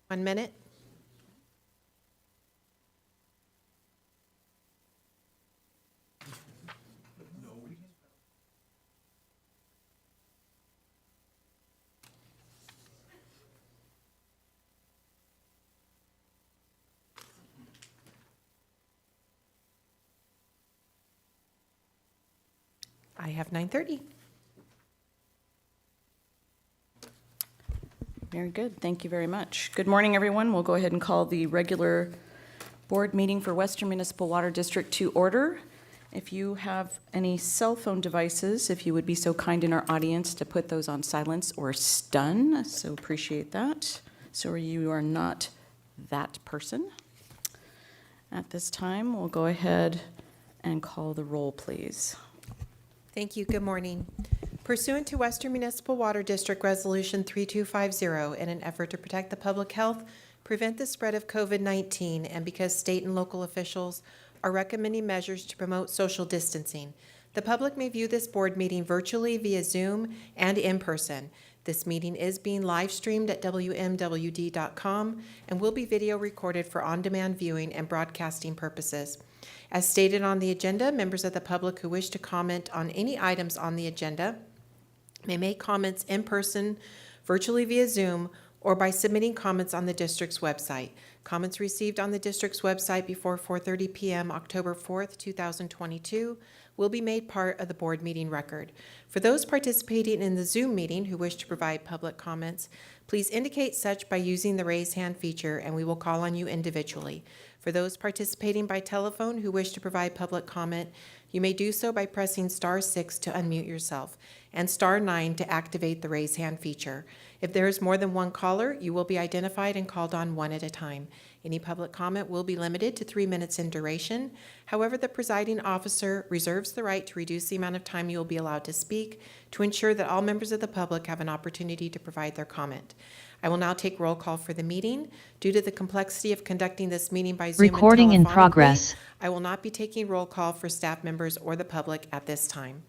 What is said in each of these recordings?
1 minute. I have 9:30. Very good. Thank you very much. Good morning, everyone. We'll go ahead and call the regular board meeting for Western Municipal Water District to order. If you have any cell phone devices, if you would be so kind in our audience to put those on silence or stun, so appreciate that. So you are not that person. At this time, we'll go ahead and call the roll, please. Thank you. Good morning. Pursuant to Western Municipal Water District Resolution 3250, in an effort to protect the public health, prevent the spread of COVID-19, and because state and local officials are recommending measures to promote social distancing, the public may view this board meeting virtually via Zoom and in person. This meeting is being live streamed at WMWD.com and will be video recorded for on-demand viewing and broadcasting purposes. As stated on the agenda, members of the public who wish to comment on any items on the agenda may make comments in person, virtually via Zoom, or by submitting comments on the district's website. Comments received on the district's website before 4:30 p.m. October 4th, 2022 will be made part of the board meeting record. For those participating in the Zoom meeting who wish to provide public comments, please indicate such by using the raise hand feature and we will call on you individually. For those participating by telephone who wish to provide public comment, you may do so by pressing *6 to unmute yourself and *9 to activate the raise hand feature. If there is more than one caller, you will be identified and called on one at a time. Any public comment will be limited to 3 minutes in duration. However, the presiding officer reserves the right to reduce the amount of time you will be allowed to speak to ensure that all members of the public have an opportunity to provide their comment. I will now take roll call for the meeting. Due to the complexity of conducting this meeting by Zoom Recording and in telephonically, progress. I will not be taking roll call for staff members or the public at this time.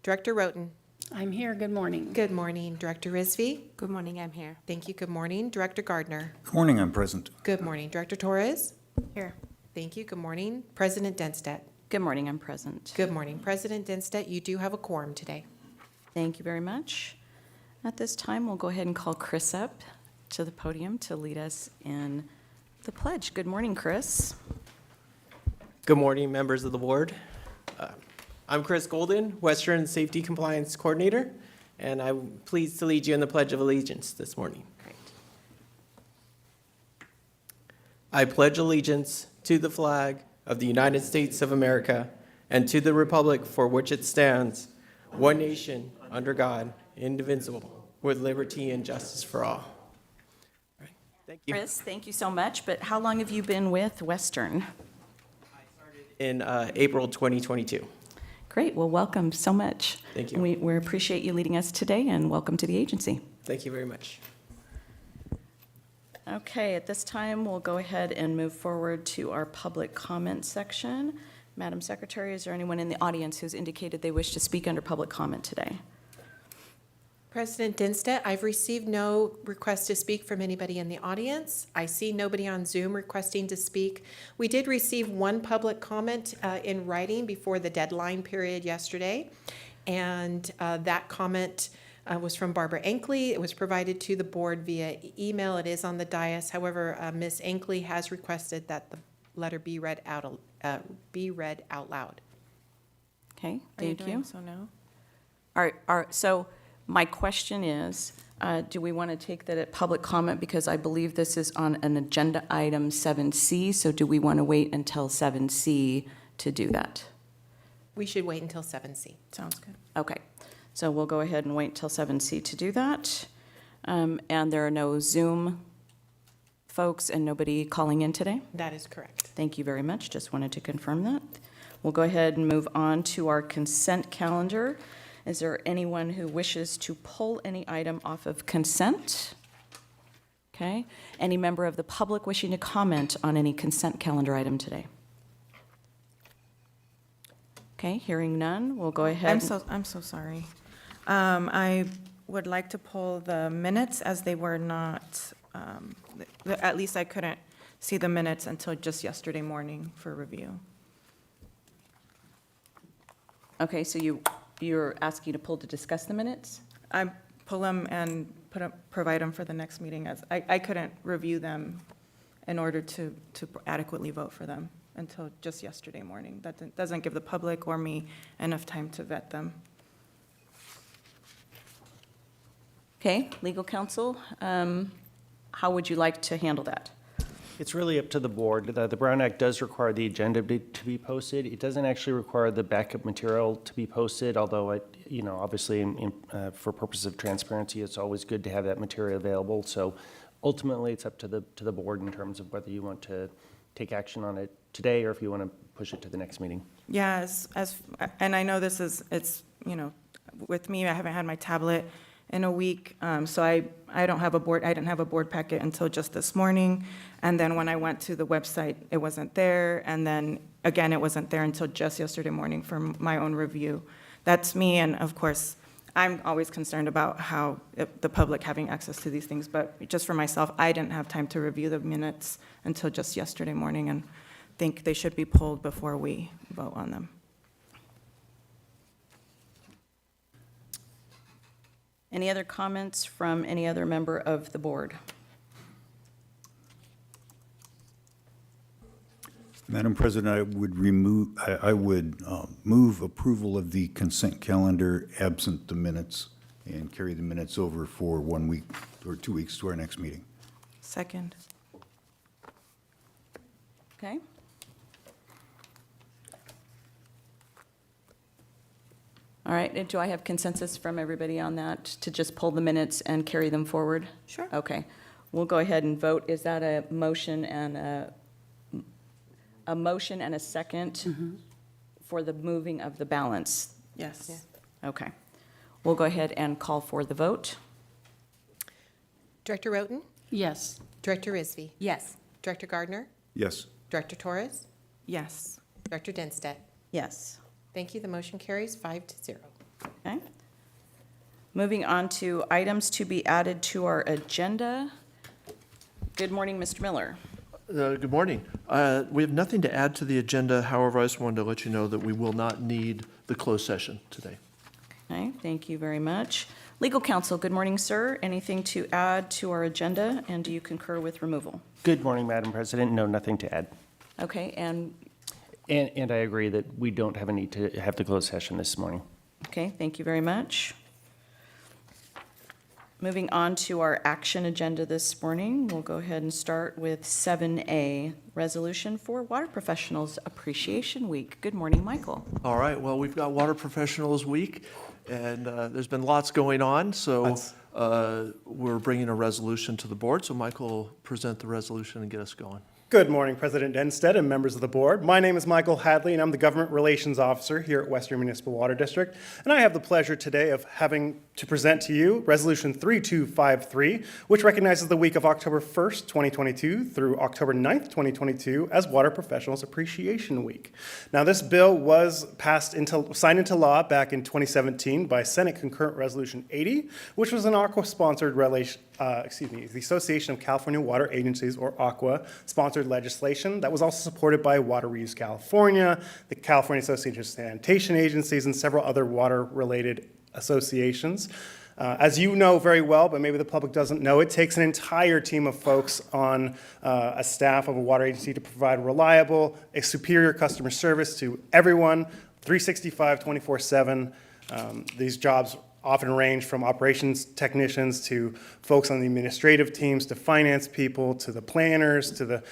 Director Roten. I'm here. Good morning. Good morning. Director Rizvi. Good morning, I'm here. Thank you. Good morning. Director Gardner. Good morning, I'm present. Good morning. Director Torres. Here. Thank you. Good morning. President Denstedt. Good morning. I'm present. Good morning. President Denstedt, you do have a quorum today. Thank you very much. At this time, we'll go ahead and call Chris up to the podium to lead us in the pledge. Good morning, Chris. Good morning, members of the board. I'm Chris Golden, Western Safety Compliance Coordinator, and I'm pleased to lead you in the Pledge of Allegiance this morning. Great. I pledge allegiance to the flag of the United States of America and to the republic for which it stands, one nation, under God, indivisible, with liberty and justice for all. Thank you. Chris, thank you so much. But how long have you been with Western? In April 2022. Great. Well, welcome so much. Thank you. And we appreciate you leading us today, and welcome to the agency. Thank you very much. Okay, at this time, we'll go ahead and move forward to our public comment section. Madam Secretary, is there anyone in the audience who's indicated they wish to speak under public comment today? President Denstedt, I've received no request to speak from anybody in the audience. I see nobody on Zoom requesting to speak. We did receive one public comment in writing before the deadline period yesterday, and that comment was from Barbara Ankley. It was provided to the board via email. It is on the dais. However, Ms. Ankley has requested that the letter be read out loud. Okay, Are you thank doing you. so now? So my question is, do we want to take that at public comment? Because I believe this is on an agenda item 7C, so do we want to wait until 7C to do that? We should wait until 7C. Sounds good. Okay, so we'll go ahead and wait till 7C to do that. And there are no Zoom folks and nobody calling in today? That is correct. Thank you very much. Just wanted to confirm that. We'll go ahead and move on to our consent calendar. Is there anyone who wishes to pull any item off of consent? Okay. Any member of the public wishing to comment on any consent calendar item today? Okay, hearing none, we'll go ahead. I'm so sorry. I would like to pull the minutes as they were not At least I couldn't see the minutes until just yesterday morning for review. Okay, so you're asking to pull to discuss the minutes? I pull them and provide them for the next meeting, as I couldn't review them in order to adequately vote for them until just yesterday morning. That doesn't give the public or me enough time to vet them. Okay, legal counsel, how would you like to handle that? It's really up to the board. The Brown Act does require the agenda to be posted. It doesn't actually require the backup material to be posted, although, obviously, for purposes of transparency, it's always good to have that material available. So ultimately, it's up to the board in terms of whether you want to take action on it today or if you want to push it to the next meeting. Yeah, and I know it's, with me, I haven't had my tablet in a week, so I didn't have a board packet until just this morning. And then when I went to the website, it wasn't there. And then, again, it wasn't there until just yesterday morning for my own review. That's me, and of course, I'm always concerned about how the public having access to these things. But just for myself, I didn't have time to review the minutes until just yesterday morning, and think they should be pulled before we vote on them. Any other comments from any other member of the board? Madam President, I would move approval of the consent calendar absent the minutes and carry the minutes over for 1 week or 2 weeks to our next meeting. Second. Okay. All right, do I have consensus from everybody on that, to just pull the minutes and carry them forward? Sure. Okay, we'll go ahead and vote. Is that a motion and a second for the moving of the balance? Yes. Okay, we'll go ahead and call for the vote. Director Roten? Yes. Director Rizvi? Yes. Director Gardner? Yes. Director Torres? Yes. Director Dinstedt? Yes. Thank you. The motion carries 5-0. Okay. Moving on to items to be added to our agenda. Good morning, Mr. Miller. Good morning. We have nothing to add to the agenda. However, I just wanted to let you know that we will not need the closed session today. Okay, thank you very much. Legal counsel, good morning, sir. Anything to add to our agenda, and do you concur with removal? Good morning, Madam President. No, nothing to add. Okay, and And I agree that we don't have a need to have the closed session this morning. okay, thank you very much. Moving on to our action agenda this morning, we'll go ahead and start with 7A, Resolution for Water Professionals Appreciation Week. Good morning, Michael. All right, well, we've got Water Professionals Week, and there's been lots going on, so we're bringing a resolution to the board. So Michael will present the resolution and get us going. Good morning, President Dinstedt and members of the board. My name is Michael Hadley, and I'm the Government Relations Officer here at Western Municipal Water District. And I have the pleasure today of having to present to you Resolution 3253, which recognizes the week of October 1st, 2022 through October 9th, 2022 as Water Professionals Appreciation Week. Now, this bill was signed into law back in 2017 by Senate Concurrent Resolution 80, which was an AQUA-sponsored the Association of California Water Agencies, or AQUA, sponsored legislation that was also supported by Water Reuse California, the California Association of Sanitation Agencies, and several other water-related associations. As you know very well, but maybe the public doesn't know, it takes an entire team of folks on a staff of a water agency to provide reliable, a superior customer service to everyone, 365, 24/7. These jobs often range from operations technicians to folks on the administrative teams to finance people to the planners to the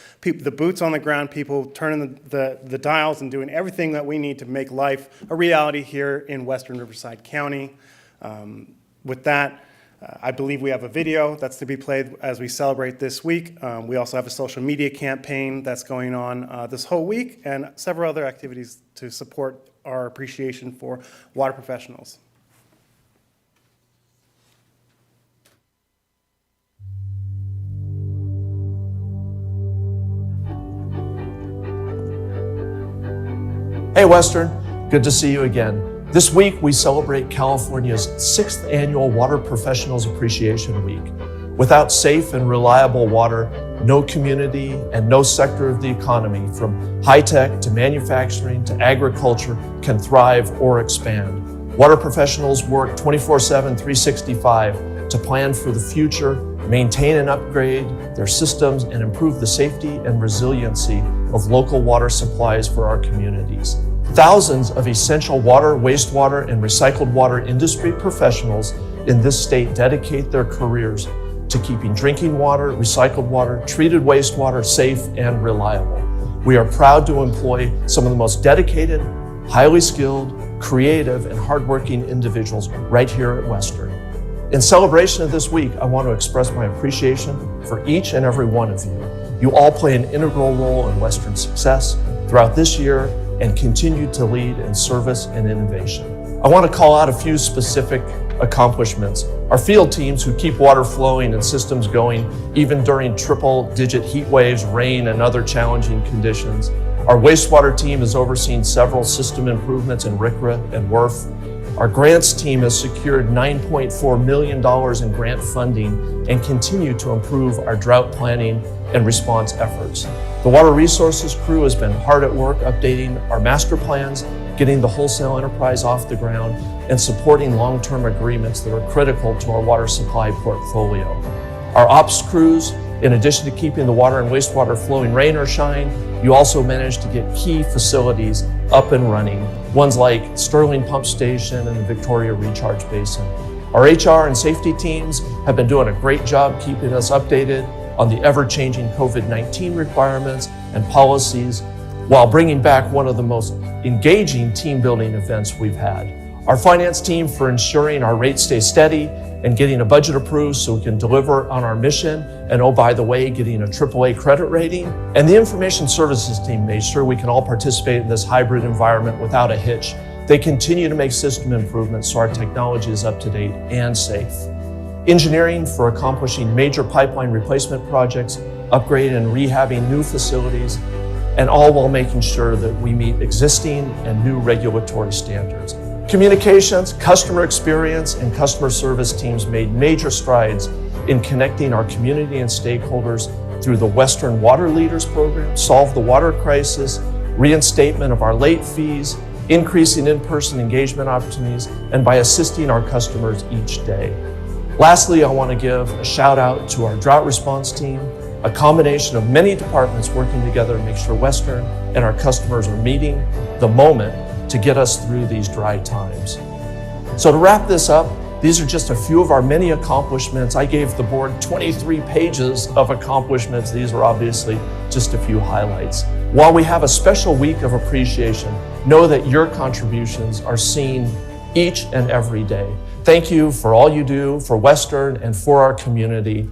boots on the ground people turning the dials and doing everything that we need to make life a reality here in Western Riverside County. With that, I believe we have a video that's to be played as we celebrate this week. We also have a social media campaign that's going on this whole week and several other activities to support our appreciation for water professionals. Hey, Western, good to see you again. This week, we celebrate California's 6th annual Water Professionals Appreciation Week. Without safe and reliable water, no community and no sector of the economy, from high-tech to manufacturing to agriculture, can thrive or expand. Water professionals work 24/7, 365 to plan for the future, maintain and upgrade their systems, and improve the safety and resiliency of local water supplies for our communities. Thousands of essential water, wastewater, and recycled water industry professionals in this state dedicate their careers to keeping drinking water, recycled water, treated wastewater safe and reliable. We are proud to employ some of the most dedicated, highly skilled, creative, and hardworking individuals right here at Western. In celebration of this week, I want to express my appreciation for each and every one of you. You all play an integral role in Western's success throughout this year and continue to lead in service and innovation. I want to call out a few specific accomplishments. Our field teams who keep water flowing and systems going even during triple-digit heat waves, rain, and other challenging conditions. Our wastewater team has overseen several system improvements in RCRA and WRF. Our grants team has secured $9.4 million in grant funding and continue to improve our drought planning and response efforts. The Water Resources crew has been hard at work updating our master plans, getting the wholesale enterprise off the ground, and supporting long-term agreements that are critical to our water supply portfolio. Our ops crews, in addition to keeping the water and wastewater flowing rain or shine, you also managed to get key facilities up and running, ones like Sterling Pump Station and the Victoria Recharge Basin. Our HR and safety teams have been doing a great job keeping us updated on the ever-changing COVID-19 requirements and policies while bringing back one of the most engaging team-building events we've had. Our finance team for ensuring our rates stay steady and getting a budget approved so we can deliver on our mission, and oh, by the way, getting a AAA credit rating. And the information services team made sure we can all participate in this hybrid environment without a hitch. They continue to make system improvements so our technology is up to date and safe. Engineering for accomplishing major pipeline replacement projects, upgrading and rehabbing new facilities, and all while making sure that we meet existing and new regulatory standards. Communications, customer experience, and customer service teams made major strides in connecting our community and stakeholders through the Western Water Leaders Program, Solve the Water Crisis, reinstatement of our late fees, increasing in-person engagement opportunities, and by assisting our customers each day. Lastly, I want to give a shout out to our drought response team, a combination of many departments working together to make sure Western and our customers are meeting the moment to get us through these dry times. So to wrap this up, these are just a few of our many accomplishments. I gave the board 23 pages of accomplishments. These are obviously just a few highlights. While we have a special week of appreciation, know that your contributions are seen each and every day. Thank you for all you do for Western and for our community.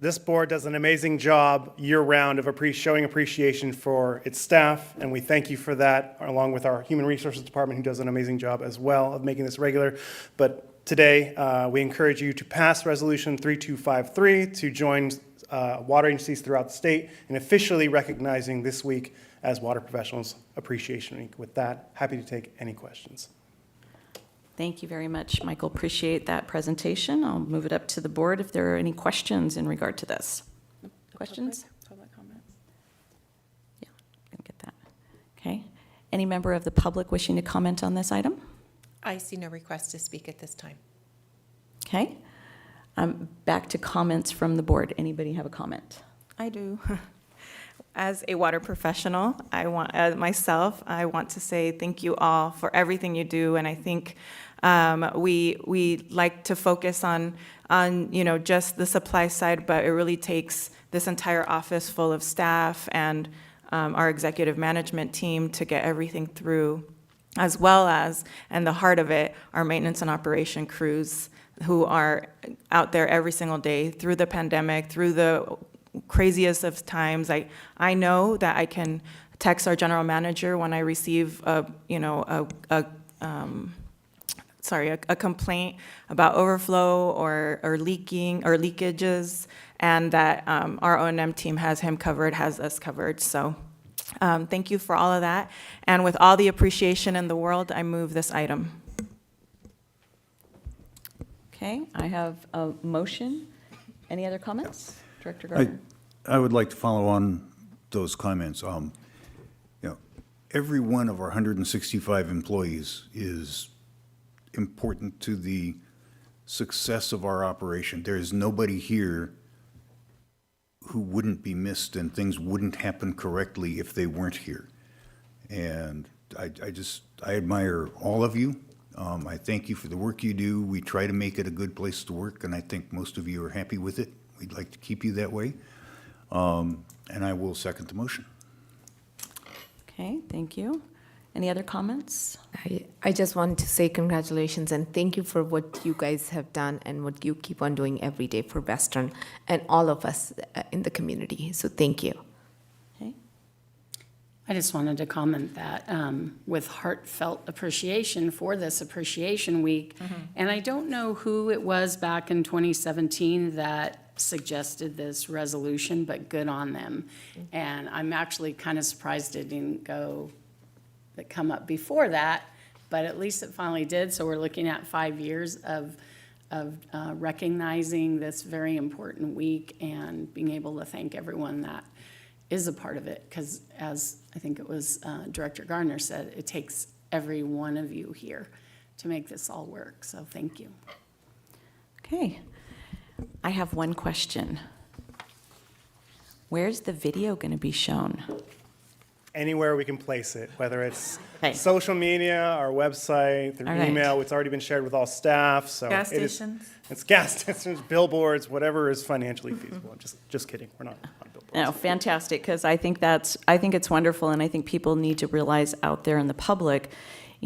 This board does an amazing job year-round of showing appreciation for its staff, and we thank you for that, along with our Human Resources Department, who does an amazing job as well of making this regular. But today, we encourage you to pass Resolution 3253 to join water agencies throughout the state in officially recognizing this week as Water Professionals Appreciation Week. With that, happy to take any questions. Thank you very much, Michael. Appreciate that presentation. I'll move it up to the board if there are any questions in regard to this. Questions? Public comments. Yeah, I can get that. Okay. Any member of the public wishing to comment on this item? I see no request to speak at this time. Okay. Back to comments from the board. Anybody have a comment? I do. As a water professional, I want to say thank you all for everything you do, and I think We like to focus on, just the supply side, but it really takes this entire office full of staff and our executive management team to get everything through, as well as, and the heart of it, our maintenance and operation crews who are out there every single day through the pandemic, through the craziest of times. I know that I can text our general manager when I receive a complaint about overflow or leaking or leakages, and that our O&M team has him covered, has us covered. So thank you for all of that. And with all the appreciation in the world, I move this item. Okay, I have a motion. Any other comments? Director Gardner? I would like to follow on those comments. Every one of our 165 employees is important to the success of our operation. There is nobody here who wouldn't be missed and things wouldn't happen correctly if they weren't here. And I admire all of you. I thank you for the work you do. We try to make it a good place to work, and I think most of you are happy with it. We'd like to keep you that way. And I will second the motion. Okay, thank you. Any other comments? I just want to say congratulations and thank you for what you guys have done and what you keep on doing every day for Western and all of us in the community. So thank you. Okay. I just wanted to comment that with heartfelt appreciation for this Appreciation Week. And I don't know who it was back in 2017 that suggested this resolution, but good on them. And I'm actually kind of surprised it didn't come up before that, but at least it finally did. So we're looking at 5 years of recognizing this very important week and being able to thank everyone that is a part of it. Because as I think it was Director Gardner said, it takes every one of you here to make this all work. So thank you. Okay. I have one question. Where's the video going to be shown? Anywhere we can place it, whether it's Okay. social media, our website, through All right. email. It's already been shared with all staff, so. Gas it is- stations? It's gas stations, billboards, whatever is financially feasible. I'm just kidding. We're not on billboards. No, fantastic, because I think it's wonderful, and I think people need to realize out there in the public,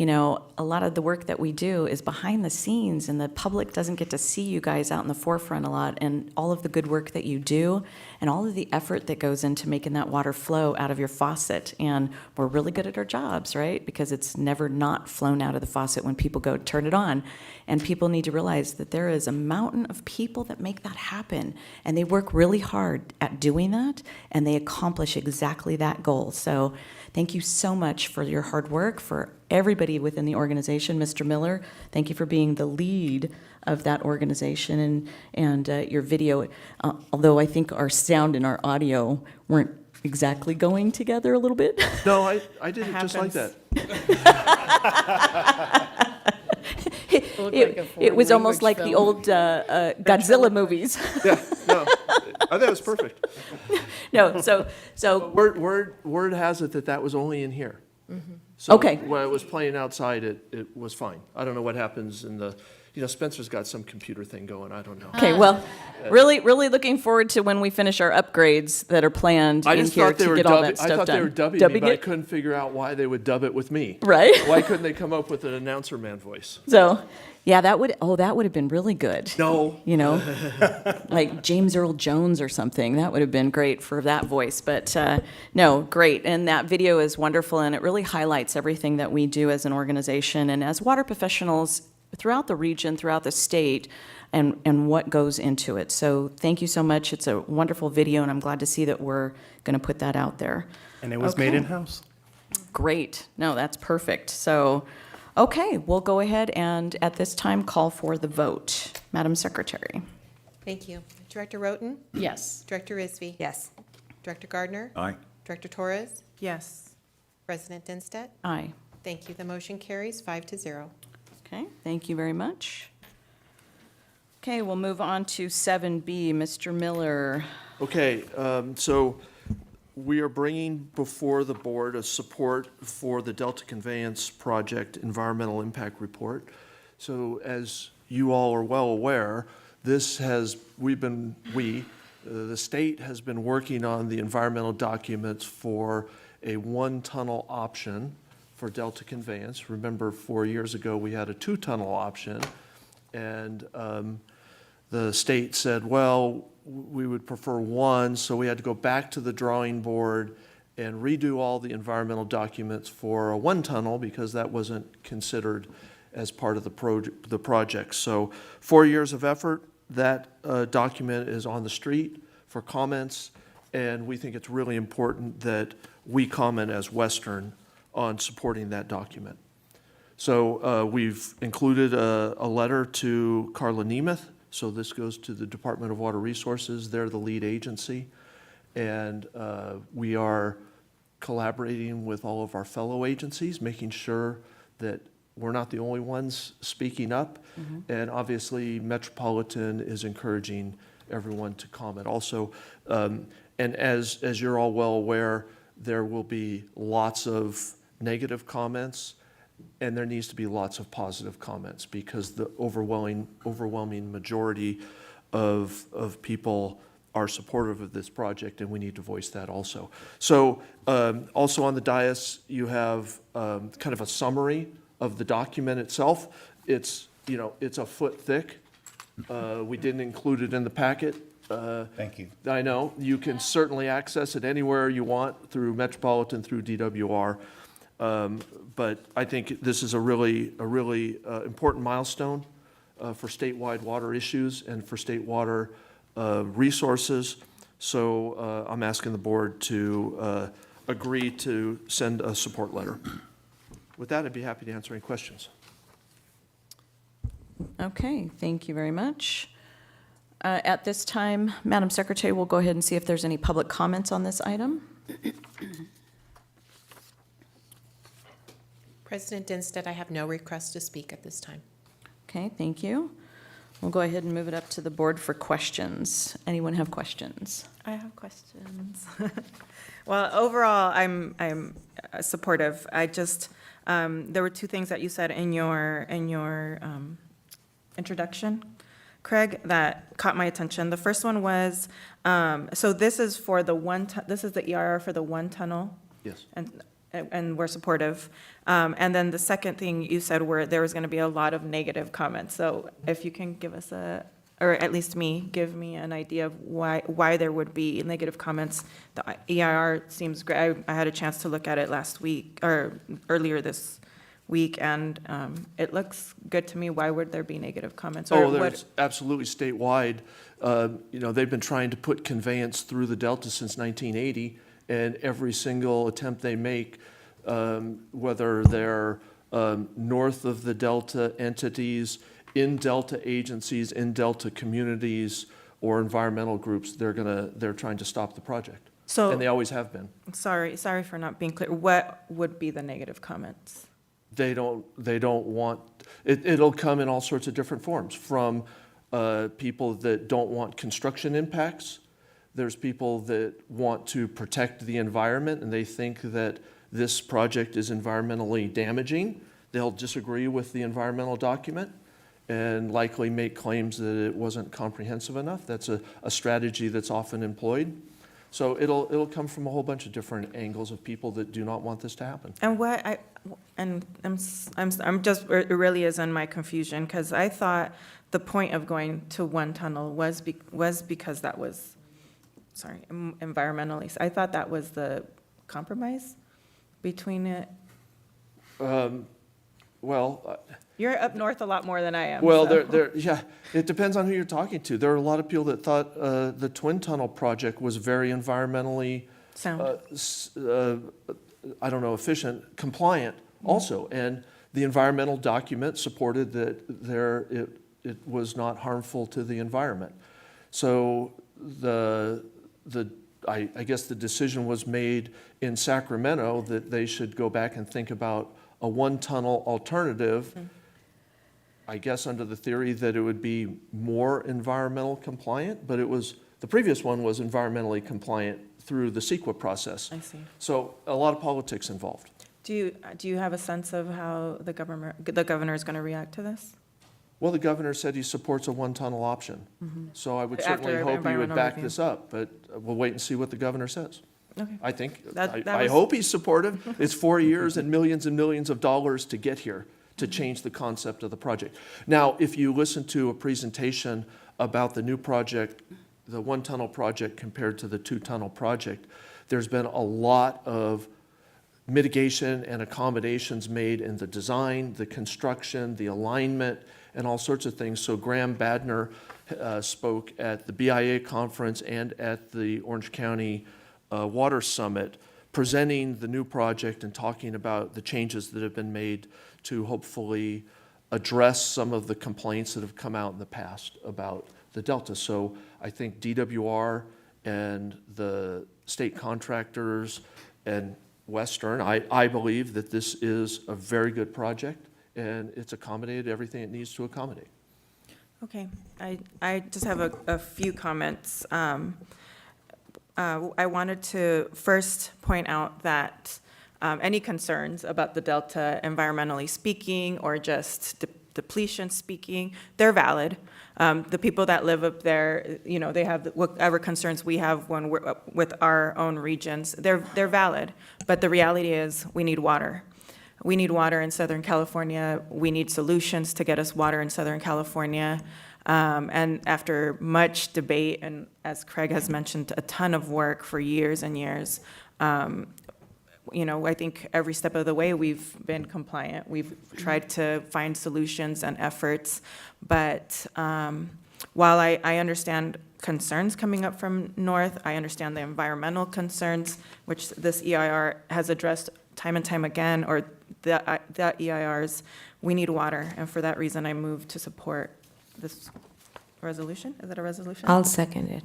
a lot of the work that we do is behind the scenes, and the public doesn't get to see you guys out in the forefront a lot, and all of the good work that you do, and all of the effort that goes into making that water flow out of your faucet. And we're really good at our jobs, right? Because it's never not flown out of the faucet when people go turn it on. And people need to realize that there is a mountain of people that make that happen, and they work really hard at doing that, and they accomplish exactly that goal. So thank you so much for your hard work, for everybody within the organization. Mr. Miller, thank you for being the lead of that organization, and your video, although I think our sound and our audio weren't exactly going together a little bit. No, I did it just like happens. that. Looked like a It was foreign almost language like the film. old Godzilla movies. Yeah, no, I thought it was perfect. No, so Word has it that was only in here. So Okay. when it was playing outside, it was fine. I don't know what happens in the, Spencer's got some computer thing going, I don't know. Okay, well, really looking forward to when we finish our upgrades that are planned I in just here thought they to were get all dubbing, that I stuff thought done. they were dubbing me, but I it? couldn't figure out why they would dub it with me. Right? Why couldn't they come up with an announcer man voice? So, yeah, that would have been really good. No. Like James Earl Jones or something. That would have been great for that voice. But no, great. And that video is wonderful, and it really highlights everything that we do as an organization and as water professionals throughout the region, throughout the state, and what goes into it. So thank you so much. It's a wonderful video, and I'm glad to see that we're going to put that out there. And it was made Okay. in-house. Great. No, that's perfect. So, okay, we'll go ahead and at this time call for the vote. Madam Secretary. Thank you. Director Roten? Yes. Director Risby? Yes. Director Gardner? Aye. Director Torres? Yes. President Dinstedt? Aye. Thank you. The motion carries 5-0. Okay, thank you very much. Okay, we'll move on to 7B. Mr. Miller. Okay, so we are bringing before the board a support for the Delta Conveyance Project Environmental Impact Report. So as you all are well aware, the state has been working on the environmental documents for a one-tunnel option for Delta Conveyance. Remember, 4 years ago, we had a two-tunnel option, and the state said, well, we would prefer one, so we had to go back to the drawing board and redo all the environmental documents for a one-tunnel because that wasn't considered as part of the project. So 4 years of effort, that document is on the street for comments, and we think it's really important that we comment as Western on supporting that document. So we've included a letter to Carla Nemeth. So this goes to the Department of Water Resources. They're the lead agency. And we are collaborating with all of our fellow agencies, making sure that we're not the only ones speaking up. And obviously, Metropolitan is encouraging everyone to comment also. And as you're all well aware, there will be lots of negative comments, and there needs to be lots of positive comments because the overwhelming majority of people are supportive of this project, and we need to voice that also. So also on the dais, you have kind of a summary of the document itself. It's a foot thick. We didn't include it in the packet. Thank you. I know. You can certainly access it anywhere you want through Metropolitan, through DWR. But I think this is a really important milestone for statewide water issues and for state water resources. So I'm asking the board to agree to send a support letter. With that, I'd be happy to answer any questions. Okay, thank you very much. At this time, Madam Secretary, we'll go ahead and see if there's any public comments on this item. President Dinstead, I have no request to speak at this time. Okay, thank you. We'll go ahead and move it up to the board for questions. Anyone have questions? I have questions. Well, overall, I'm supportive. I just, there were two things that you said in your introduction, Craig, that caught my attention. The first one was, so this is for this is the EIR for the one tunnel? Yes. And we're supportive. And then the second thing you said were there was going to be a lot of negative comments. So if you can give us or at least give me an idea of why there would be negative comments. The EIR seems great. I had a chance to look at it last week, or earlier this week, and it looks good to me. Why would there be negative comments? Or There's absolutely statewide. They've been trying to put conveyance through the Delta since 1980, and every single attempt they make, whether they're north of the Delta entities, in Delta agencies, in Delta communities, or environmental groups, they're trying to stop the project. So, and they always have been. Sorry for not being clear. What would be the negative comments? They don't want, it'll come in all sorts of different forms, from people that don't want construction impacts. There's people that want to protect the environment, and they think that this project is environmentally damaging. They'll disagree with the environmental document and likely make claims that it wasn't comprehensive enough. That's a strategy that's often employed. So it'll come from a whole bunch of different angles of people that do not want this to happen. And I'm just, it really is in my confusion, because I thought the point of going to one tunnel was because that was, environmentally. I thought that was the compromise between it. You're up north a lot more than I am. Well, so. yeah, it depends on who you're talking to. There are a lot of people that thought the Twin Tunnel project was very environmentally Sound. efficient, compliant also. And the environmental document supported that it was not harmful to the environment. So I guess the decision was made in Sacramento that they should go back and think about a one-tunnel alternative, I guess under the theory that it would be more environmental compliant, but the previous one was environmentally compliant through the CEQA process. I see. So a lot of politics involved. Do you have a sense of how the governor is going to react to this? Well, the governor said he supports a one-tunnel option. So I would After certainly hope you would environmental back review. this up, but we'll wait and see what the governor says. Okay. I think, That I was- hope he's supportive. It's 4 years and millions of dollars to get here, to change the concept of the project. Now, if you listen to a presentation about the new project, the one-tunnel project compared to the two-tunnel project, there's been a lot of mitigation and accommodations made in the design, the construction, the alignment, and all sorts of things. So Graham Badner spoke at the BIA conference and at the Orange County Water Summit, presenting the new project and talking about the changes that have been made to hopefully address some of the complaints that have come out in the past about the Delta. So I think DWR and the state contractors and Western, I believe that this is a very good project, and it's accommodated everything it needs to accommodate. Okay, I just have a few comments. I wanted to first point out that any concerns about the Delta environmentally speaking or just depletion speaking, they're valid. The people that live up there, you know, they have whatever concerns we have when we're with our own regions, they're valid. But the reality is, we need water. We need water in Southern California. We need solutions to get us water in Southern California. And after much debate, and as Craig has mentioned, a ton of work for years and years, you know, I think every step of the way we've been compliant. We've tried to find solutions and efforts. But while I understand concerns coming up from North, I understand the environmental concerns, which this EIR has addressed time and time again, or the EIRs, we need water. And for that reason, I move to support this resolution. Is it a resolution? I'll second it.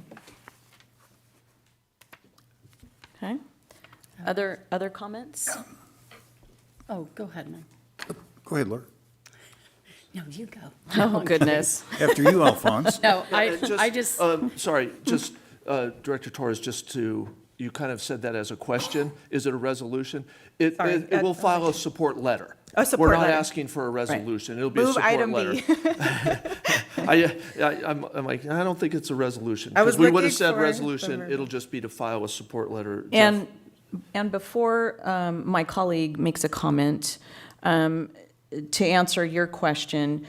Okay. Other comments? Oh, go ahead, Mike. Go ahead, Laura. No, you go. Oh, goodness. After you, Alphonse. No, I just, Sorry, just, Director Torres, just to, you kind of said that as a question. Is it a resolution? It will file a support letter. A support We're not letter. asking for a resolution. It'll be a Move support item letter. B. I'm like, I don't think it's a resolution. I was Because we would have looking said for resolution, the- it'll just be to file a support letter. And before my colleague makes a comment, to answer your question,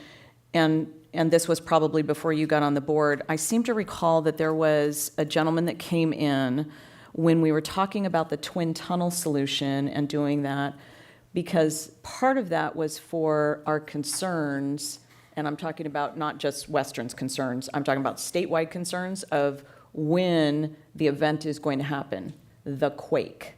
and this was probably before you got on the board, I seem to recall that there was a gentleman that came in when we were talking about the twin tunnel solution and doing that, because part of that was for our concerns, and I'm talking about not just Western's concerns, I'm talking about statewide concerns of when the event is going to happen, the quake.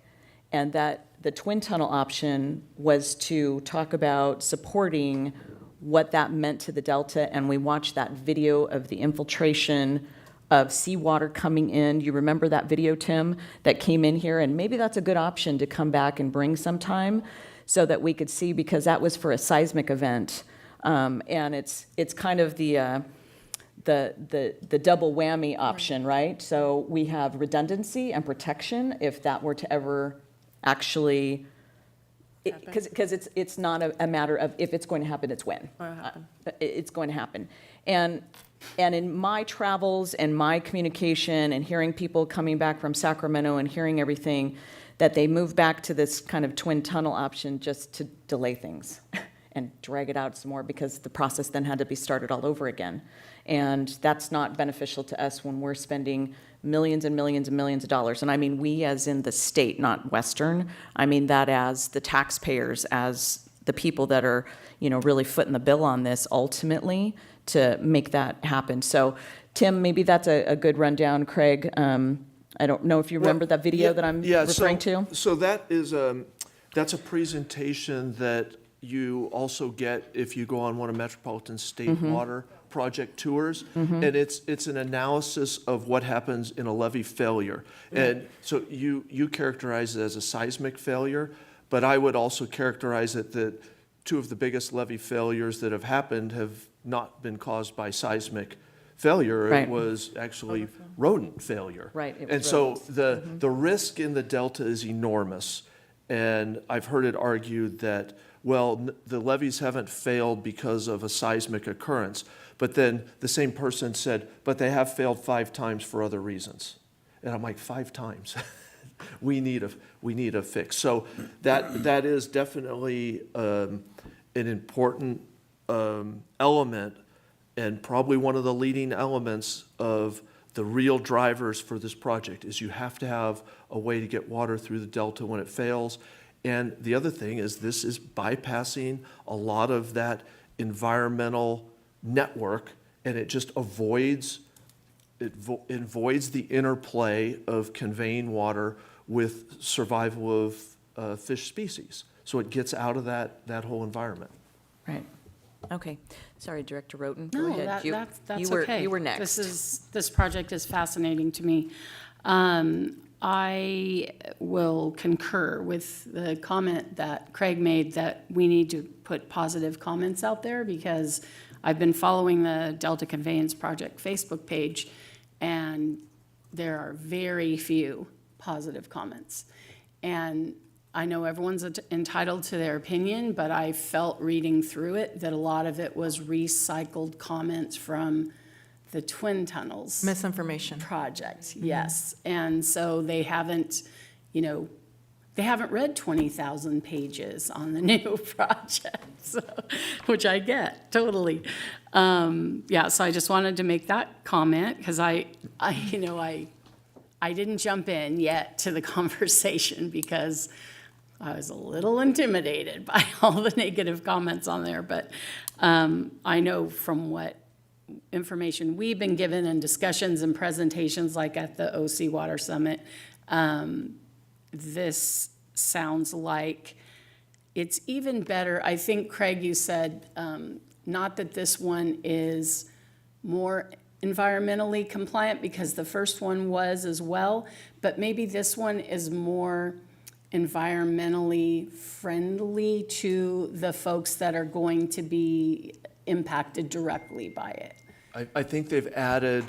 And that the twin tunnel option was to talk about supporting what that meant to the Delta, and we watched that video of the infiltration of seawater coming in. You remember that video, Tim, that came in here? And maybe that's a good option to come back and bring sometime so that we could see, because that was for a seismic event. And it's kind of the double whammy option, right? So we have redundancy and protection if that were to ever actually, because it's not a matter of if it's going to happen, it's when. It's going to happen. And in my travels and my communication and hearing people coming back from Sacramento and hearing everything, that they move back to this kind of twin tunnel option just to delay things and drag it out some more, because the process then had to be started all over again. And that's not beneficial to us when we're spending millions and millions and millions of dollars. And I mean we as in the state, not Western. I mean that as the taxpayers, as the people that are, you know, really footing the bill on this ultimately to make that happen. So Tim, maybe that's a good rundown. Craig, I don't know if you remember that video that I'm referring to? So that is, that's a presentation that you also get if you go on one of Metropolitan State Water Project tours. And it's an analysis of what happens in a levee failure. And so you characterize it as a seismic failure, but I would also characterize it that two of the biggest levee failures that have happened have not been caused by seismic failure. Right. It was actually rodent failure. Right, it was And so rodents. the risk in the Delta is enormous. And I've heard it argued that well, the levees haven't failed because of a seismic occurrence. But then the same person said, but they have failed 5 times for other reasons. And I'm like, 5 times? We need a fix. So that is definitely an important element, and probably one of the leading elements of the real drivers for this project is you have to have a way to get water through the delta when it fails. And the other thing is this is bypassing a lot of that environmental network, and it just avoids the interplay of conveying water with survival of fish species. So it gets out of that whole environment. Right. Okay. Sorry, Director Roten. Go No, ahead. that's You okay. were next. This project is fascinating to me. I will concur with the comment that Craig made that we need to put positive comments out there, because I've been following the Delta Conveyance Project Facebook page, and there are very few positive comments. And I know everyone's entitled to their opinion, but I felt reading through it that a lot of it was recycled comments from the Twin Tunnels Misinformation. project, yes. And so they haven't, they haven't read 20,000 pages on the new project, so, which I get, totally. Yeah, so I just wanted to make that comment, because I didn't jump in yet to the conversation because I was a little intimidated by all the negative comments on there, but I know from what information we've been given in discussions and presentations like at the OC Water Summit, this sounds like it's even better. I think, Craig, you said, not that this one is more environmentally compliant, because the first one was as well, but maybe this one is more environmentally friendly to the folks that are going to be impacted directly by it. I think they've added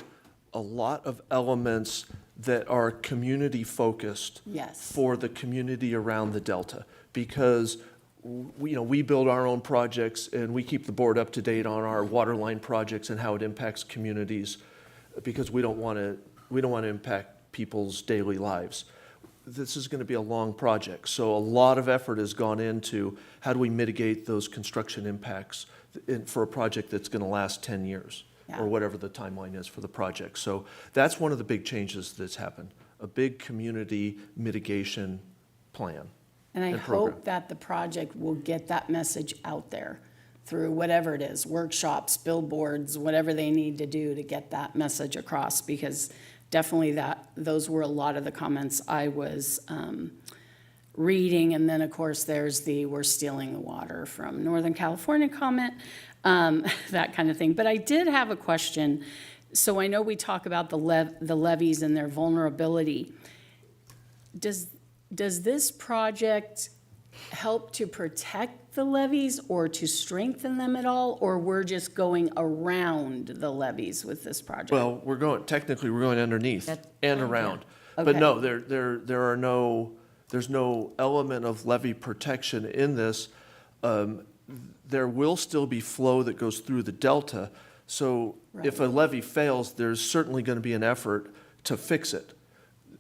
a lot of elements that are community-focused Yes. for the community around the Delta, because we build our own projects and we keep the board up to date on our water line projects and how it impacts communities, because we don't want to impact people's daily lives. This is going to be a long project, so a lot of effort has gone into how do we mitigate those construction impacts for a project that's going to last 10 years. Yeah. Or whatever the timeline is for the project. So that's one of the big changes that's happened, a big community mitigation plan. And I and program. hope that the project will get that message out there through whatever it is, workshops, billboards, whatever they need to do to get that message across, because definitely those were a lot of the comments I was reading. And then, of course, there's the "we're stealing the water from Northern California" comment, that kind of thing. But I did have a question. So I know we talk about the levees and their vulnerability. Does this project help to protect the levees or to strengthen them at all, or we're just going around the levees with this project? Well, we're going underneath and around. But Okay. no, there's no element of levee protection in this. There will still be flow that goes through the Delta. So if a levee fails, there's certainly going to be an effort to fix it.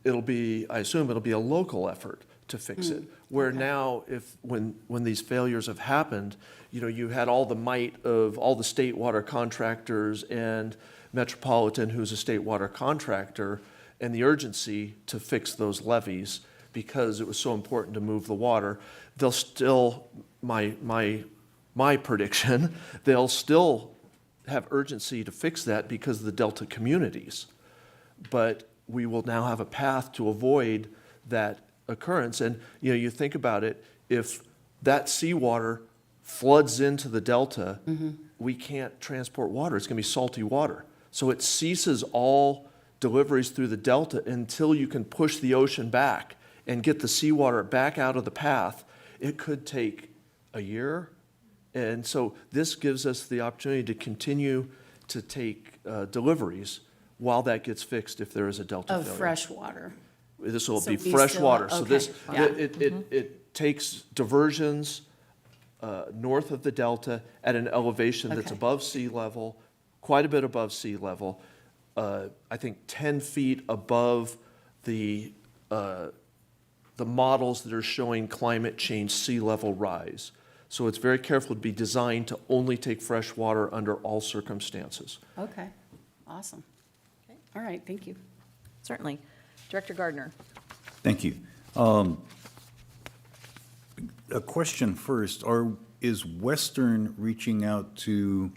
I assume it'll be a local effort to fix it. Where now, when these failures have happened, you had all the might of all the state water contractors and Metropolitan, who's a state water contractor, and the urgency to fix those levees because it was so important to move the water. They'll still, my prediction, they'll still have urgency to fix that because of the Delta communities. But we will now have a path to avoid that occurrence. And, you think about it, if that seawater floods into the Delta, we can't transport water. It's going to be salty water. So it ceases all deliveries through the Delta until you can push the ocean back and get the seawater back out of the path. It could take a year. And so this gives us the opportunity to continue to take deliveries while that gets fixed if there is a Delta failure. Of fresh water. This will So be we fresh still- water. So okay, this, yeah. it takes diversions north of the delta at an elevation that's Okay. above sea level, quite a bit above sea level, I think 10 feet above the models that are showing climate change sea level rise. So it's very careful to be designed to only take fresh water under all circumstances. Okay, awesome. All right, thank you. Certainly. Director Gardner. Thank you. A question first, is Western reaching out to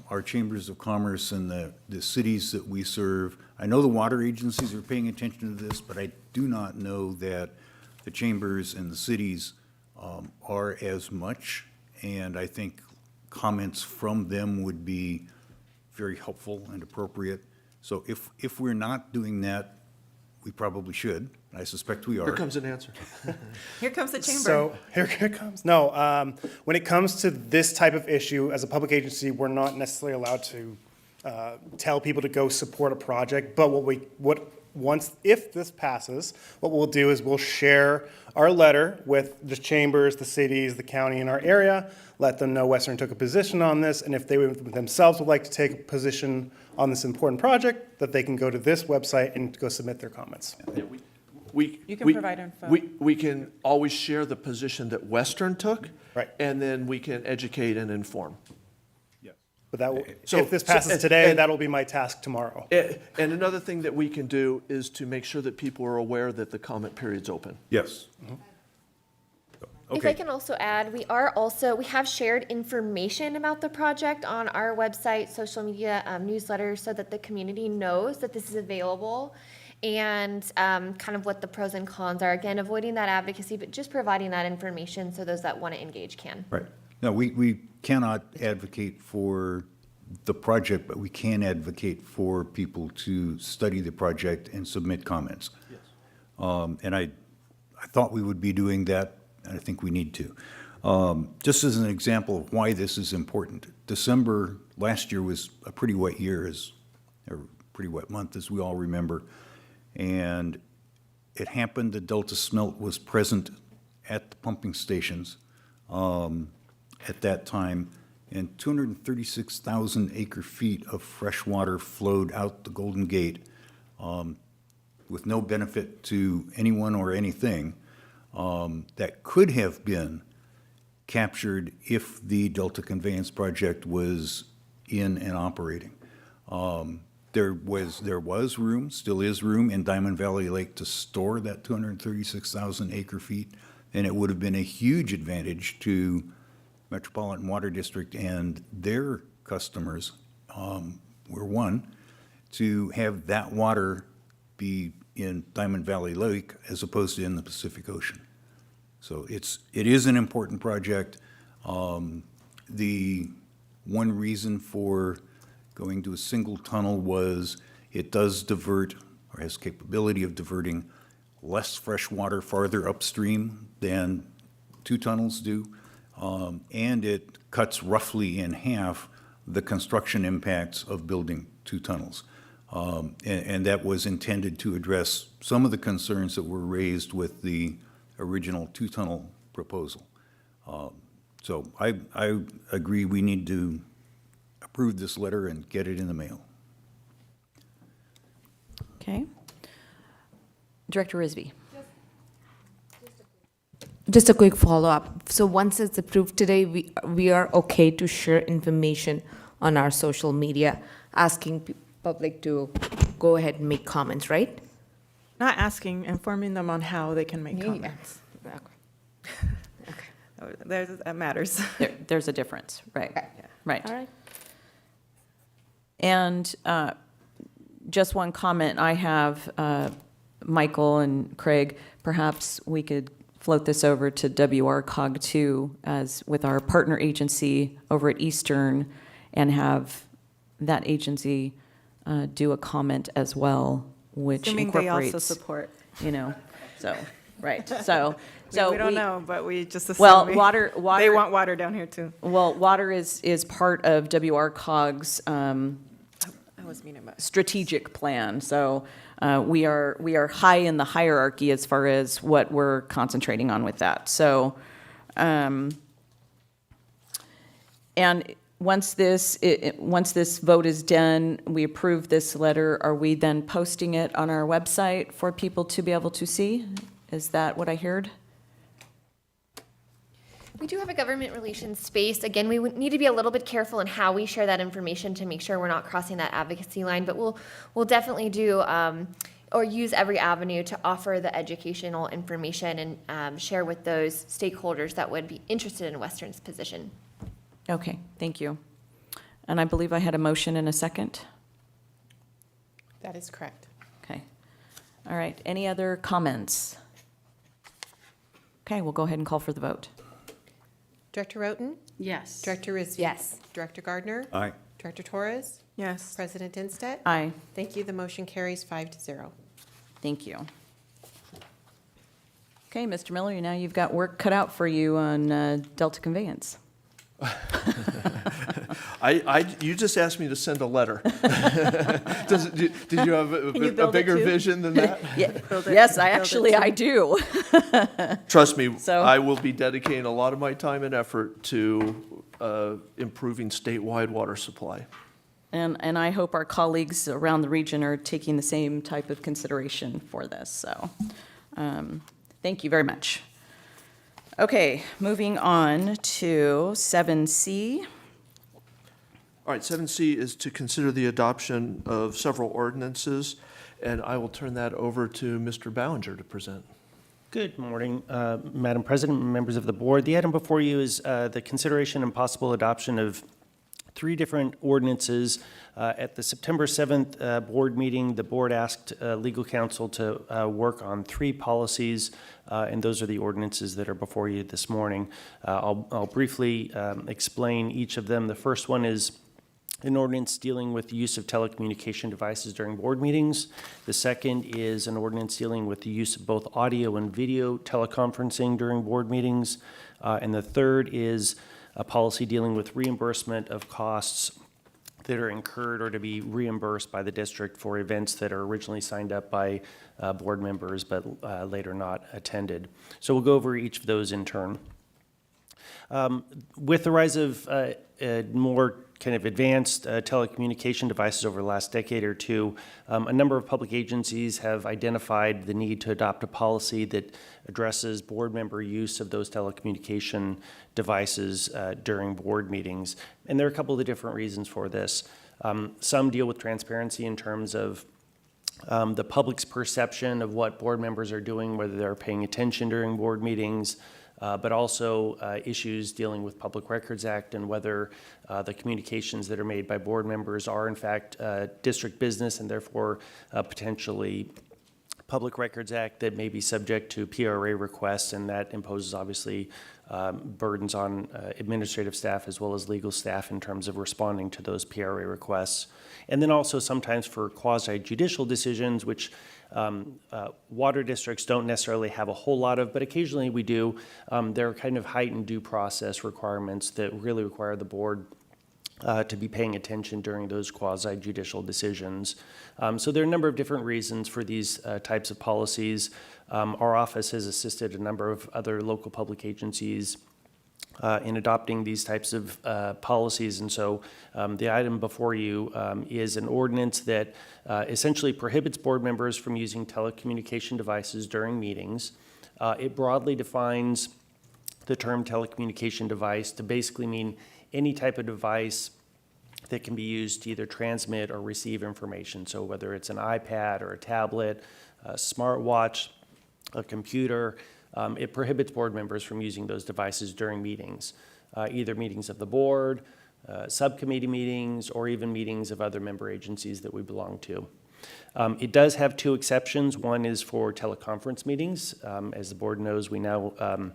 our chambers of commerce and the cities that we serve? I know the water agencies are paying attention to this, but I do not know that the chambers and the cities are as much, and I think comments from them would be very helpful and appropriate. So if we're not doing that, we probably should. I suspect we are. Here comes an answer. Here comes the chamber. So here it comes. No, when it comes to this type of issue, as a public agency, we're not necessarily allowed to tell people to go support a project. But if this passes, what we'll do is we'll share our letter with the chambers, the cities, the county in our area, let them know Western took a position on this, and if they themselves would like to take a position on this important project, that they can go to this website and go submit their comments. You can provide info. We can always share the position that Western took. Right. And then we can educate and inform. But that will, So- if this so- passes today, and- that'll be my task tomorrow. And another thing that we can do is to make sure that people are aware that the comment period's open. Yes. If I Okay. can also add, we have shared information about the project on our website, social media, newsletters, so that the community knows that this is available and kind of what the pros and cons are. Again, avoiding that advocacy, but just providing that information so those that want to engage can. Right. No, we cannot advocate for the project, but we can advocate for people to study the project and submit comments. Yes. And I thought we would be doing that, and I think we need to. Just as an example of why this is important, December last year was a pretty wet year, or pretty wet month, as we all remember. And it happened that Delta Smelt was present at the pumping stations at that time, and 236,000 acre-feet of fresh water flowed out the Golden Gate with no benefit to anyone or anything that could have been captured if the Delta Conveyance Project was in and operating. There was room, still is room in Diamond Valley Lake to store that 236,000 acre-feet, and it would have been a huge advantage to Metropolitan Water District and their customers, were one, to have that water be in Diamond Valley Lake as opposed to in the Pacific Ocean. So it is an important project. The one reason for going to a single tunnel was it does divert, or has capability of diverting, less fresh water farther upstream than two tunnels do. And it cuts roughly in half the construction impacts of building two tunnels. And that was intended to address some of the concerns that were raised with the original two-tunnel proposal. So I agree we need to approve this letter and get it in the mail. Okay. Director Risby. Just a quick follow-up. So once it's approved today, we are okay to share information on our social media, asking public to go ahead and make comments, right? Not asking, informing them on how they can make comments. That matters. There's a difference, right? Right. All right. And just one comment I have, Michael and Craig, perhaps we could float this over to WRCOG too, as with our partner agency over at Eastern, and have that agency do a comment as well, which Assuming they incorporates, also support. you know, so, right, so. We don't know, but we just assume. Well, they water. They want water down here too. Well, water is part of WRCOG's I was meaning about. strategic plan. So we are high in the hierarchy as far as what we're concentrating on with that. So And once this vote is done, we approve this letter, are we then posting it on our website for people to be able to see? Is that what I heard? We do have a government relations space. Again, we would need to be a little bit careful in how we share that information to make sure we're not crossing that advocacy line, but we'll definitely do, or use every avenue to offer the educational information and share with those stakeholders that would be interested in Western's position. Okay, thank you. And I believe I had a motion and a second. That is correct. Okay. All right, any other comments? Okay, we'll go ahead and call for the vote. Director Roten? Yes. Director Rizvi? Yes. Director Gardner? Aye. Director Torres? Yes. President Instead? Aye, Thank you. The motion carries 5-0. thank you. Okay, Mr. Miller, now you've got work cut out for you on Delta Conveyance. You just asked me to send a letter. Did you have Can you a build it bigger too? vision than that? Yes, I do. Trust me, So- I will be dedicating a lot of my time and effort to improving statewide water supply. And I hope our colleagues around the region are taking the same type of consideration for this, so, thank you very much. Okay, moving on to 7C. All right, 7C is to consider the adoption of several ordinances, and I will turn that over to Mr. Ballinger to present. Good morning, Madam President, and members of the board. The item before you is the consideration and possible adoption of 3 different ordinances. At the September 7th board meeting, the board asked legal counsel to work on 3 policies, and those are the ordinances that are before you this morning. I'll briefly explain each of them. The first one is an ordinance dealing with the use of telecommunication devices during board meetings. The second is an ordinance dealing with the use of both audio and video teleconferencing during board meetings. And the third is a policy dealing with reimbursement of costs that are incurred or to be reimbursed by the district for events that are originally signed up by board members but later not attended. So we'll go over each of those in turn. With the rise of more kind of advanced telecommunication devices over the last decade or two, a number of public agencies have identified the need to adopt a policy that addresses board member use of those telecommunication devices during board meetings. And there are a couple of different reasons for this. Some deal with transparency in terms of the public's perception of what board members are doing, whether they're paying attention during board meetings, but also issues dealing with Public Records Act and whether the communications that are made by board members are in fact district business and therefore potentially Public Records Act that may be subject to PRA requests, and that imposes obviously burdens on administrative staff as well as legal staff in terms of responding to those PRA requests. And then also sometimes for quasi-judicial decisions, which water districts don't necessarily have a whole lot of, but occasionally we do. There are kind of heightened due process requirements that really require the board to be paying attention during those quasi-judicial decisions. So there are a number of different reasons for these types of policies. Our office has assisted a number of other local public agencies in adopting these types of policies. And so the item before you is an ordinance that essentially prohibits board members from using telecommunication devices during meetings. It broadly defines the term telecommunication device to basically mean any type of device that can be used to either transmit or receive information. So whether it's an iPad or a tablet, a smartwatch, a computer, it prohibits board members from using those devices during meetings, either meetings of the board, subcommittee meetings, or even meetings of other member agencies that we belong to. It does have 2 exceptions. One is for teleconference meetings. As the board knows, we now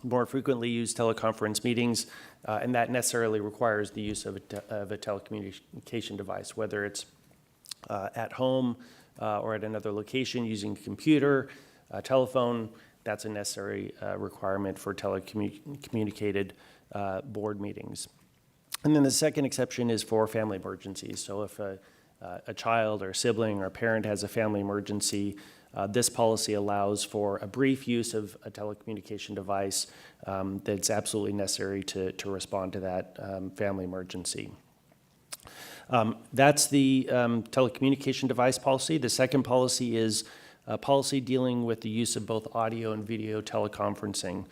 more frequently use teleconference meetings, and that necessarily requires the use of a telecommunication device, whether it's at home or at another location using a computer, a telephone. That's a necessary requirement for telecommunicated board meetings. And then the second exception is for family emergencies. So if a child or a sibling or a parent has a family emergency, This policy allows for a brief use of a telecommunication device that's absolutely necessary to respond to that family emergency. That's the telecommunication device policy. The second policy is a policy dealing with the use of both audio and video teleconferencing.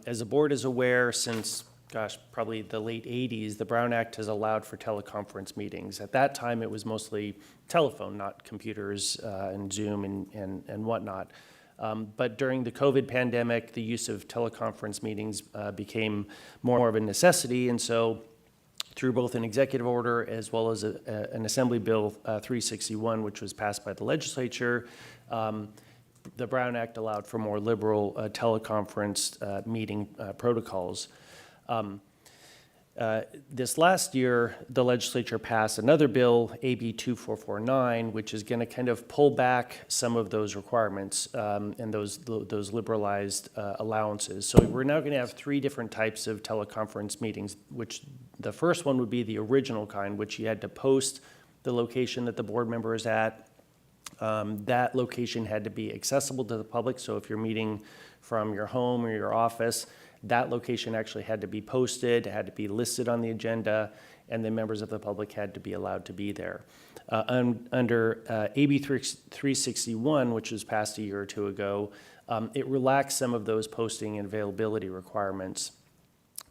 As the board is aware, since, gosh, probably the late 80s, the Brown Act has allowed for teleconference meetings. At that time, it was mostly telephone, not computers and Zoom and whatnot. But during the COVID pandemic, the use of teleconference meetings became more of a necessity, and so through both an executive order as well as an Assembly Bill 361, which was passed by the legislature, the Brown Act allowed for more liberal teleconference meeting protocols. This last year, the legislature passed another bill, AB 2449, which is going to kind of pull back some of those requirements and those liberalized allowances. So we're now going to have three different types of teleconference meetings, which the first one would be the original kind, which you had to post the location that the board member is at. That location had to be accessible to the public. So if you're meeting from your home or your office, that location actually had to be posted, had to be listed on the agenda, and the members of the public had to be allowed to be there. Under AB 361, which was passed a year or two ago, it relaxed some of those posting and availability requirements,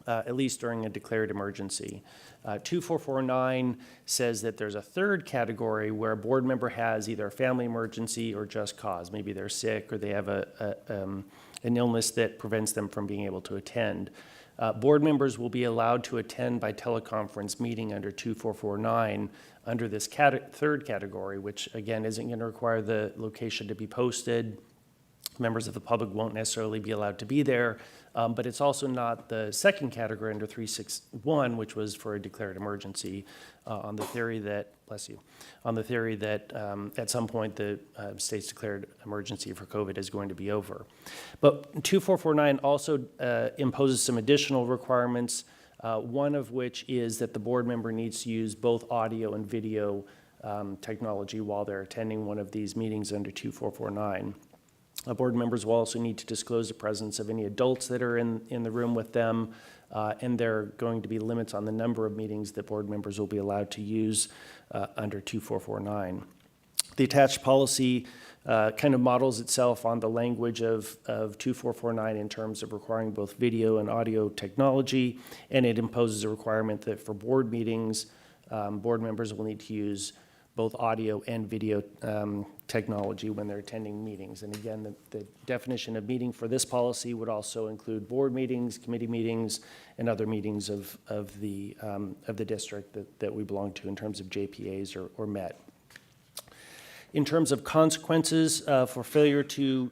at least during a declared emergency. 2449 says that there's a third category where a board member has either a family emergency or just cause. Maybe they're sick or they have an illness that prevents them from being able to attend. Board members will be allowed to attend by teleconference meeting under 2449 under this third category, which again isn't going to require the location to be posted. Members of the public won't necessarily be allowed to be there, but it's also not the second category under 361, which was for a declared emergency, on the theory that, bless you, on the theory that at some point the state's declared emergency for COVID is going to be over. But 2449 also imposes some additional requirements, one of which is that the board member needs to use both audio and video technology while they're attending one of these meetings under 2449. Board members will also need to disclose the presence of any adults that are in the room with them, and there are going to be limits on the number of meetings that board members will be allowed to use under 2449. The attached policy kind of models itself on the language of 2449 in terms of requiring both video and audio technology, and it imposes a requirement that for board meetings, board members will need to use both audio and video technology when they're attending meetings. And again, the definition of meeting for this policy would also include board meetings, committee meetings, and other meetings of the district that we belong to in terms of JPAs or MET. In terms of consequences for failure to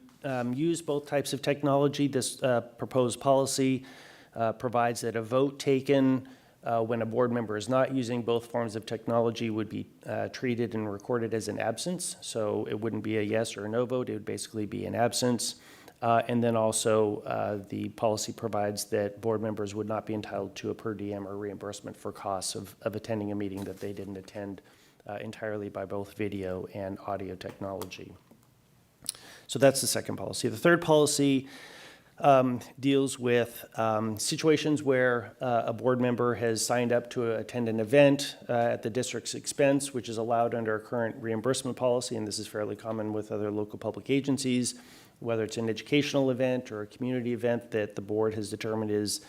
use both types of technology, this proposed policy provides that a vote taken when a board member is not using both forms of technology would be treated and recorded as an absence. So it wouldn't be a yes or a no vote, it would basically be an absence. And then also the policy provides that board members would not be entitled to a per diem or reimbursement for costs of attending a meeting that they didn't attend entirely by both video and audio technology. So that's the second policy. The third policy deals with situations where a board member has signed up to attend an event at the district's expense, which is allowed under our current reimbursement policy, and this is fairly common with other local public agencies, whether it's an educational event or a community event that the board has determined is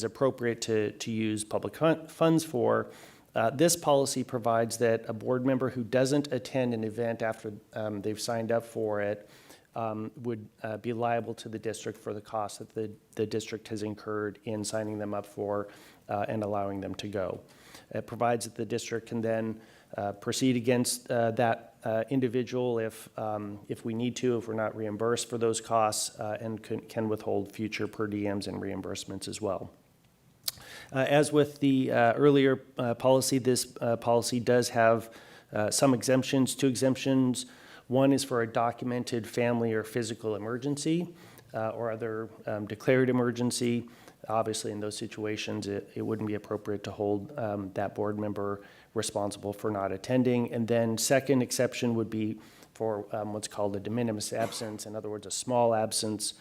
appropriate to use public funds for. This policy provides that a board member who doesn't attend an event after they've signed up for it would be liable to the district for the cost that the district has incurred in signing them up for and allowing them to go. It provides that the district can then proceed against that individual if we need to, if we're not reimbursed for those costs, and can withhold future per diems and reimbursements as well. As with the earlier policy, this policy does have some exemptions. Two exemptions. One is for a documented family or physical emergency or other declared emergency. Obviously, in those situations, it wouldn't be appropriate to hold that board member responsible for not attending. And then second exception would be for what's called a de minimis absence, in other words, a small absence,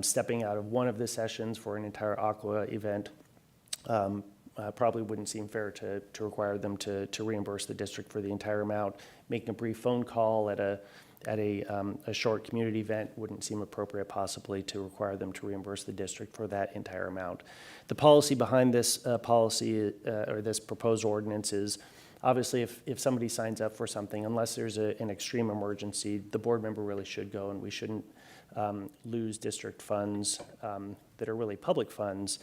stepping out of one of the sessions for an entire Aqua event. Probably wouldn't seem fair to require them to reimburse the district for the entire amount. Making a brief phone call at a short community event wouldn't seem appropriate possibly to require them to reimburse the district for that entire amount. The policy behind this policy or this proposed ordinance is obviously if somebody signs up for something, unless there's an extreme emergency, the board member really should go, and we shouldn't lose district funds that are really public funds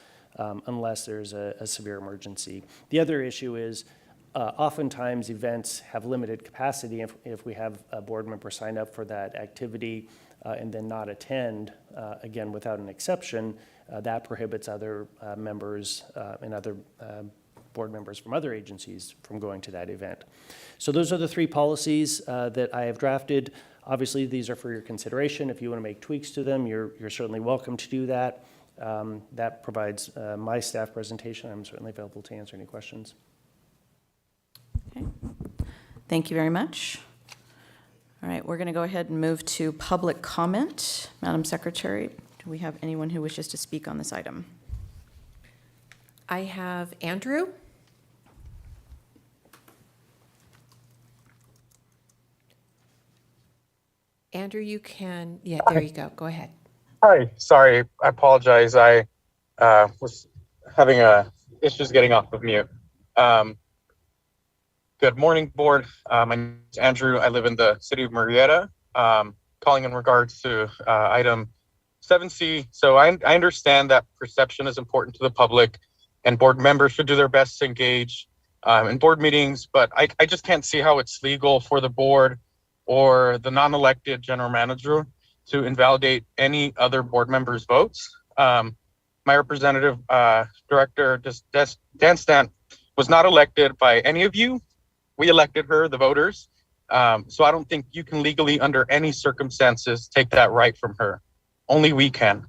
unless there's a severe emergency. The other issue is oftentimes events have limited capacity. If we have a board member sign up for that activity and then not attend, again, without an exception, that prohibits other members and other board members from other agencies from going to that event. So those are the three policies that I have drafted. Obviously, these are for your consideration. If you want to make tweaks to them, you're certainly welcome to do that. That provides my staff presentation. I'm certainly available to answer any questions. Okay. Thank you very much. All right, we're going to go ahead and move to public comment. Madam Secretary, do we have anyone who wishes to speak on this item? I have Andrew. Andrew, you can, yeah, there you go. Go ahead. Hi, sorry, I apologize. I was having issues getting off of mute. Good morning, board. My name is Andrew. I live in the city of Murrieta. Calling in regards to item 7C. So I understand that perception is important to the public and board members should do their best to engage in board meetings, but I just can't see how it's legal for the board or the non-elected general manager to invalidate any other board members' votes. My representative director, Dan Stant, was not elected by any of you. We elected her, the voters. So I don't think you can legally, under any circumstances, take that right from her. Only we can.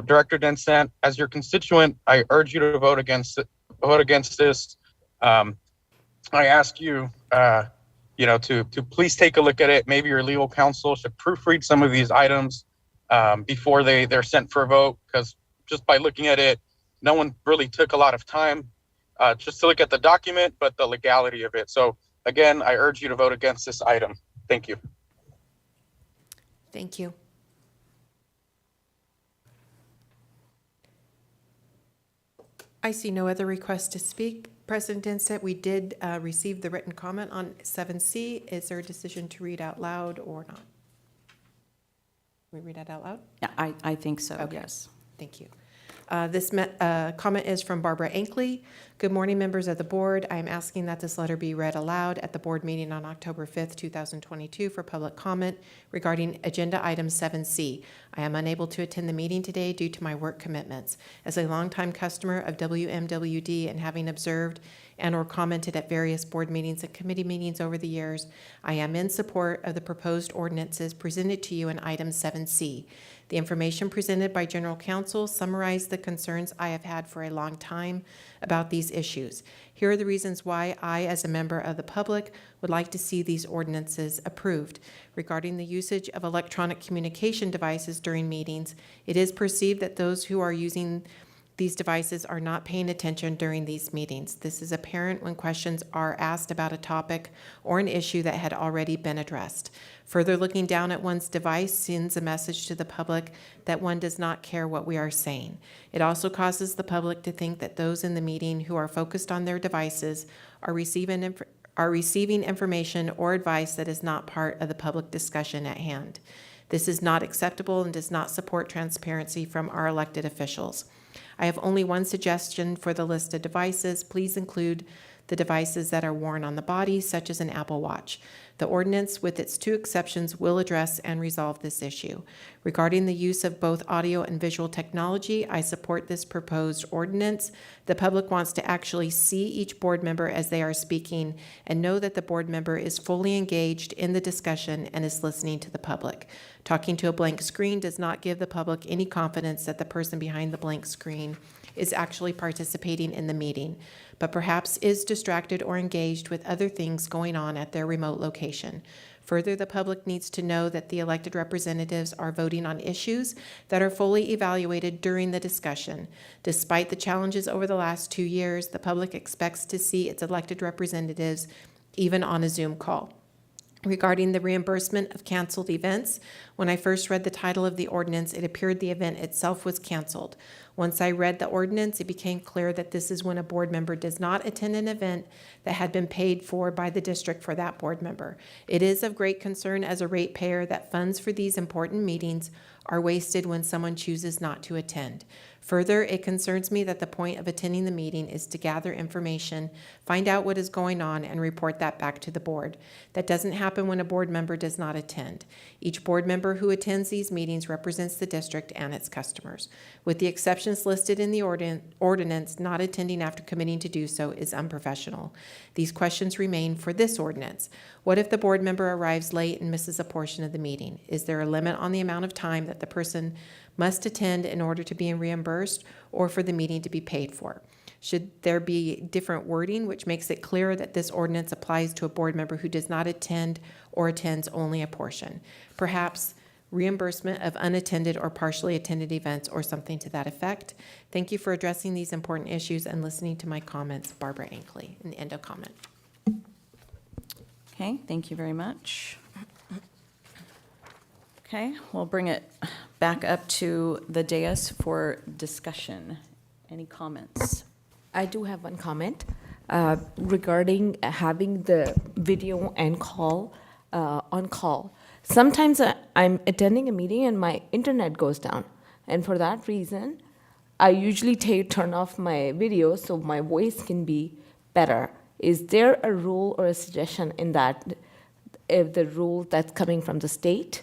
Director Dan Stant, as your constituent, I urge you to vote against this. I ask you, to please take a look at it. Maybe your legal counsel should proofread some of these items before they're sent for a vote, because just by looking at it, no one really took a lot of time just to look at the document, but the legality of it. So again, I urge you to vote against this item. Thank you. Thank you. I see no other requests to speak. President Dennstead, we did receive the written comment on 7C. Is there a decision to read out loud or not? We read that out loud? Yeah, I think so, Okay. yes. Thank you. This comment is from Barbara Ankley. Good morning, members of the board. I am asking that this letter be read aloud at the board meeting on October 5th, 2022 for public comment regarding agenda item 7C. I am unable to attend the meeting today due to my work commitments. As a longtime customer of WMWD and having observed and/or commented at various board meetings and committee meetings over the years, I am in support of the proposed ordinances presented to you in item 7C. The information presented by General Counsel summarized the concerns I have had for a long time about these issues. Here are the reasons why I, as a member of the public, would like to see these ordinances approved. Regarding the usage of electronic communication devices during meetings, it is perceived that those who are using these devices are not paying attention during these meetings. This is apparent when questions are asked about a topic or an issue that had already been addressed. Further, looking down at one's device sends a message to the public that one does not care what we are saying. It also causes the public to think that those in the meeting who are focused on their devices are receiving information or advice that is not part of the public discussion at hand. This is not acceptable and does not support transparency from our elected officials. I have only one suggestion for the list of devices. Please include the devices that are worn on the body, such as an Apple Watch. The ordinance, with its two exceptions, will address and resolve this issue. Regarding the use of both audio and visual technology, I support this proposed ordinance. The public wants to actually see each board member as they are speaking and know that the board member is fully engaged in the discussion and is listening to the public. Talking to a blank screen does not give the public any confidence that the person behind the blank screen is actually participating in the meeting, but perhaps is distracted or engaged with other things going on at their remote location. Further, the public needs to know that the elected representatives are voting on issues that are fully evaluated during the discussion. Despite the challenges over the last 2 years, the public expects to see its elected representatives even on a Zoom call. Regarding the reimbursement of canceled events, when I first read the title of the ordinance, it appeared the event itself was canceled. Once I read the ordinance, it became clear that this is when a board member does not attend an event that had been paid for by the district for that board member. It is of great concern as a ratepayer that funds for these important meetings are wasted when someone chooses not to attend. Further, it concerns me that the point of attending the meeting is to gather information, find out what is going on, and report that back to the board. That doesn't happen when a board member does not attend. Each board member who attends these meetings represents the district and its customers. With the exceptions listed in the ordinance, not attending after committing to do so is unprofessional. These questions remain for this ordinance. What if the board member arrives late and misses a portion of the meeting? Is there a limit on the amount of time that the person must attend in order to be reimbursed or for the meeting to be paid for? Should there be different wording which makes it clear that this ordinance applies to a board member who does not attend or attends only a portion? Perhaps reimbursement of unattended or partially attended events or something to that effect. Thank you for addressing these important issues and listening to my comments. Barbara Ankley, in the end of comment. Okay, thank you very much. Okay, we'll bring it back up to the dais for discussion. Any comments? I do have one comment regarding having the video and call on call. Sometimes I'm attending a meeting and my internet goes down, and for that reason, I usually turn off my video so my voice can be better. Is there a rule or a suggestion in that, if the rule that's coming from the state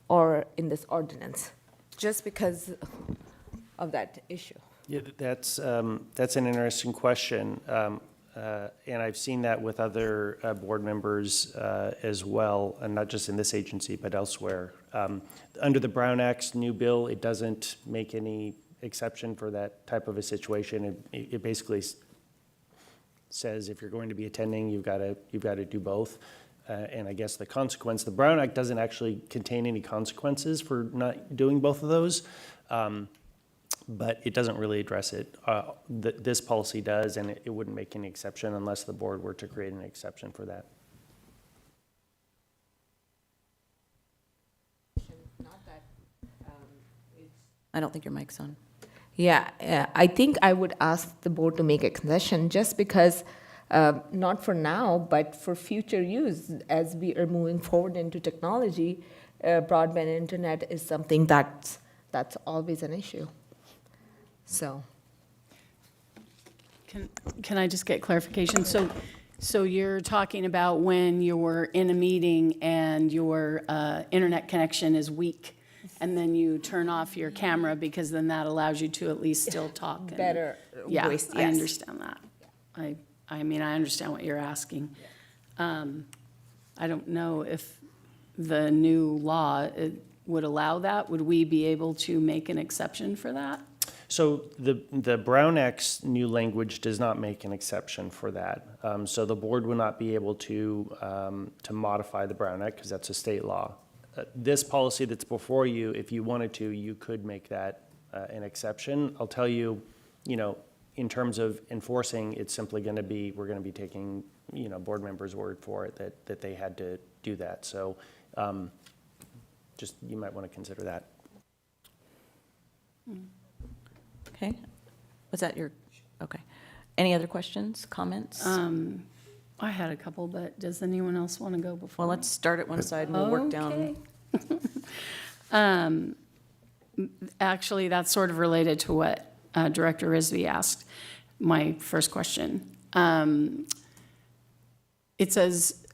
or in this ordinance? Just because of that issue. Yeah, that's an interesting question. And I've seen that with other board members as well, and not just in this agency, but elsewhere. Under the Brown Act's new bill, it doesn't make any exception for that type of a situation. It basically says if you're going to be attending, you've got to do both. And I guess the consequence, the Brown Act doesn't actually contain any consequences for not doing both of those. But it doesn't really address it. This policy does, and it wouldn't make any exception unless the board were to create an exception for that. I don't think your mic's on. Yeah, I think I would ask the board to make a concession just because, not for now, but for future use, as we are moving forward into technology, broadband internet is something that's always an issue. So. Can I just get clarification? So you're talking about when you're in a meeting and your internet connection is weak, and then you turn off your camera because then that allows you to at least still talk. And- Better Yeah, voice, I yes. understand that. I mean, I understand what you're asking. I don't know if the new law would allow that. Would we be able to make an exception for that? So the Brown Act's new language does not make an exception for that. So the board would not be able to modify the Brown Act because that's a state law. This policy that's before you, if you wanted to, you could make that an exception. I'll tell you, in terms of enforcing, it's simply going to be, we're going to be taking, board members' word for it that they had to do that. So just, you might want to consider that. Okay. Was that your, okay. Any other questions, comments? I had a couple, but does anyone else want to go before? Well, let's start at one side and we'll work down. Okay. Actually, that's sort of related to what Director Risby asked, my first question. It says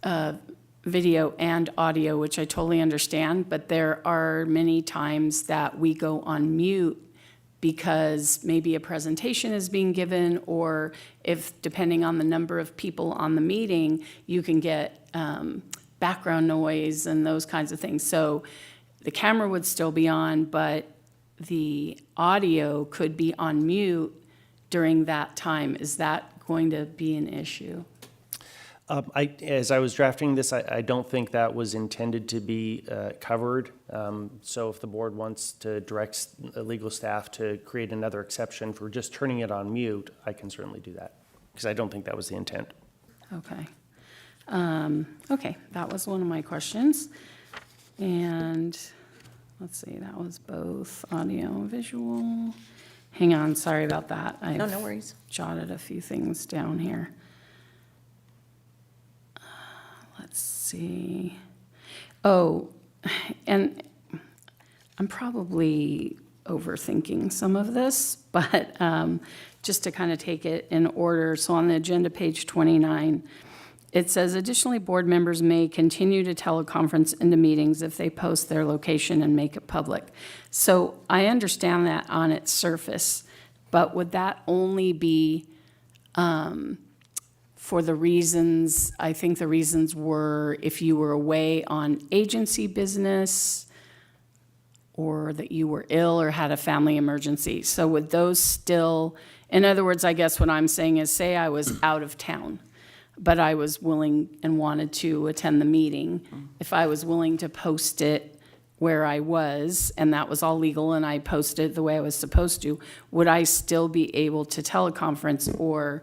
video and audio, which I totally understand, but there are many times that we go on mute because maybe a presentation is being given, or if, depending on the number of people on the meeting, you can get background noise and those kinds of things. So the camera would still be on, but the audio could be on mute during that time. Is that going to be an issue? As I was drafting this, I don't think that was intended to be covered. So if the board wants to direct legal staff to create another exception for just turning it on mute, I can certainly do that, because I don't think that was the intent. Okay. Okay, that was one of my questions. And let's see, that was both audio and visual. Hang on, sorry about that. No, no I've worries. jotted a few things down here. Let's see. Oh, and I'm probably overthinking some of this, but just to kind of take it in order. So on the agenda, page 29, it says, additionally, board members may continue to teleconference into meetings if they post their location and make it public. So I understand that on its surface, but would that only be for the reasons, I think the reasons were if you were away on agency business or that you were ill or had a family emergency. So would those still, in other words, I guess what I'm saying is, say I was out of town, but I was willing and wanted to attend the meeting. If I was willing to post it where I was, and that was all legal, and I posted it the way I was supposed to, would I still be able to teleconference, or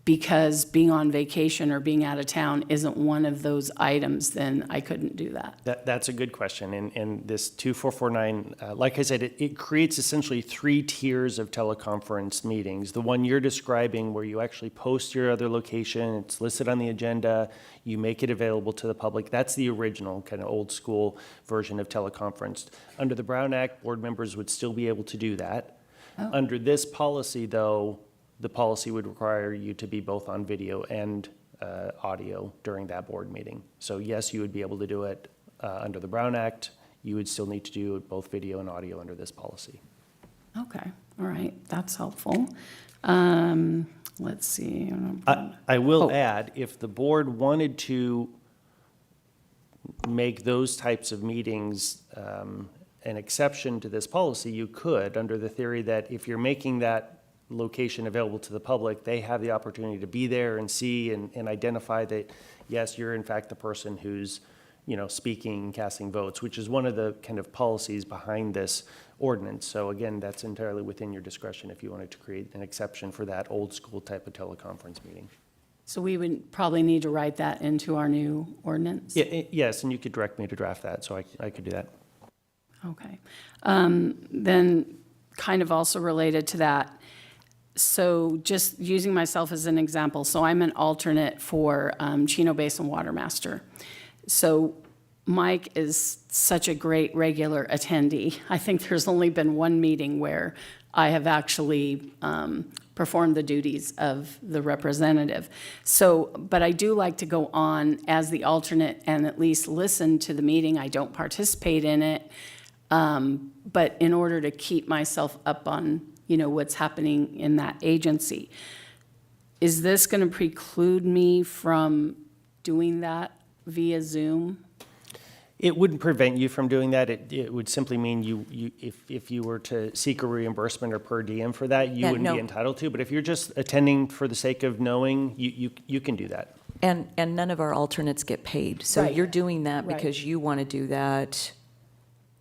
because being on vacation or being out of town isn't one of those items, then I couldn't do that? That's a good question. And this 2449, like I said, it creates essentially 3 tiers of teleconference meetings. The one you're describing where you actually post your other location, it's listed on the agenda, you make it available to the public. That's the original kind of old school version of teleconference. Under the Brown Act, board members would still be able to do that. Under this policy, though, the policy would require you to be both on video and audio during that board meeting. So yes, you would be able to do it under the Brown Act. You would still need to do both video and audio under this policy. Okay, all right, that's helpful. Let's see. I will add, if the board wanted to make those types of meetings an exception to this policy, you could, under the theory that if you're making that location available to the public, they have the opportunity to be there and see and identify that, yes, you're in fact the person who's, speaking, casting votes, which is one of the kind of policies behind this ordinance. So again, that's entirely within your discretion if you wanted to create an exception for that old school type of teleconference meeting. So we would probably need to write that into our new ordinance? Yeah, yes, and you could direct me to draft that, so I could do that. Okay. Then kind of also related to that, so just using myself as an example, so I'm an alternate for Chino Basin Water Master. So Mike is such a great regular attendee. I think there's only been one meeting where I have actually performed the duties of the representative. So, but I do like to go on as the alternate and at least listen to the meeting. I don't participate in it, but in order to keep myself up on what's happening in that agency. Is this going to preclude me from doing that via Zoom? It wouldn't prevent you from doing that. It would simply mean if you were to seek a reimbursement or per diem for that, you wouldn't be entitled to. But if you're just attending for the sake of knowing, you can do that. And none of our alternates get paid. So Right. you're doing that Right. because you want to do that.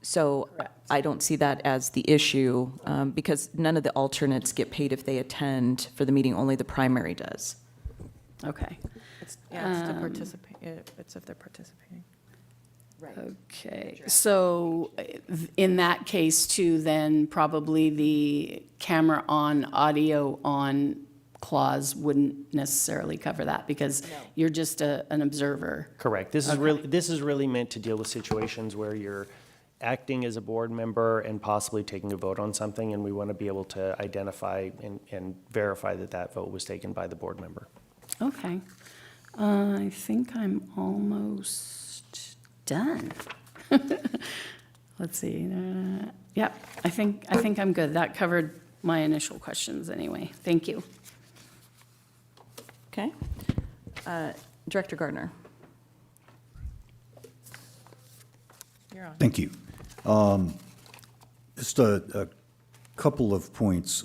So I don't see that as the issue, because none of the alternates get paid if they attend for the meeting, only the primary does. Okay. It's to participate, it's if they're participating. Okay, so in that case too, then probably the camera on, audio on clause wouldn't necessarily cover that because you're just an observer. Correct. This is really meant to deal with situations where you're acting as a board member and possibly taking a vote on something, and we want to be able to identify and verify that that vote was taken by the board member. Okay. I think I'm almost done. Let's see. Yep, I think I'm good. That covered my initial questions anyway. Thank you. Okay? Director Gardner. Thank you. Just a couple of points.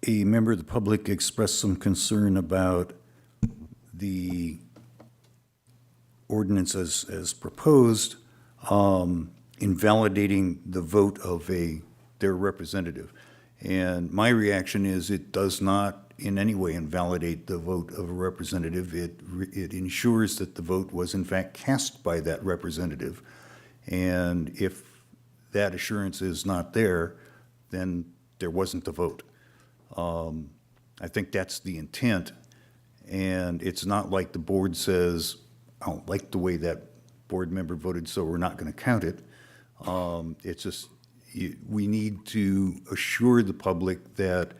a member of the public expressed some concern about the ordinance as proposed, invalidating the vote of their representative. And my reaction is it does not in any way invalidate the vote of a representative. It ensures that the vote was in fact cast by that representative. And if that assurance is not there, then there wasn't a vote. I think that's the intent. And it's not like the board says, I don't like the way that board member voted, so we're not going to count it. It's just, we need to assure the public that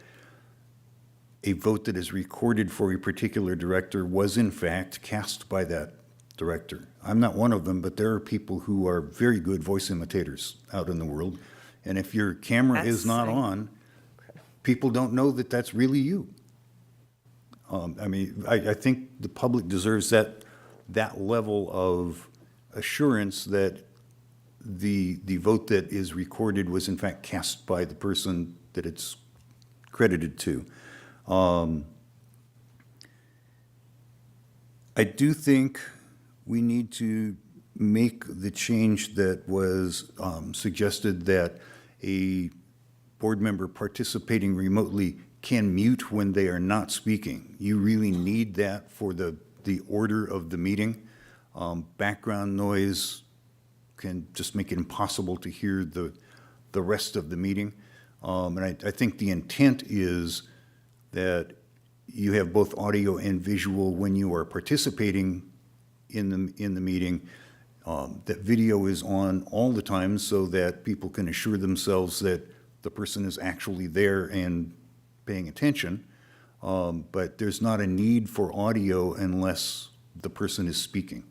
a vote that is recorded for a particular director was in fact cast by that director. I'm not one of them, but there are people who are very good voice imitators out in the world. And if your camera is not on, people don't know that that's really you. I think the public deserves that level of assurance that the vote that is recorded was in fact cast by the person that it's credited to. I do think we need to make the change that was suggested, that a board member participating remotely can mute when they are not speaking. You really need that for the order of the meeting. Background noise can just make it impossible to hear the rest of the meeting. And I think the intent is that you have both audio and visual when you are participating in the meeting, that video is on all the time so that people can assure themselves that the person is actually there and paying attention. But there's not a need for audio unless the person is speaking,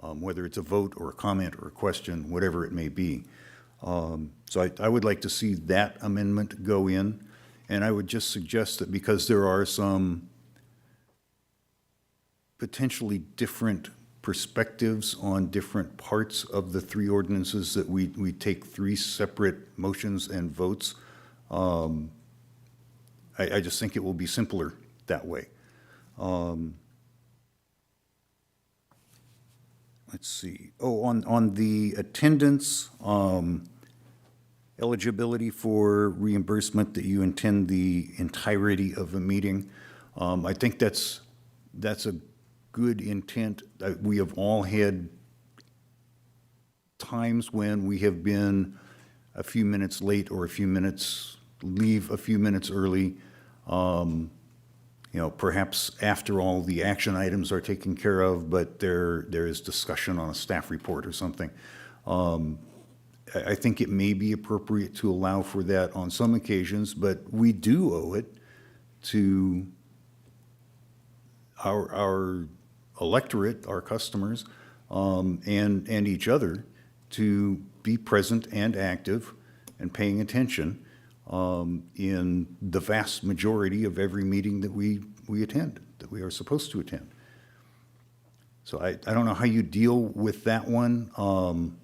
whether it's a vote or a comment or a question, whatever it may be. So I would like to see that amendment go in. And I would just suggest that because there are some potentially different perspectives on different parts of the three ordinances, that we take three separate motions and votes. I just think it will be simpler that way. Let's see. Oh, on the attendance, eligibility for reimbursement, that you attend the entirety of a meeting. I think that's a good intent. We have all had times when we have been a few minutes late or leave a few minutes early. Perhaps after all the action items are taken care of, but there is discussion on a staff report or something. I think it may be appropriate to allow for that on some occasions, but we do owe it to our electorate, our customers, and each other to be present and active and paying attention in the vast majority of every meeting that we attend, that we are supposed to attend. So I don't know how you deal with that one.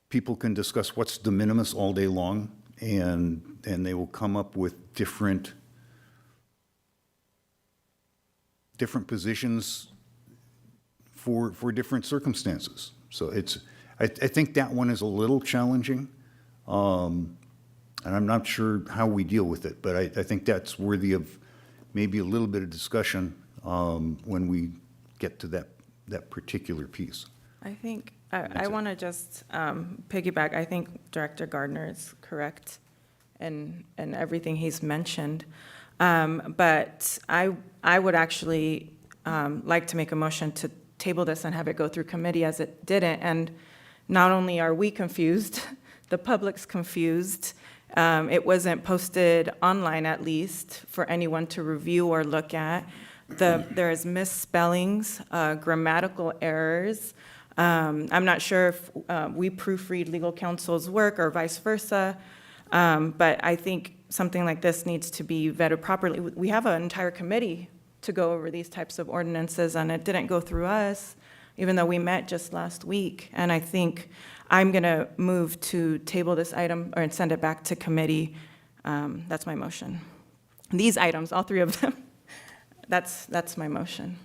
People can discuss what's de minimis all day long, and they will come up with different positions for different circumstances. So I think that one is a little challenging, and I'm not sure how we deal with it, but I think that's worthy of maybe a little bit of discussion when we get to that particular piece. I think, I want to just piggyback. I think Director Gardner is correct in everything he's mentioned. But I would actually like to make a motion to table this and have it go through committee, as it didn't. And not only are we confused, the public's confused. It wasn't posted online, at least, for anyone to review or look at. There's misspellings, grammatical errors. I'm not sure if we proofread legal counsel's work or vice versa, but I think something like this needs to be vetted properly. We have an entire committee to go over these types of ordinances, and it didn't go through us, even though we met just last week. And I think I'm going to move to table this item or send it back to committee That's my motion. These items, all three of them, that's my motion.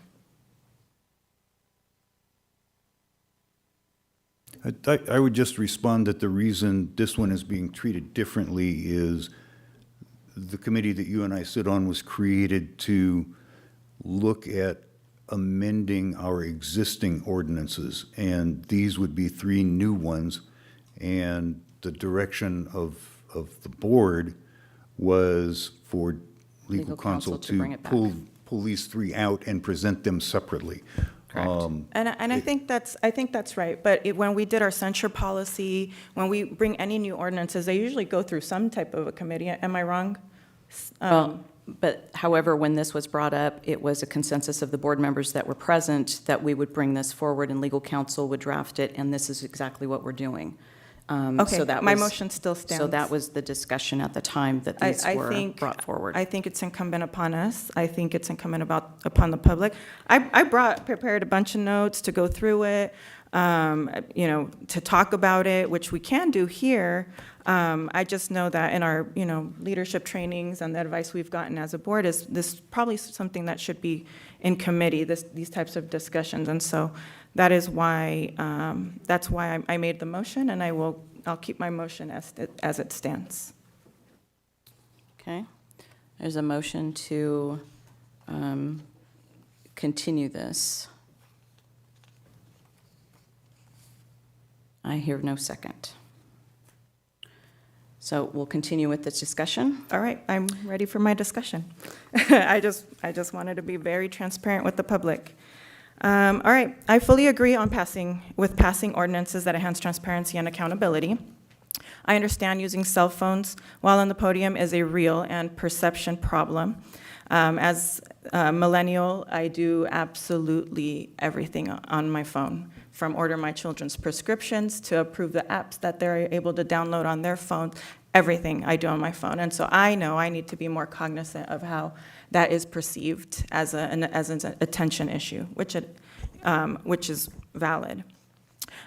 I would just respond that the reason this one is being treated differently is the committee that you and I sit on was created to look at amending our existing ordinances, and these would be 3 new ones, and the direction of the board was for legal counsel to bring to it back. pull these 3 out and present them separately. Correct. And I think that's right, but when we did our censure policy, when we bring any new ordinances, they usually go through some type of a committee. Am I wrong? Well, but however, when this was brought up, it was a consensus of the board members that were present that we would bring this forward and legal counsel would draft it, and this is exactly what we're doing. Okay, So that my was- motion still stands. So that was the discussion at the time that these I were think- brought forward. I think it's incumbent upon us. I think it's incumbent upon the public. I prepared a bunch of notes to go through it, to talk about it, which we can do here. I just know that in our, leadership trainings and the advice we've gotten as a board is this probably something that should be in committee, these types of discussions. And so that is why, that's why I made the motion, and I'll keep my motion as it stands. Okay. There's a motion to continue this. I hear no second. So we'll continue with this discussion. All right, I'm ready for my discussion. I just wanted to be very transparent with the public. All right, I fully agree on passing ordinances that enhance transparency and accountability. I understand using cell phones while on the podium is a real and perception problem. As a millennial, I do absolutely everything on my phone, from order my children's prescriptions to approve the apps that they're able to download on their phone, everything I do on my phone. And so I know I need to be more cognizant of how that is perceived as an attention issue, which is valid.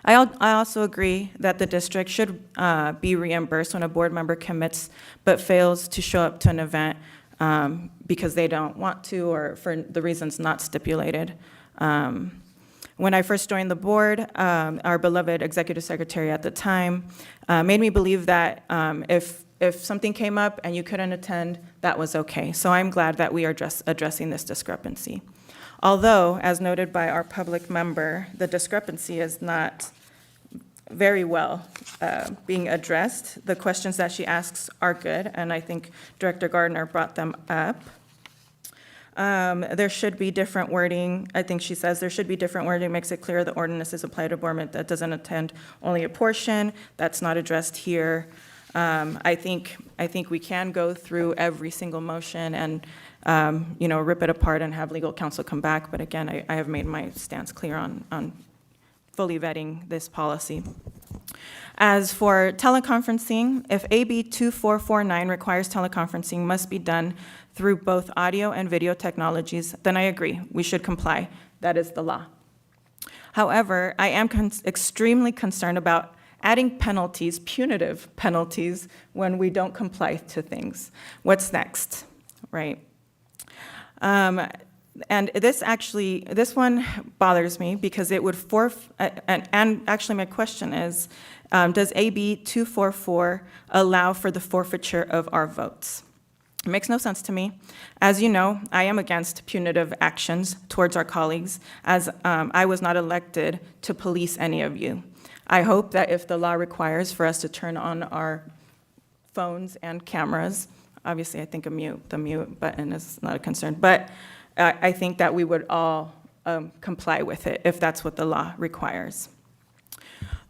I also agree that the district should be reimbursed when a board member commits but fails to show up to an event because they don't want to or for the reasons not stipulated. When I first joined the board, our beloved executive secretary at the time made me believe that if something came up and you couldn't attend, that was okay. So I'm glad that we are addressing this discrepancy. Although, as noted by our public member, the discrepancy is not very well being addressed. The questions that she asks are good, and I think Director Gardner brought them up. There should be different wording. I think she says there should be different wording, makes it clear the ordinance is applied to a board member that doesn't attend only a portion. That's not addressed here. I think we can go through every single motion and, rip it apart and have legal counsel come back. But again, I have made my stance clear on fully vetting this policy. As for teleconferencing, if AB 2449 requires teleconferencing must be done through both audio and video technologies, then I agree, we should comply. That is the law. However, I am extremely concerned about adding penalties, punitive penalties, when we don't comply to things. What's next, right? And this one bothers me because it would and actually my question is, does AB 244 allow for the forfeiture of our votes? It makes no sense to me. As you know, I am against punitive actions towards our colleagues, as I was not elected to police any of you. I hope that if the law requires for us to turn on our phones and cameras, obviously I think the mute button is not a concern, but I think that we would all comply with it if that's what the law requires.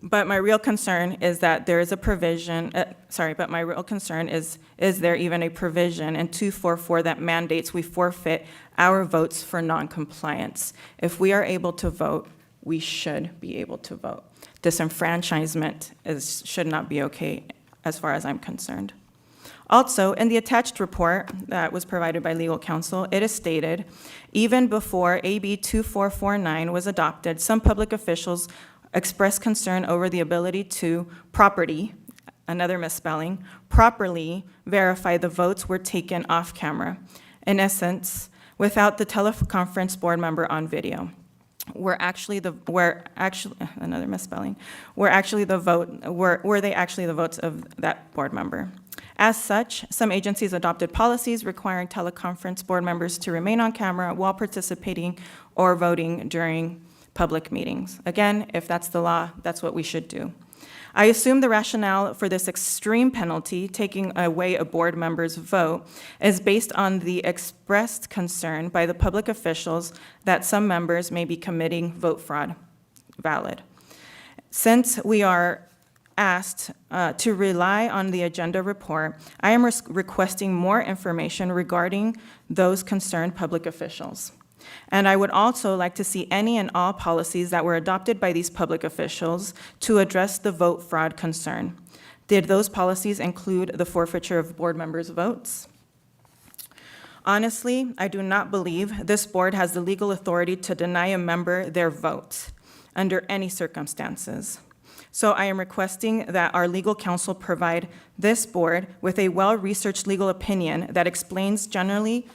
But my real concern is that there is a provision, but my real concern is there even a provision in 244 that mandates we forfeit our votes for noncompliance? If we are able to vote, we should be able to vote. Disenfranchisement should not be okay as far as I'm concerned. Also, in the attached report that was provided by legal counsel, it is stated, even before AB 2449 was adopted, some public officials expressed concern over the ability to property, another misspelling, properly verify the votes were taken off camera. In essence, without the teleconference board member on video. Were they actually the votes of that board member? As such, some agencies adopted policies requiring teleconference board members to remain on camera while participating or voting during public meetings. Again, if that's the law, that's what we should do. I assume the rationale for this extreme penalty, taking away a board member's vote, is based on the expressed concern by the public officials that some members may be committing vote fraud. Valid. Since we are asked to rely on the agenda report, I am requesting more information regarding those concerned public officials. And I would also like to see any and all policies that were adopted by these public officials to address the vote fraud concern. Did those policies include the forfeiture of board members' votes? Honestly, I do not believe this board has the legal authority to deny a member their vote under any circumstances. So I am requesting that our legal counsel provide this board with a well-researched legal opinion that explains generally,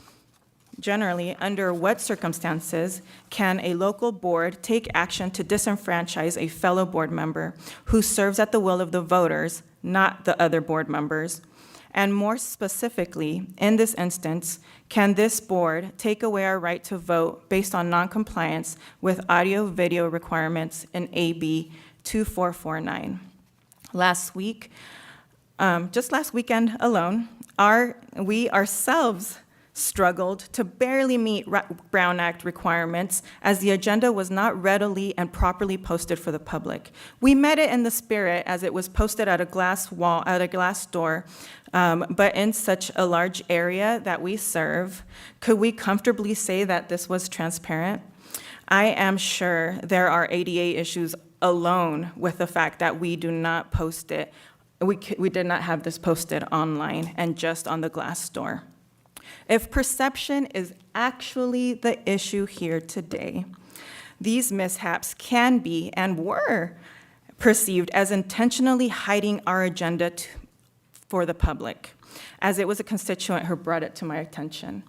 under what circumstances can a local board take action to disenfranchise a fellow board member who serves at the will of the voters, not the other board members? And more specifically, in this instance, can this board take away our right to vote based on noncompliance with audio-video requirements in AB 2449? Last week, just last weekend alone, we ourselves struggled to barely meet Brown Act requirements as the agenda was not readily and properly posted for the public. We met it in the spirit as it was posted at a glass wall, at a glass door, but in such a large area that we serve, could we comfortably say that this was transparent? I am sure there are ADA issues alone with the fact that we do not post it. We did not have this posted online and just on the glass door. If perception is actually the issue here today, these mishaps can be and were perceived as intentionally hiding our agenda for the public, as it was a constituent who brought it to my attention.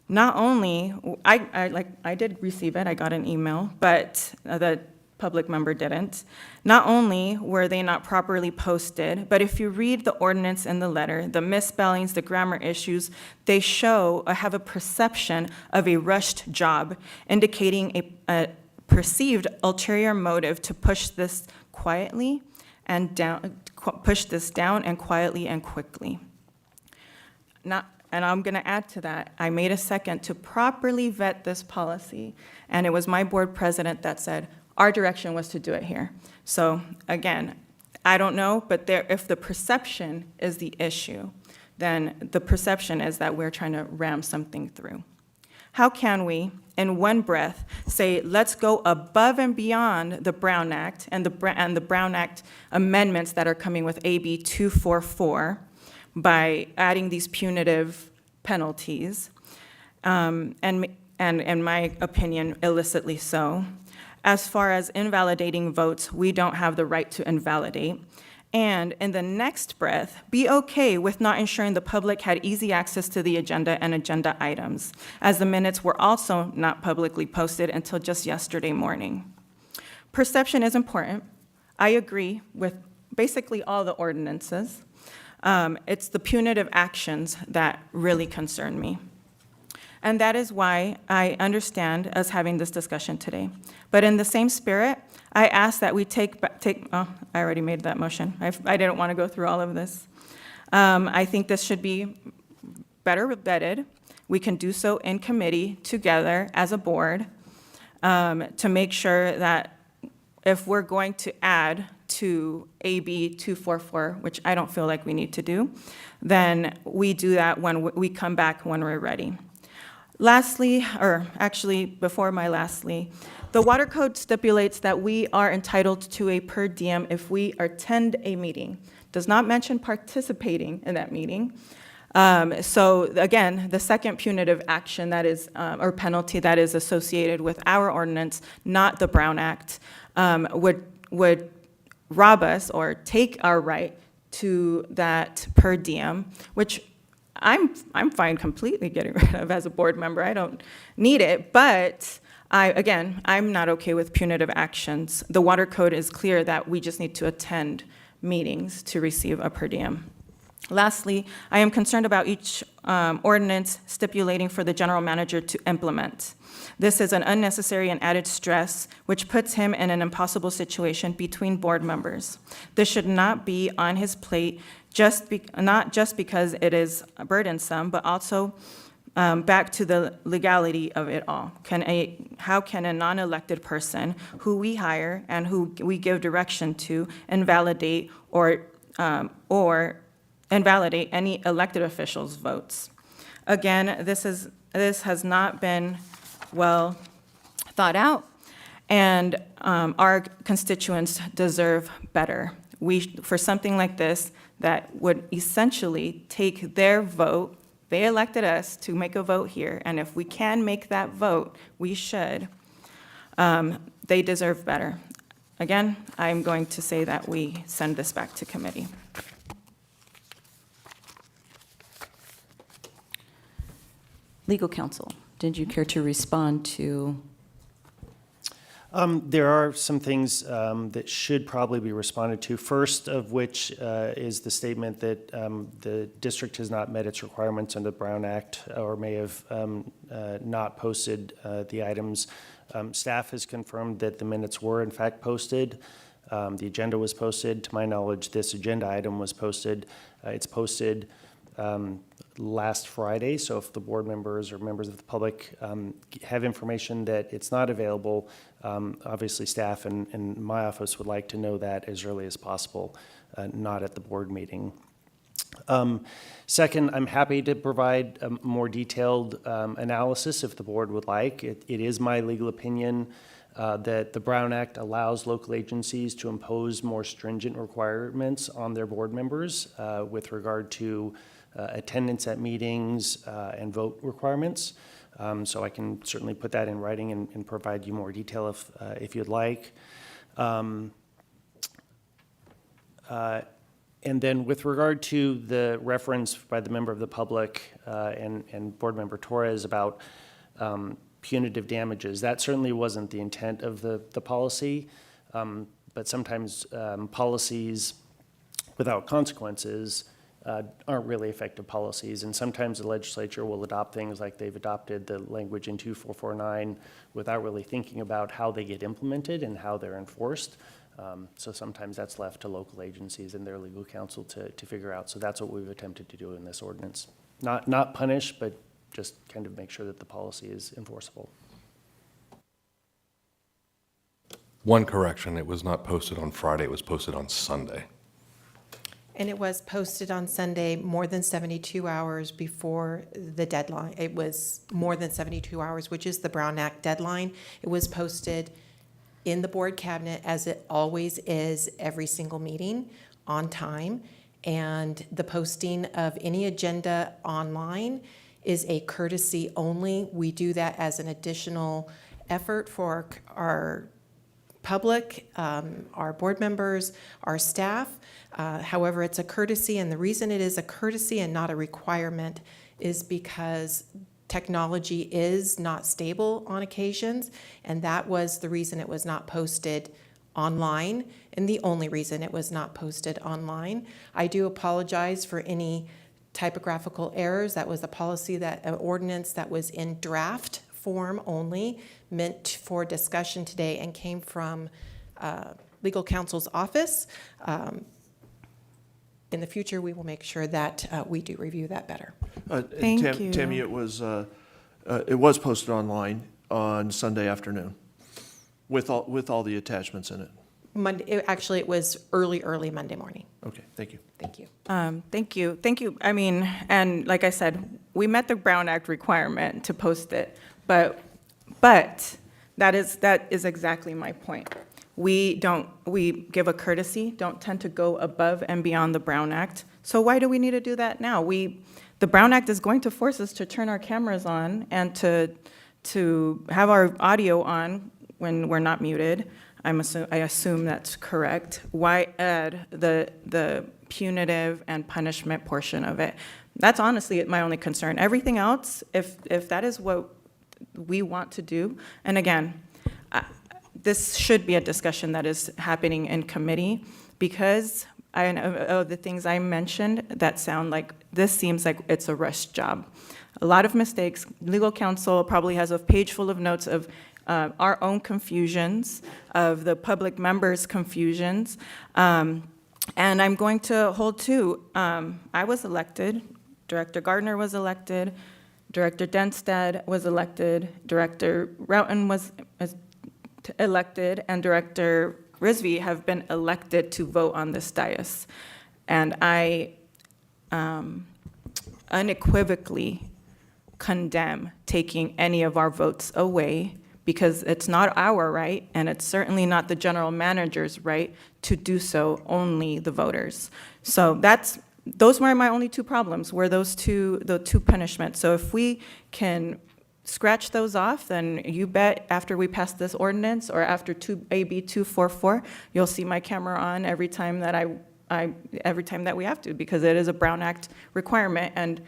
Not only, I did receive it, I got an email, but the public member didn't. Not only were they not properly posted, but if you read the ordinance in the letter, the misspellings, the grammar issues, they show or have a perception of a rushed job, indicating a perceived ulterior motive to push this quietly and down, push this down and quietly and quickly. And I'm going to add to that, I made a second to properly vet this policy, and it was my board president that said, our direction was to do it here. So again, I don't know, but if the perception is the issue, then the perception is that we're trying to ram something through. How can we, in one breath, say, let's go above and beyond the Brown Act and the Brown Act amendments that are coming with AB 244 by adding these punitive penalties, and in my opinion, illicitly so. As far as invalidating votes, we don't have the right to invalidate. And in the next breath, be okay with not ensuring the public had easy access to the agenda and agenda items, as the minutes were also not publicly posted until just yesterday morning. Perception is important. I agree with basically all the ordinances. It's the punitive actions that really concern me. And that is why I understand us having this discussion today. But in the same spirit, I ask that we I already made that motion. I didn't want to go through all of this. I think this should be better vetted. We can do so in committee together as a board to make sure that if we're going to add to AB 244, which I don't feel like we need to do, then we do that when we come back when we're ready. Lastly, or actually before my lastly, the Water Code stipulates that we are entitled to a per diem if we attend a meeting. Does not mention participating in that meeting. So again, the second punitive action that is, or penalty that is associated with our ordinance, not the Brown Act, would rob us or take our right to that per diem, which I'm fine completely getting rid of as a board member. I don't need it, but I'm not okay with punitive actions. The water code is clear that we just need to attend meetings to receive a per diem. Lastly, I am concerned about each ordinance stipulating for the general manager to implement. This is an unnecessary and added stress, which puts him in an impossible situation between board members. This should not be on his plate, not just because it is burdensome, but also back to the legality of it all. How can a non-elected person who we hire and who we give direction to invalidate or invalidate any elected official's votes? Again, this has not been well thought out, and our constituents deserve better. For something like this that would essentially take their vote, they elected us to make a vote here, and if we can make that vote, we should. They deserve better. Again, I'm going to say that we send this back to committee. Legal counsel, did you care to respond to? There are some things that should probably be responded to. First of which is the statement that the district has not met its requirements under the Brown Act or may have not posted the items. Staff has confirmed that the minutes were in fact posted. The agenda was posted. To my knowledge, this agenda item was posted. It's posted last Friday, so if the board members or members of the public have information that it's not available, obviously staff and my office would like to know that as early as possible, not at the board meeting. Second, I'm happy to provide a more detailed analysis if the board would like. It is my legal opinion that the Brown Act allows local agencies to impose more stringent requirements on their board members with regard to attendance at meetings and vote requirements. So I can certainly put that in writing and provide you more detail if you'd like. And then with regard to the reference by the member of the public and board member Torres about punitive damages, that certainly wasn't the intent of the policy, but sometimes policies without consequences aren't really effective policies, and sometimes the legislature will adopt things like they've adopted the language in 2449 without really thinking about how they get implemented and how they're enforced. So sometimes that's left to local agencies and their legal counsel to figure out. So that's what we've attempted to do in this ordinance. Not punish, but just kind of make sure that the policy is enforceable. One correction, it was not posted on Friday, it was posted on Sunday. And it was posted on Sunday more than 72 hours before the deadline. It was more than 72 hours, which is the Brown Act deadline. It was posted in the board cabinet, as it always is every single meeting, on time. And the posting of any agenda online is a courtesy only. We do that as an additional effort for our public, our board members, our staff. However, it's a courtesy, and the reason it is a courtesy and not a requirement is because technology is not stable on occasions, and that was the reason it was not posted online, and the only reason it was not posted online. I do apologize for any typographical errors. That was a policy, an ordinance that was in draft form only, meant for discussion today, and came from legal counsel's office. In the future, we will make sure that we do review that better. Thank you. Tammy, it was posted online on Sunday afternoon with all the attachments in it. Monday, actually, it was early Monday morning. Okay, thank you. Thank you. Thank you. I mean, and like I said, we met the Brown Act requirement to post it, but that is exactly my point. We give a courtesy, don't tend to go above and beyond the Brown Act. So why do we need to do that now? The Brown Act is going to force us to turn our cameras on and to have our audio on when we're not muted. I assume that's correct. Why add the punitive and punishment portion of it? That's honestly my only concern. Everything else, if that is what we want to do, and again, this should be a discussion that is happening in committee, because I know of the things I mentioned that sound like, this seems like it's a rush job. A lot of mistakes. Legal counsel probably has a page full of notes of our own confusions, of the public members' confusions. And I'm going to hold to, I was elected, Director Gardner was elected, Director Denstead was elected, Director Roughton was elected, and Director Rizvi have been elected to vote on this dais. And I unequivocally condemn taking any of our votes away, because it's not our right, and it's certainly not the general manager's right to do so, only the voters. So those were my only two problems, were the two punishments. So if we can scratch those off, then you bet after we pass this ordinance, or after AB 244, you'll see my camera on every time that every time that we have to, because it is a Brown Act requirement. And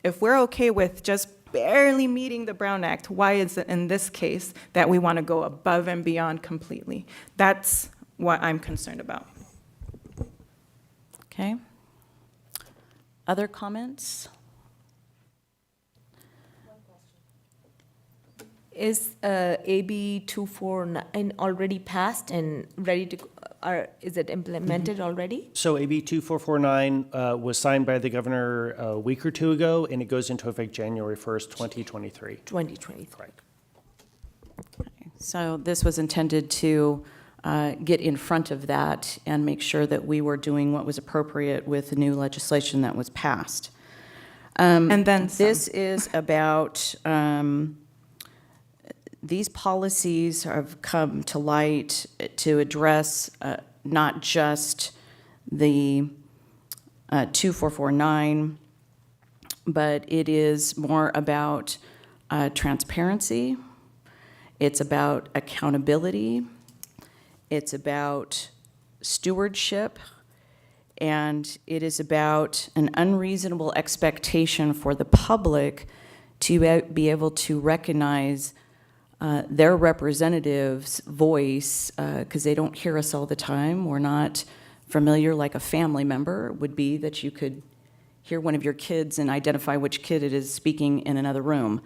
if we're okay with just barely meeting the Brown Act, why is it in this case that we want to go above and beyond completely? That's what I'm concerned about. Okay. Other comments? Is AB 249 already passed and ready to, is it implemented already? So AB 2449 was signed by the governor a week or two ago, and it goes into effect January 1st, 2023. 2023. Correct. So this was intended to get in front of that and make sure that we were doing what was appropriate with the new legislation that was passed. And then some. This is about, these policies have come to light to address not just the 2449, but it is more about transparency. It's about accountability. It's about stewardship. And it is about an unreasonable expectation for the public to be able to recognize their representative's voice, because they don't hear us all the time. We're not familiar like a family member would be, that you could hear one of your kids and identify which kid it is speaking in another room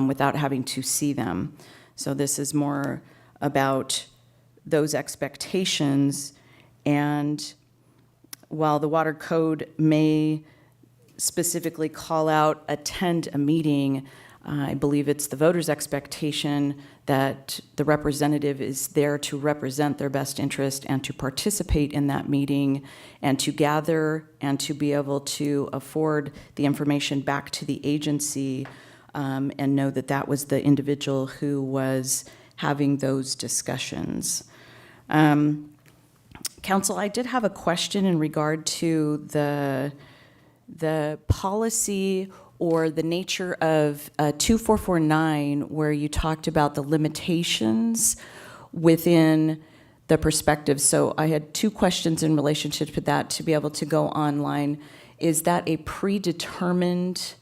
without having to see them. So this is more about those expectations. And while the water code may specifically call out attend a meeting, I believe it's the voter's expectation that the representative is there to represent their best interest and to participate in that meeting and to gather and to be able to afford the information back to the agency and know that that was the individual who was having those discussions. Council, I did have a question in regard to the policy or the nature of 2449, where you talked about the limitations within the perspective. So I had two questions in relationship to that to be able to go online. Is that a predetermined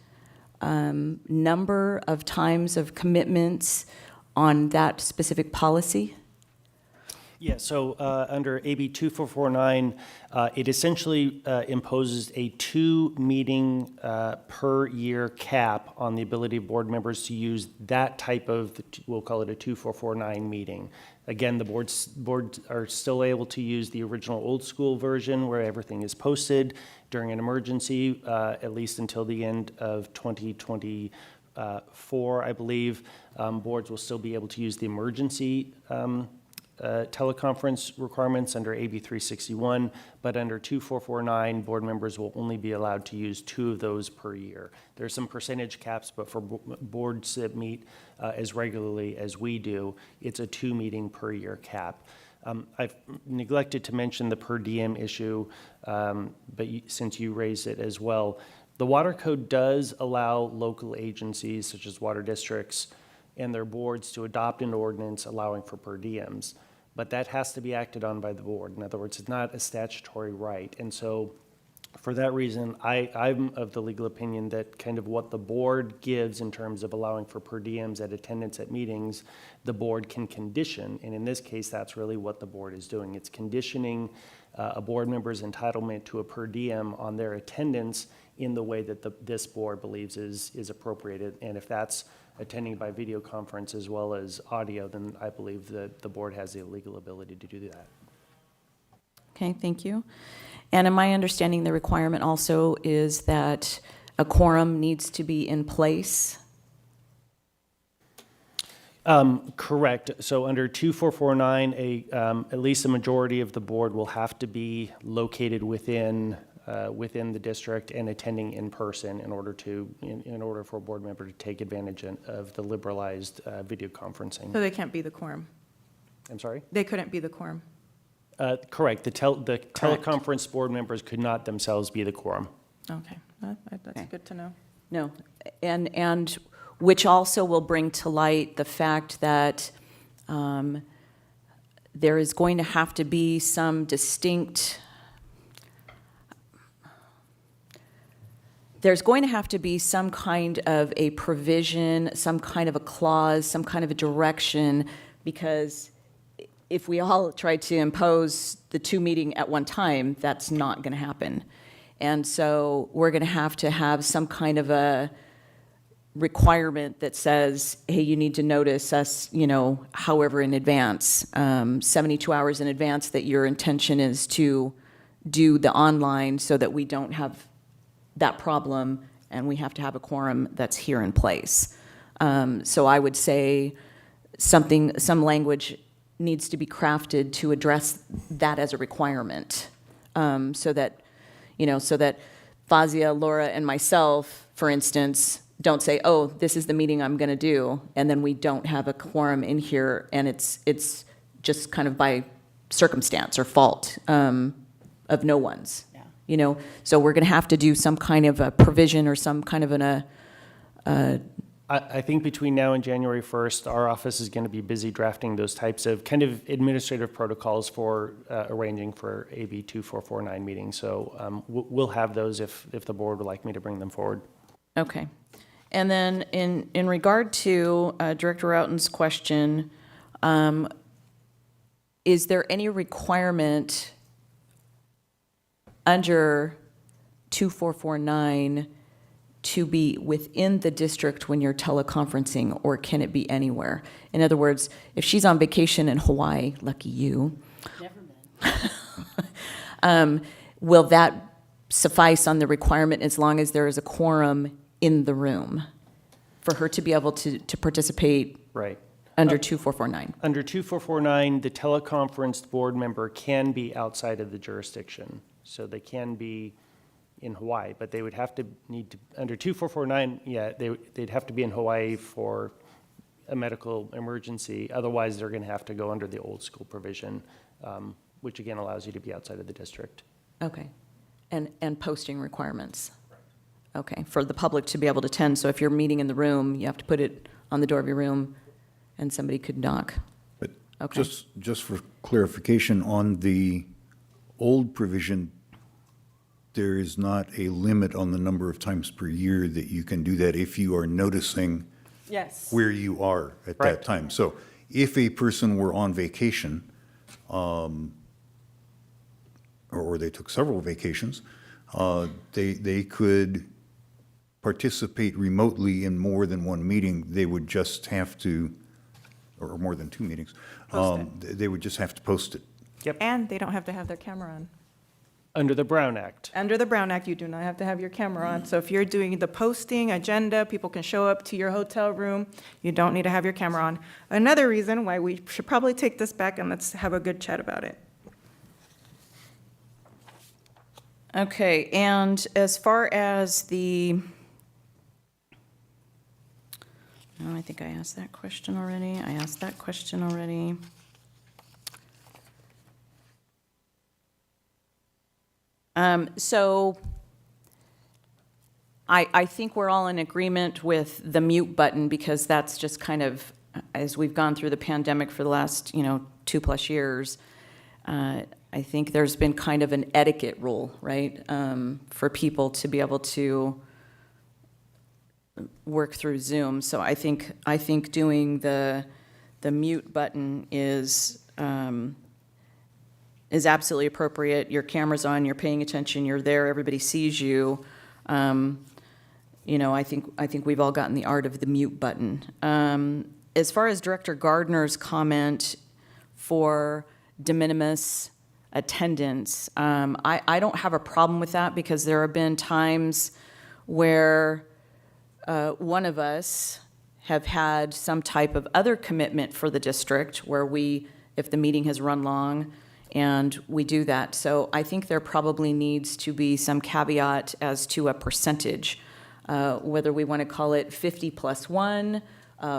number of times of commitments on that specific policy? Yeah, so under AB 2449, it essentially imposes a 2-meeting per year cap on the ability of board members to use that type of, we'll call it a 2449 meeting. Again, the boards are still able to use the original old school version where everything is posted during an emergency, at least until the end of 2024, I believe. Boards will still be able to use the emergency teleconference requirements under AB 361, but under 2449, board members will only be allowed to use 2 of those per year. There's some percentage caps, but for boards that meet as regularly as we do, it's a 2-meeting per year cap. I've neglected to mention the per diem issue, but since you raised it as well, the Water Code does allow local agencies such as water districts and their boards to adopt an ordinance allowing for per diems. but that has to be acted on by the board. In other words, it's not a statutory right. And so for that reason, I'm of the legal opinion that kind of what the board gives in terms of allowing for per diems at attendance at meetings, the board can condition. And in this case, that's really what the board is doing. It's conditioning a board member's entitlement to a per diem on their attendance in the way that this board believes is appropriate. And if that's attending by video conference as well as audio, then I believe that the board has the legal ability to do that. Okay, thank you. And in my understanding, the requirement also is that a quorum needs to be in place. Correct. So under 2449, at least a majority of the board will have to be located within the district and attending in person in order for a board member to take advantage of the liberalized video conferencing. So they can't be the quorum. I'm sorry? They couldn't be the quorum. Correct. The teleconference board members could not themselves be the quorum. Okay, that's good to know. No, and which also will bring to light the fact that there is going to have to be some distinct, there's going to have to be some kind of a provision, some kind of a clause, some kind of a direction, because if we all try to impose the two meeting at one time, that's not going to happen. And so we're going to have some kind of a requirement that says, hey, you need to notice us, however in advance, 72 hours in advance, that your intention is to do the online so that we don't have that problem and we have to have a quorum that's here in place. So I would say some language needs to be crafted to address that as a requirement, so that Fazia, Laura, and myself, for instance, don't say, oh, this is the meeting I'm going to do, and then we don't have a quorum in here, and it's just kind of by circumstance or fault of no one's. Yeah. So we're going to have to do some kind of a provision or some kind of I think between now and January 1st, our office is going to be busy drafting those types of kind of administrative protocols for arranging for AB 2449 meetings. So we'll have those if the board would like me to bring them forward. Okay. And then in regard to Director Routen's question, is there any requirement under 2449 to be within the district when you're teleconferencing, or can it be anywhere? In other words, if she's on vacation in Hawaii, lucky you. Never been. Will that suffice on the requirement as long as there is a quorum in the room for her to be able to participate? Right. Under 2449. Under 2449, the teleconferenced board member can be outside of the jurisdiction. So they can be in Hawaii, but they would have to under 2449, yeah, they'd have to be in Hawaii for a medical emergency. Otherwise, they're going to have to go under the old school provision, which again allows you to be outside of the district. Okay. And posting requirements. Okay, for the public to be able to attend. So if you're meeting in the room, you have to put it on the door of your room and somebody could knock. But Okay. just for clarification, on the old provision, there is not a limit on the number of times per year that you can do that if you are noticing Yes. where you are at that time. So if a person were on vacation, or they took several vacations, they could participate remotely in more than one meeting. They would just have to, or more than two meetings, they would just have to post it. Yep. And they don't have to have their camera on. Under the Brown Act. Under the Brown Act, you do not have to have your camera on. So if you're doing the posting agenda, people can show up to your hotel room. You don't need to have your camera on. Another reason why we should probably take this back and let's have a good chat about it. Okay, and as far as the, no, I think I asked that question already. So I think we're all in agreement with the mute button because that's just kind of as we've gone through the pandemic for the last, 2+ years, I think there's been kind of an etiquette rule, right? For people to be able to work through Zoom. So I think doing the mute button is absolutely appropriate. Your camera's on, you're paying attention, you're there, everybody sees you. I think we've all gotten the art of the mute button. As far as Director Gardner's comment for de minimis attendance, I don't have a problem with that because there have been times where one of us have had some type of other commitment for the district where if the meeting has run long, and we do that. So I think there probably needs to be some caveat as to a percentage, whether we want to call it 50 plus 1,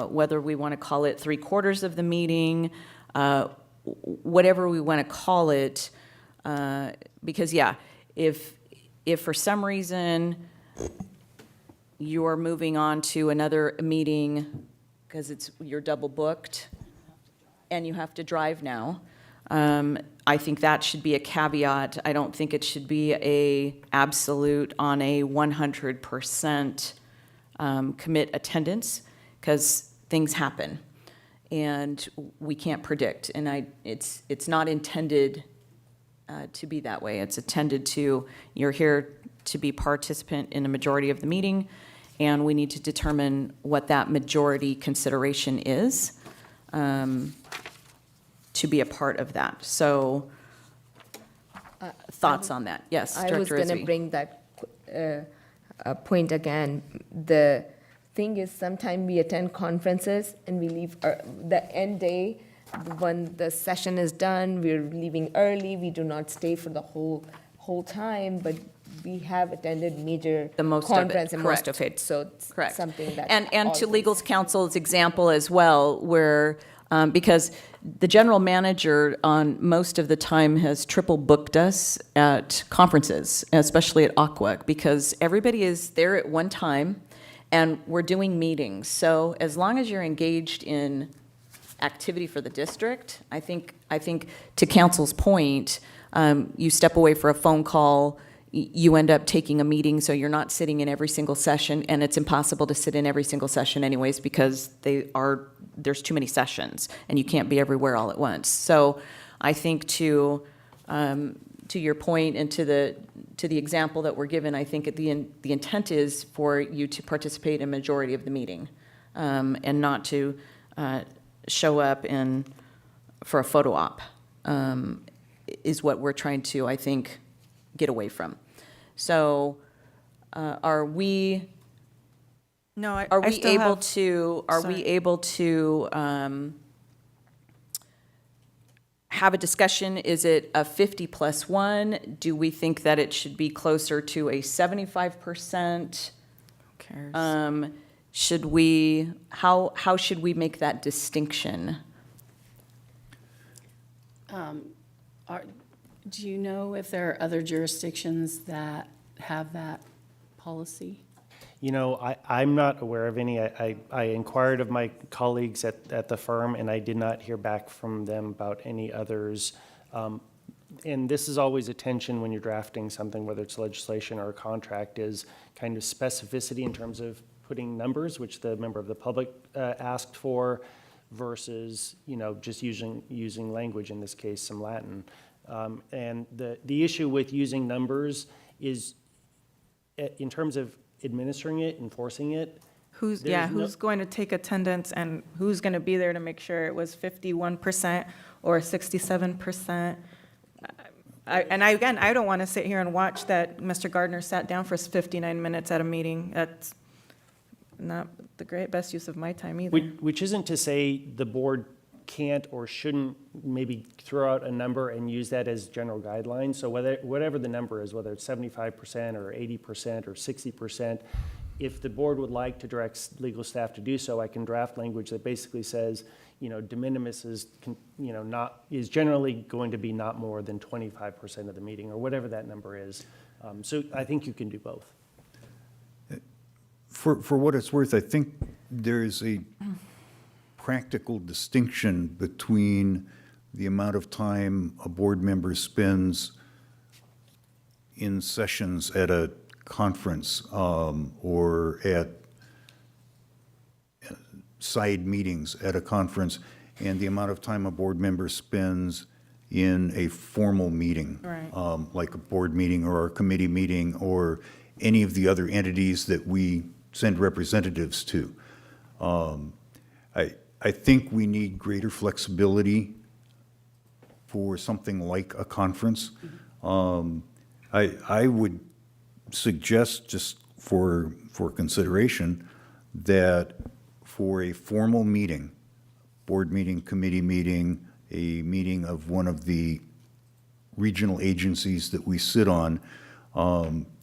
whether we want to call it 3/4 of the meeting, whatever we want to call it, because if for some reason you're moving on to another meeting because you're double booked and you have to drive now, I think that should be a caveat. I don't think it should be a absolute on a 100% commit attendance because things happen and we can't predict. And it's not intended to be that way. It's intended you're here to be participant in a majority of the meeting, and we need to determine what that majority consideration is to be a part of that. So, thoughts on that? Yes, I was Director going to Isby. bring that point again. The thing is, sometimes we attend conferences and we leave the end day, when the session is done, we're leaving early, we do not stay for the whole time, but we have attended major The most of it, conference and most correct. of it, so it's Correct. something that. And to always- Legal Counsel's example as well, where, because the general manager on most of the time has triple booked us at conferences, especially at Aqua, because everybody is there at one time and we're doing meetings. So as long as you're engaged in activity for the district, I think to Counsel's point, you step away for a phone call, you end up taking a meeting, so you're not sitting in every single session, and it's impossible to sit in every single session anyways because there's too many sessions, and you can't be everywhere all at once. So I think to your point and to the example that we're given, I think the intent is for you to participate in majority of the meeting, and not to show up for a photo op, is what we're trying to, I think, get away from. So, are we No, I able still have- to have a discussion? Is it a 50 plus 1? Do we think that it should be closer to a 75%? Who cares? How should we make that distinction? Do you know if there are other jurisdictions that have that policy? I'm not aware of any. I inquired of my colleagues at the firm, and I did not hear back from them about any others. And this is always a tension when you're drafting something, whether it's legislation or a contract, is kind of specificity in terms of putting numbers, which the member of the public asked for, versus, just using language, in this case, some Latin. And the issue with using numbers is, in terms of administering it, enforcing it. Who's there's no- going to take attendance and who's going to be there to make sure it was 51% or 67%? I don't want to sit here and watch that Mr. Gardner sat down for 59 minutes at a meeting. That's not the best use of my time either. Which isn't to say the board can't or shouldn't maybe throw out a number and use that as general guidelines. So whatever the number is, whether it's 75% or 80% or 60%, if the board would like to direct legal staff to do so, I can draft language that basically says, de minimis is generally going to be not more than 25% of the meeting, or whatever that number is. So I think you can do both. For what it's worth, I think there's a practical distinction between the amount of time a board member spends in sessions at a conference or at side meetings at a conference and the amount of time a board member spends in a formal meeting, Right. like a board meeting or a committee meeting or any of the other entities that we send representatives to. I think we need greater flexibility for something like a conference. I would suggest, just for consideration, that for a formal meeting, board meeting, committee meeting, a meeting of one of the regional agencies that we sit on,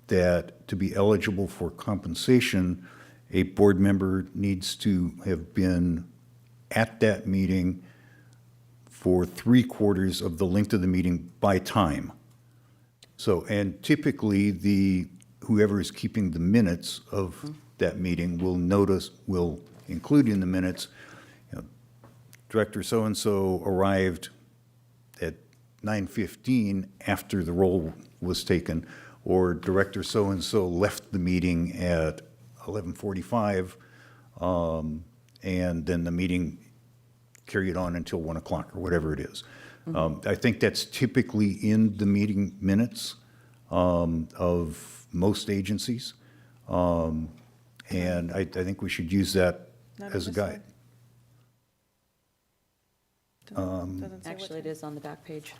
that to be eligible for compensation, a board member needs to have been at that meeting for 3/4 of the length of the meeting by time. So, and typically, whoever is keeping the minutes of that meeting will include in the minutes, you know, Director so-and-so arrived at 9:15 after the roll was taken, or Director so-and-so left the meeting at 11:45, and then the meeting carried on until 1 o'clock, or whatever it is. I think that's typically in the meeting minutes of most agencies, and I think we should use that as a guide. Actually, it is on the back page.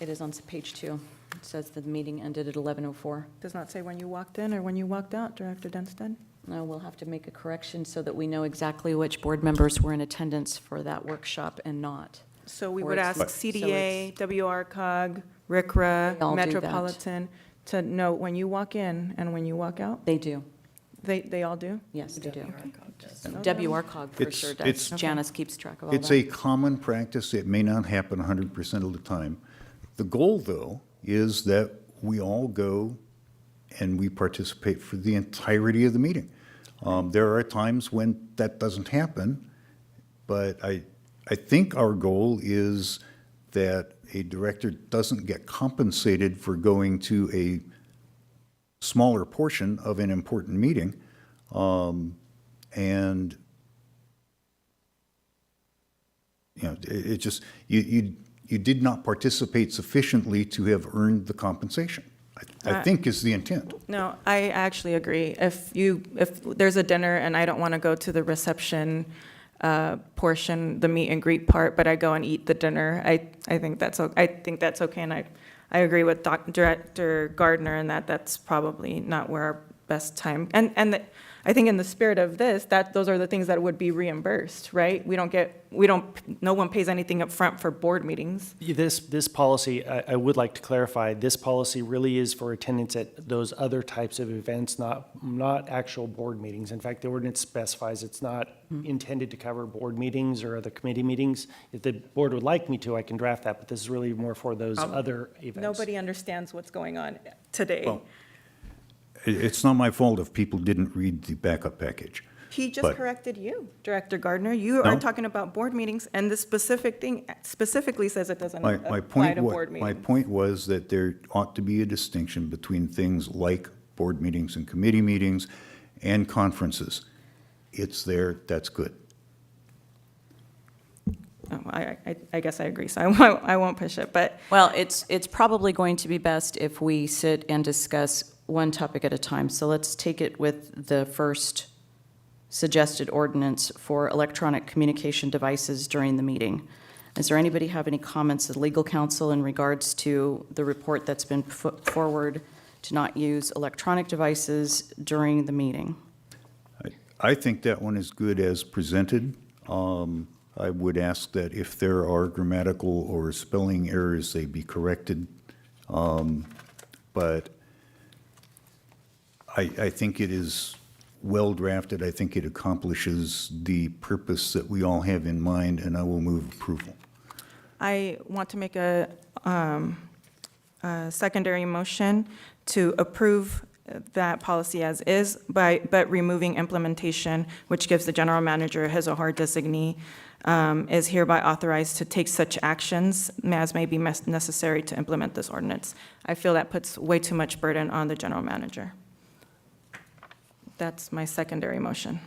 It is on page 2. It says that the meeting ended at 11:04. Does not say when you walked in or when you walked out, Director Dunstead? No, we'll have to make a correction so that we know exactly which board members were in attendance for that workshop and not. So we Or would it's- ask so CDA, WRCOG, RCRA, They all do that. Metropolitan to note when you walk in and when you walk out? They do. They all do? Yes, they do. Okay. WRCOG for It's- sure it's- does. Janice keeps track of all It's that. a common practice. It may not happen 100% of the time. The goal, though, is that we all go and we participate for the entirety of the meeting. There are times when that doesn't happen, but I think our goal is that a director doesn't get compensated for going to a smaller portion of an important meeting. And, you know, it just, you did not participate sufficiently to have earned the compensation, I think is the intent. No, I actually agree. If there's a dinner and I don't want to go to the reception portion, the meet and greet part, but I go and eat the dinner, I think that's okay, and I agree with Director Gardner in that that's probably not where our best time, and I think in the spirit of this, those are the things that would be reimbursed, right? No one pays anything up front for board meetings. This policy, I would like to clarify, this policy really is for attendance at those other types of events, not actual board meetings. In fact, the ordinance specifies it's not intended to cover board meetings or other committee meetings. If the board would like me to, I can draft that, but this is really more for those other events. Nobody understands what's going on today. Well, it's not my fault if people didn't read the backup package. He just But- corrected you, Director Gardner. You are No. talking about board meetings, and this specific thing specifically says it doesn't My apply point to board my meetings. point was that there ought to be a distinction between things like board meetings and committee meetings and conferences. It's there, that's good. Oh, I guess I agree, so I won't push it, but Well, it's probably going to be best if we sit and discuss one topic at a time. So let's take it with the first suggested ordinance for electronic communication devices during the meeting. Does there anybody have any comments of legal counsel in regards to the report that's been put forward to not use electronic devices during the meeting? I think that one is good as presented. I would ask that if there are grammatical or spelling errors, they be corrected. But I think it is well-drafted. I think it accomplishes the purpose that we all have in mind, and I will move approval. I want to make a secondary motion to approve that policy as is, but removing implementation, which gives the general manager his or her designee is hereby authorized to take such actions as may be necessary to implement this ordinance. I feel that puts way too much burden on the general manager. That's my secondary motion.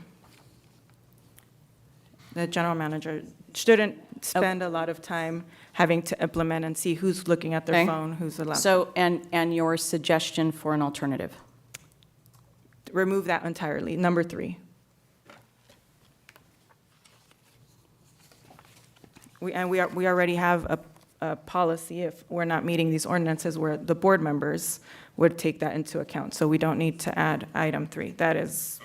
The general manager shouldn't spend a lot of time having to implement and see who's looking at their Okay. phone, who's allowed. So, and your suggestion for an alternative? Remove that entirely. Number 3. We already have a policy, if we're not meeting these ordinances, where the board members would take that into account. So we don't need to add item 3. That is,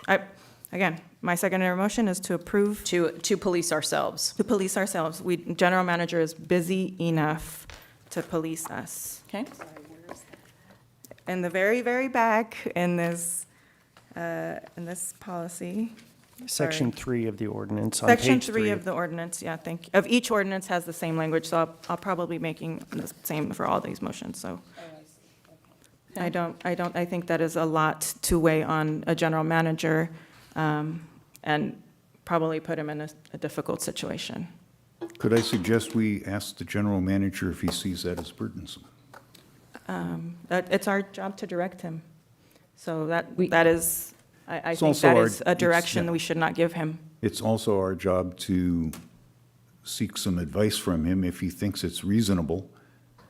again, my secondary motion is to approve. To police ourselves. To police ourselves. General manager is busy enough to police us. Okay? In the very, very back in this policy. Section 3 of the ordinance on page 3. Section 3 of the ordinance, yeah, thank you. Of each ordinance has the same language, so I'll probably be making the same for all these motions, so. I think that is a lot to weigh on a general manager, and probably put him in a difficult situation. Could I suggest we ask the general manager if he sees that as burdensome? It's our job to direct him. So that is, I It's think also that our- is a direction yeah. we should not give him. It's also our job to seek some advice from him. If he thinks it's reasonable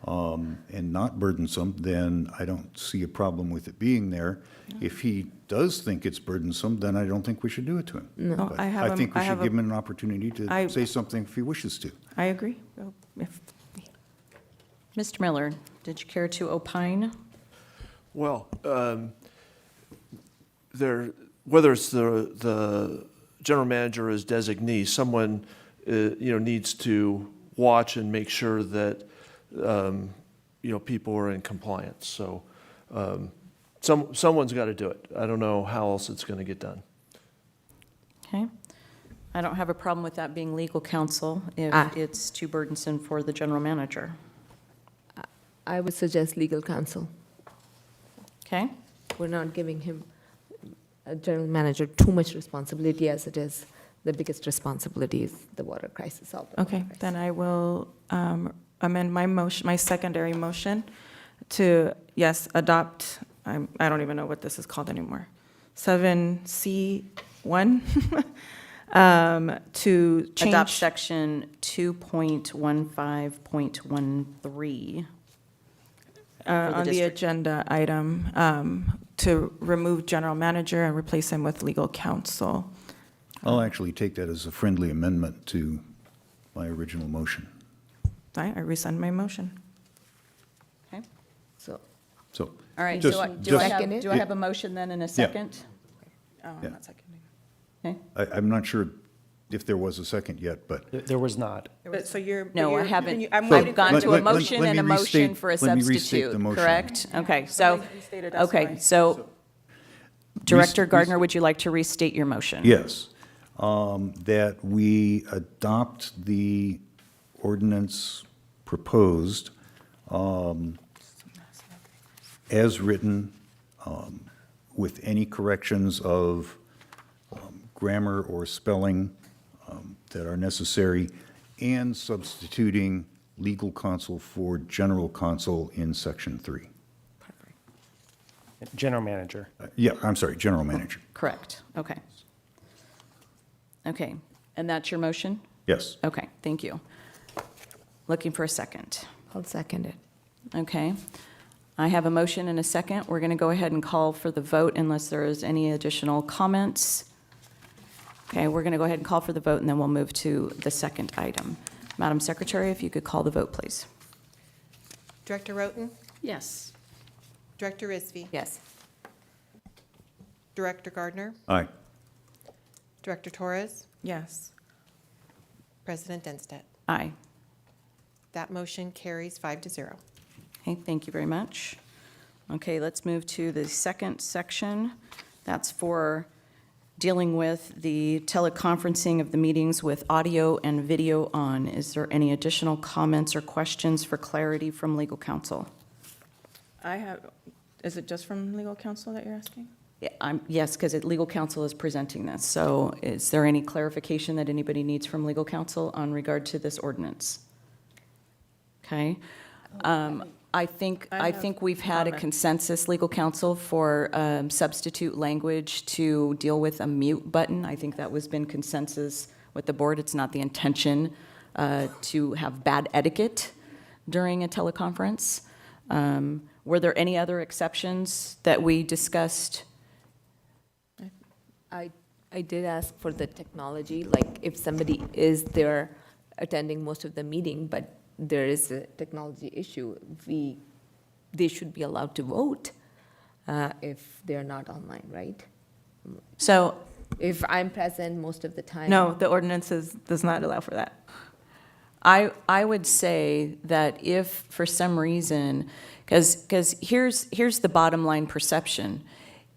and not burdensome, then I don't see a problem with it being there. If he does think it's burdensome, then I don't think we should do it to him. No, But I think we should have give him an opportunity I- to say something if he wishes to. I agree. If- Mr. Miller, did you care to opine? Well, whether it's the general manager as designee, someone, needs to watch and make sure that, people are in compliance. So someone's got to do it. I don't know how else it's going to get done. Okay. I don't have a problem with that being legal counsel if it's too burdensome for the general manager. I would suggest legal counsel. Okay? We're not giving him, a general manager, too much responsibility as it is. The biggest responsibility is the water crisis. Okay, then I will amend my motion, my secondary motion to, yes, adopt, I don't even know what this is called anymore, 7C1, to change. Adopt section 2.15.13. On the district. agenda item, to remove general manager and replace him with legal counsel. I'll actually take that as a friendly amendment to my original motion. I rescind my motion. Okay? So, So, All right, Just- do I Second it? have a motion then in a second? Oh, Yeah. not seconding. Okay. I'm not sure if there was a second yet, but There was not. So you're. No, I you're- haven't. I'm So, waiting I've for- gone let- to a let- motion let and me a motion restate- for a let me restate substitute, the motion. correct? Okay, so, Restate it, that's okay, fine. so Director Res- Gardner, would you like to restate your motion? yes, that we adopt the ordinance proposed as written, with any corrections of grammar or spelling that are necessary, and substituting legal counsel for general counsel in section 3. General manager. Yeah, I'm sorry, general manager. Correct, okay. Okay, and that's your motion? Yes. Okay, thank you. Looking for a second. I'll second it. Okay. I have a motion and a second. We're going to go ahead and call for the vote unless there is any additional comments. Okay, we're going to go ahead and call for the vote, and then we'll move to the second item. Madam Secretary, if you could call the vote, please. Director Roten? Yes. Director Risby? Yes. Director Gardner? Aye. Director Torres? Yes. President Denstedt? Aye. That motion carries 5-0. Okay, thank you very much. Okay, let's move to the second section. That's for dealing with the teleconferencing of the meetings with audio and video on. Is there any additional comments or questions for clarity from legal counsel? I have, is it just from legal counsel that you're asking? Yeah, yes, because legal counsel is presenting this. So is there any clarification that anybody needs from legal counsel on regard to this ordinance? Okay. I think we've had a consensus, legal counsel, for substitute language to deal with a mute button. I think that was been consensus with the board. It's not the intention to have bad etiquette during a teleconference. Were there any other exceptions that we discussed? I did ask for the technology, like if somebody is there attending most of the meeting, but there is a technology issue, they should be allowed to vote if they're not online, right? So If I'm present most of the time. No, the ordinance does not allow for that. I would say that if for some reason, because here's the bottom line perception.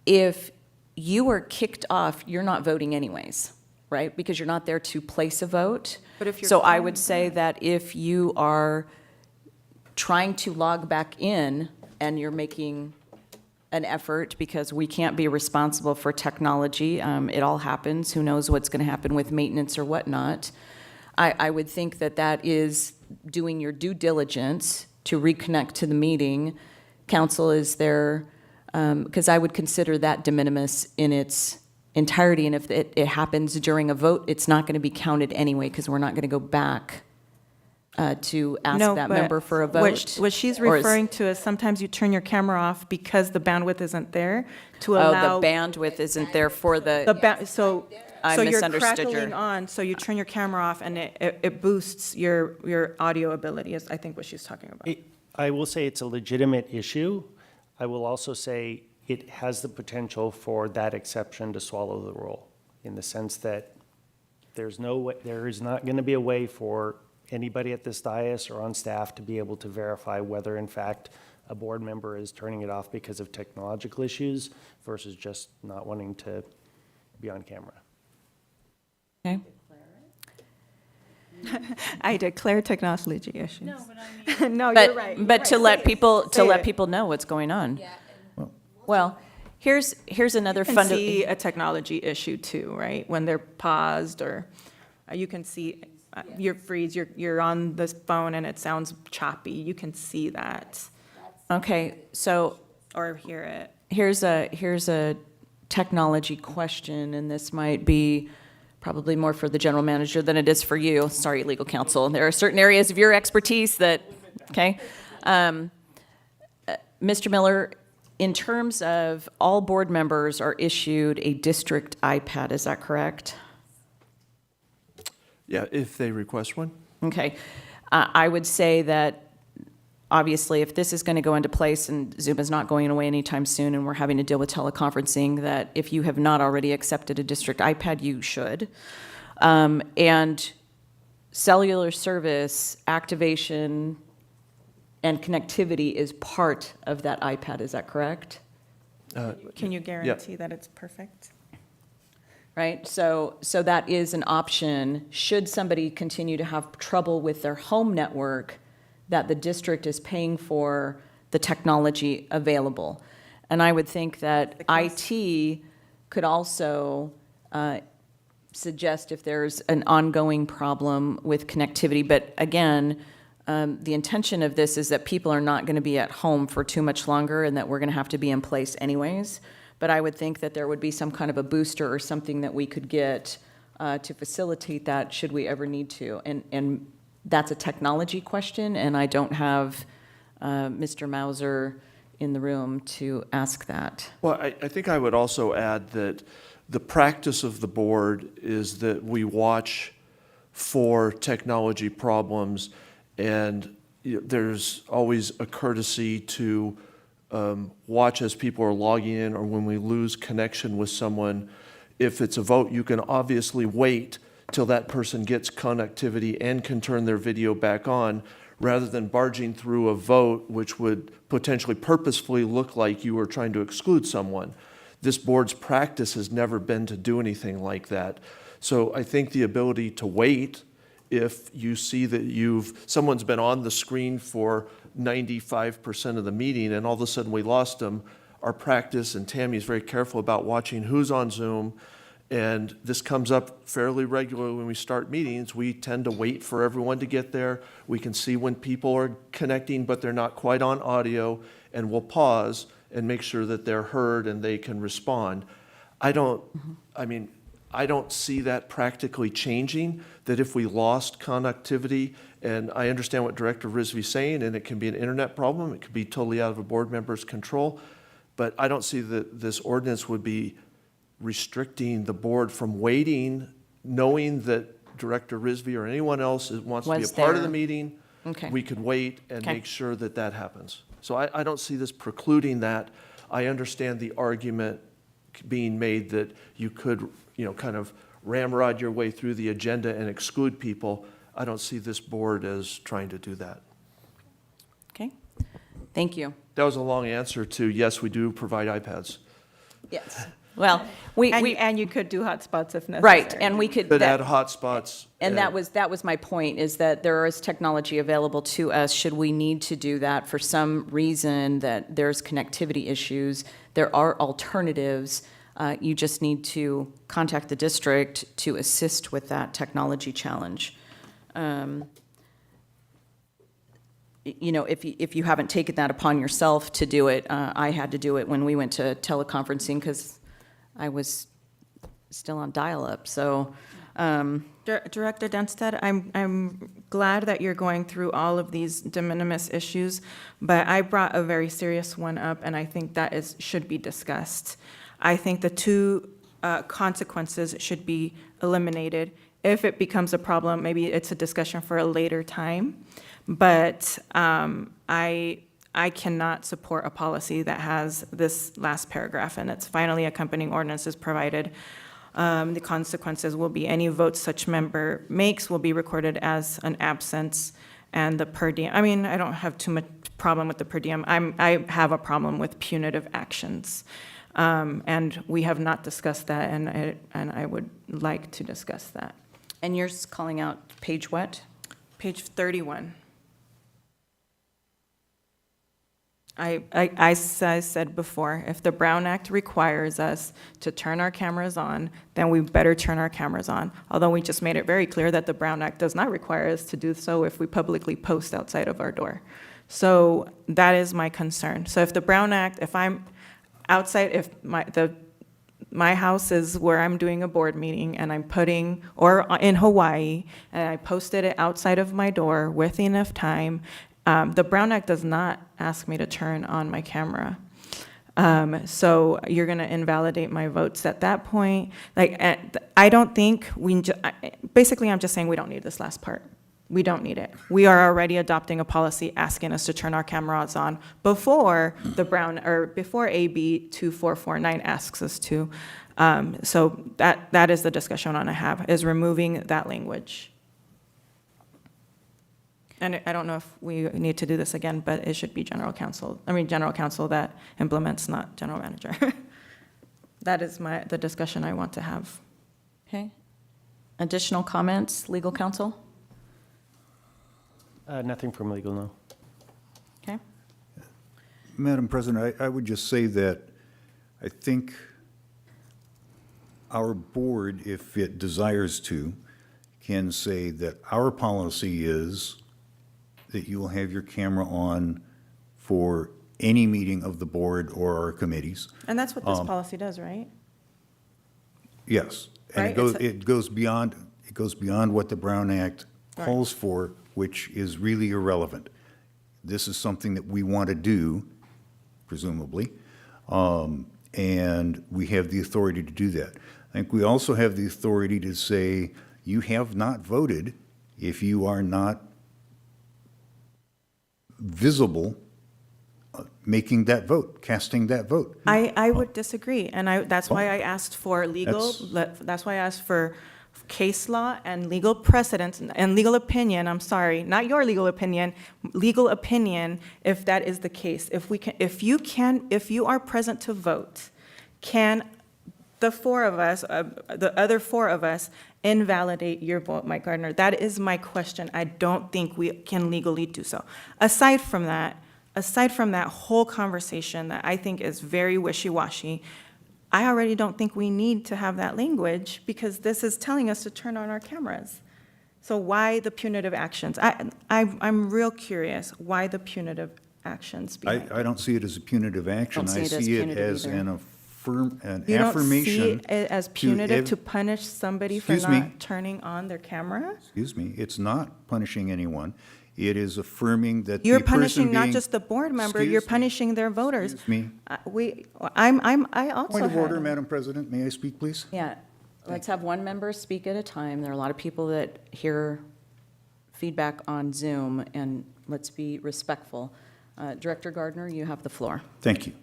If you are kicked off, you're not voting anyways, right? Because you're not there to place a vote. But if you're So I calling would say that if you are trying to log back in and you're making an effort, because we can't be responsible for technology, it all happens, who knows what's going to happen with maintenance or whatnot. I would think that that is doing your due diligence to reconnect to the meeting. Council is there, because I would consider that de minimis in its entirety, and if it happens during a vote, it's not going to be counted anyway, because we're not going to go back to ask No, that but member for a vote. What she's Or is- referring to is sometimes you turn your camera off because the bandwidth isn't there to Oh, allow. the bandwidth isn't there for So I you're misunderstood your- crackling on, so you turn your camera off and it boosts your audio ability, is I think what she's talking about. I will say it's a legitimate issue. I will also say it has the potential for that exception to swallow the rule, in the sense that there is not going to be a way for anybody at this dais or on staff to be able to verify whether in fact a board member is turning it off because of technological issues versus just not wanting to be on camera. Okay. I declare technology issues. No, but I mean. No, But, you're right. but to let people, Say it. people know what's going on. Well, here's another You can fundamental. see a technology issue too, right? When they're paused, or you can see, you're freeze, you're on this phone and it sounds choppy. You can see that Okay, so or hear it. here's a technology question, and this might be probably more for the general manager than it is for you. Sorry, legal counsel. There are certain areas of your expertise that, okay? Mr. Miller, in terms of all board members are issued a district iPad, is that correct? Yeah, if they request one. Okay. I would say that, obviously, if this is going to go into place and Zoom is not going away anytime soon and we're having to deal with teleconferencing, that if you have not already accepted a district iPad, you should. And cellular service activation and connectivity is part of that iPad, is that correct? Can you guarantee that it's perfect? Right? So that is an option, should somebody continue to have trouble with their home network, that the district is paying for the technology available. And I would think that IT could also suggest if there's an ongoing problem with connectivity. But again, the intention of this is that people are not going to be at home for too much longer and that we're going to have to be in place anyways. But I would think that there would be some kind of a booster or something that we could get to facilitate that should we ever need to. And that's a technology question, and I don't have Mr. Mauser in the room to ask that. Well, I think I would also add that the practice of the board is that we watch for technology problems, and there's always a courtesy to watch as people are logging in, or when we lose connection with someone. If it's a vote, you can obviously wait till that person gets connectivity and can turn their video back on, rather than barging through a vote, which would potentially purposefully look like you were trying to exclude someone. This board's practice has never been to do anything like that. So I think the ability to wait if you see that someone's been on the screen for 95% of the meeting and all of a sudden we lost them, our practice, and Tammy's very careful about watching who's on Zoom, and this comes up fairly regularly when we start meetings. We tend to wait for everyone to get there. We can see when people are connecting, but they're not quite on audio, and we'll pause and make sure that they're heard and they can respond. I don't see that practically changing, that if we lost connectivity, and I understand what Director Rizvi's saying, and it can be an internet problem, it could be totally out of a board member's control, but I don't see that this ordinance would be restricting the board from waiting, knowing that Director Rizvi or anyone else wants to be a Was part of the there. meeting. Okay. We could wait and Okay. make sure that that happens. So I don't see this precluding that. I understand the argument being made that you could, kind of ramrod your way through the agenda and exclude people. I don't see this board as trying to do that. Okay, thank you. That was a long answer to, yes, we do provide iPads. Yes. Well, And you could do hotspots if necessary. right, and we could. But that- add hotspots. And that was my point, is that there is technology available to us should we need to do that for some reason, that there's connectivity issues. There are alternatives. You just need to contact the district to assist with that technology challenge. If you haven't taken that upon yourself to do it, I had to do it when we went to teleconferencing because I was still on dial-up, so. Director Dunstead, I'm glad that you're going through all of these de minimis issues, but I brought a very serious one up, and I think that should be discussed. I think the two consequences should be eliminated. If it becomes a problem, maybe it's a discussion for a later time, but I cannot support a policy that has this last paragraph, and it's finally accompanying ordinance is provided. The consequences will be any votes such member makes will be recorded as an absence, and the per diem, I don't have too much problem with the per diem. I have a problem with punitive actions. And we have not discussed that, and I would like to discuss that. And you're calling out page what? Page 31. As I said before, if the Brown Act requires us to turn our cameras on, then we better turn our cameras on. Although we just made it very clear that the Brown Act does not require us to do so if we publicly post outside of our door. So that is my concern. So if the Brown Act, if I'm outside, if my house is where I'm doing a board meeting and I'm or in Hawaii, and I posted it outside of my door with enough time, the Brown Act does not ask me to turn on my camera. So you're going to invalidate my votes at that point. I don't think basically I'm just saying we don't need this last part. We don't need it. We are already adopting a policy asking us to turn our cameras on before before AB 2449 asks us to. So that is the discussion I want to have, is removing that language. And I don't know if we need to do this again, but it should be general counsel that implements, not general manager. That is the discussion I want to have. Okay. Additional comments, legal counsel? Nothing from legal, no. Okay. Madam President, I would just say that I think our board, if it desires to, can say that our policy is that you will have your camera on for any meeting of the board or our committees. And that's what this policy does, right? Yes. And Right, it goes beyond what the Brown Act Right. calls for, which is really irrelevant. This is something that we want to do, presumably, and we have the authority to do that. I think we also have the authority to say, you have not voted if you are not visible making that vote, casting that vote. I would disagree, and that's why I asked for that's why I asked for case law and legal precedents and legal opinion, I'm sorry, not your legal opinion, if that is the case. If you are present to vote, can the four of us, the other four of us, invalidate your vote, Mike Gardner? That is my question. I don't think we can legally do so. Aside from that whole conversation that I think is very wishy-washy, I already don't think we need to have that language because this is telling us to turn on our cameras. So why the punitive actions? I'm real curious, why the punitive actions behind it? I don't see it as a punitive action. Don't see I it as see it punitive as either. an You don't see affirmation. it as to punitive ev- to punish somebody for Excuse me. not turning on their camera? Excuse me, it's not punishing anyone. It is affirming that the You're person punishing not being- just the board member, you're Excuse me. punishing their voters. Excuse me. I also Point of order, had- Madam President, may I speak, please? Yeah, let's have one member speak at a time. There are a lot of people that hear feedback on Zoom, and let's be respectful. Director Gardner, you have the floor. Thank you.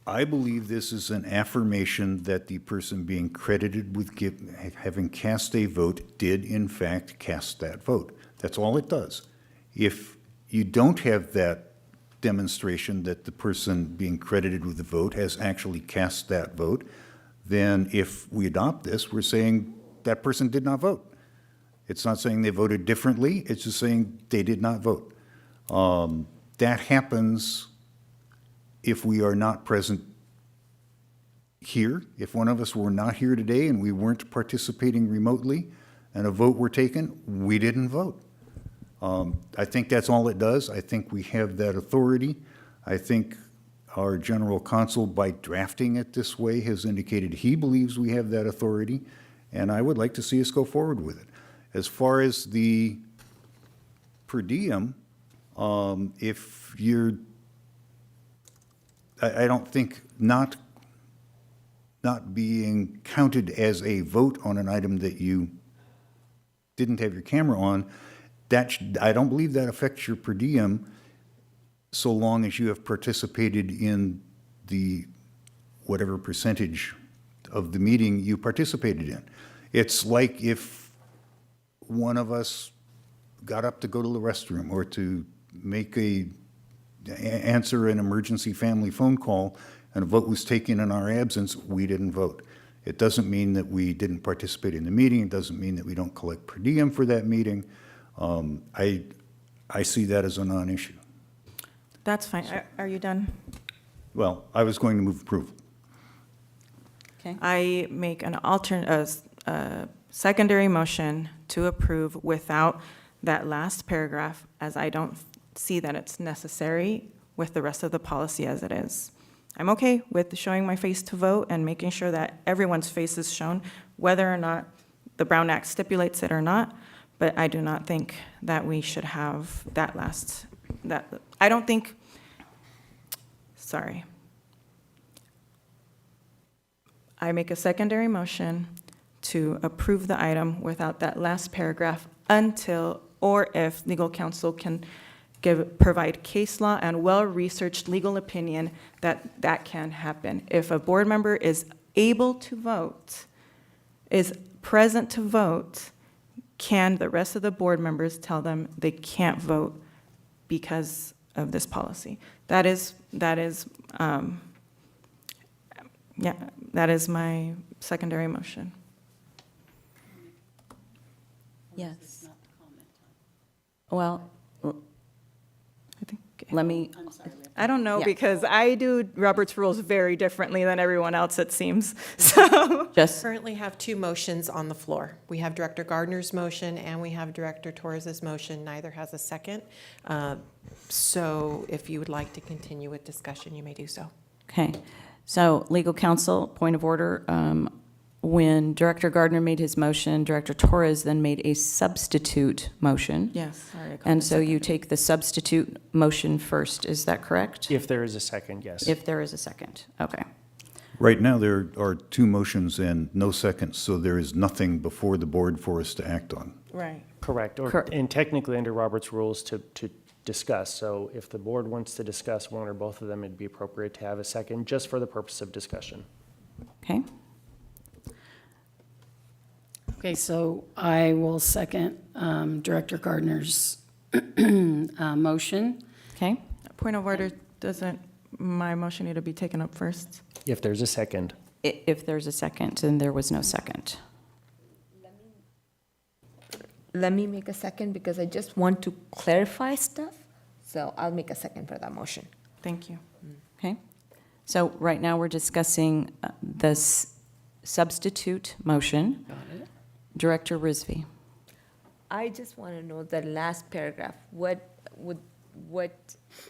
I believe this is an affirmation that the person being credited with having cast a vote did in fact cast that vote. That's all it does. If you don't have that demonstration that the person being credited with the vote has actually cast that vote, then if we adopt this, we're saying that person did not vote. It's not saying they voted differently, it's just saying they did not vote. That happens if we are not present here. If one of us were not here today and we weren't participating remotely and a vote were taken, we didn't vote. I think that's all it does. I think we have that authority. I think our general counsel, by drafting it this way, has indicated he believes we have that authority, and I would like to see us go forward with it. As far as the per diem, if you're, I don't think not being counted as a vote on an item that you didn't have your camera on, I don't believe that affects your per diem so long as you have participated in the whatever percentage of the meeting you participated in. It's like if one of us got up to go to the restroom or to answer an emergency family phone call and a vote was taken in our absence, we didn't vote. It doesn't mean that we didn't participate in the meeting. It doesn't mean that we don't collect per diem for that meeting. I see that as a non-issue. That's fine. Are you done? Well, I was going to move approval. Okay. I make an secondary motion to approve without that last paragraph, as I don't see that it's necessary with the rest of the policy as it is. I'm okay with showing my face to vote and making sure that everyone's face is shown, whether or not the Brown Act stipulates it or not, but I do not think that we should have that I don't think, sorry. I make a secondary motion to approve the item without that last paragraph until, or if legal counsel can provide case law and well-researched legal opinion that can happen. If a board member is able to vote, is present to vote, can the rest of the board members tell them they can't vote because of this policy? That is my secondary motion. Yes. Well, I think. let me, I don't know, Yeah. because I do Robert's rules very differently than everyone else, it seems. So, just, Currently have two motions on the floor. We have Director Gardner's motion and we have Director Torres's motion. Neither has a second. So if you would like to continue with discussion, you may do so. okay. So, legal counsel, point of order. When Director Gardner made his motion, Director Torres then made a substitute motion. yes, sorry. I called And it so you secondary. take the substitute motion first, is that correct? If there is a second, yes. If there is a second, okay. Right now, there are two motions and no seconds, so there is nothing before the board for us to act on. Right. Correct, and technically under Robert's rules to discuss. So if the board wants to discuss one or both of them, it'd be appropriate to have a second, just for the purpose of discussion. Okay, Okay, so I will second Director Gardner's motion. okay. Point of order, doesn't my motion need to be taken up first? If there's a second. If there's a second, then there was no second. Let me make a second because I just want to clarify stuff. So I'll make a second for that motion. Thank you. Okay? So right now, we're discussing this substitute motion. Director Rizvi. I just want to know the last paragraph. What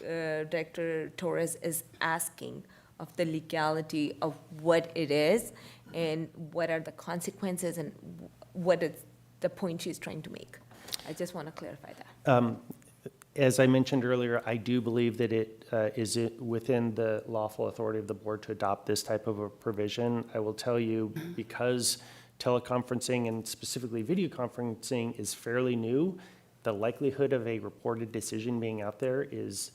Director Torres is asking of the legality of what it is and what are the consequences and what is the point she's trying to make. I just want to clarify that. As I mentioned earlier, I do believe that it is within the lawful authority of the board to adopt this type of a provision. I will tell you, because teleconferencing and specifically video conferencing is fairly new, the likelihood of a reported decision being out there is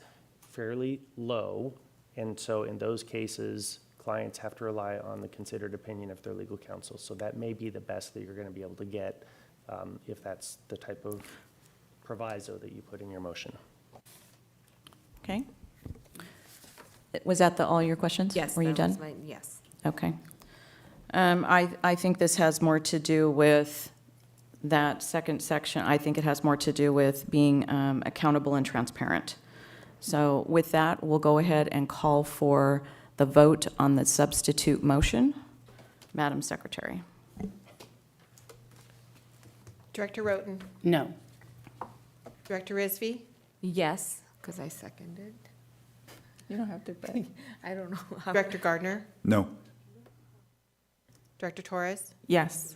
fairly low. And so in those cases, clients have to rely on the considered opinion of their legal counsel. So that may be the best that you're going to be able to get if that's the type of proviso that you put in your motion. Okay? Was that all your questions? Yes. Were you that was done? yes. Okay. I think this has more to do with that second section. I think it has more to do with being accountable and transparent. So with that, we'll go ahead and call for the vote on the substitute motion. Madam Secretary. Director Roten? No. Director Rizvi? Yes, because I seconded. You don't have to, but. I don't know how. Director Gardner? No. Director Torres? Yes.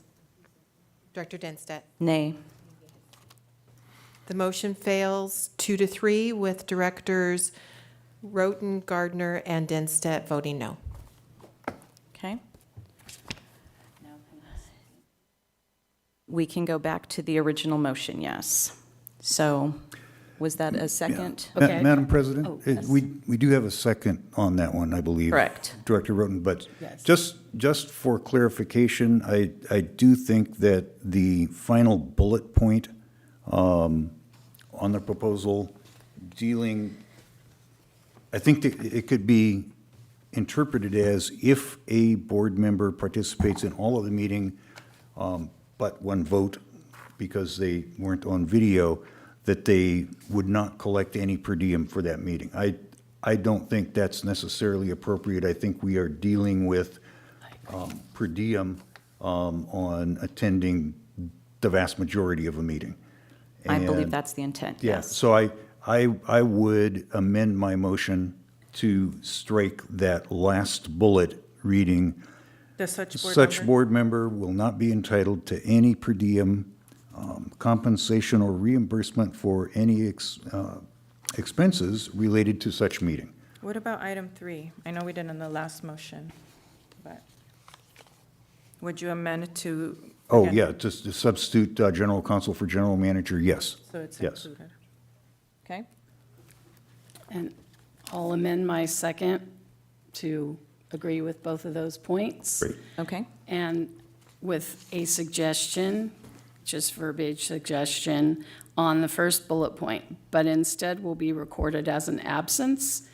Director Dinstedt? Nay. The motion fails 2-3 with directors Roten, Gardner, and Dinstedt voting no. Okay. We can go back to the original motion, yes. So was that a second? Ma- Okay. Madam President, Oh, yes. we do have a second on that one, I believe. Correct. Director Roten, but Yes. just for clarification, I do think that the final bullet point on the proposal dealing, I think that it could be interpreted as if a board member participates in all of the meeting, but one vote because they weren't on video, that they would not collect any per diem for that meeting. I don't think that's necessarily appropriate. I think we are dealing with per diem on attending the vast majority of a meeting. I believe And- that's the intent, Yeah, yes. so I would amend my motion to strike that last bullet reading, The such board such member? board member will not be entitled to any per diem compensation or reimbursement for any expenses related to such meeting. What about item 3? I know we did in the last motion, but would you amend it to? Oh, again, yeah, just to substitute general counsel for general manager, yes. So it's Yes. included. Okay? And I'll amend my second to agree with both of those points. Great. Okay? And with a suggestion, just verbiage suggestion, on the first bullet point, but instead will be recorded as an absence.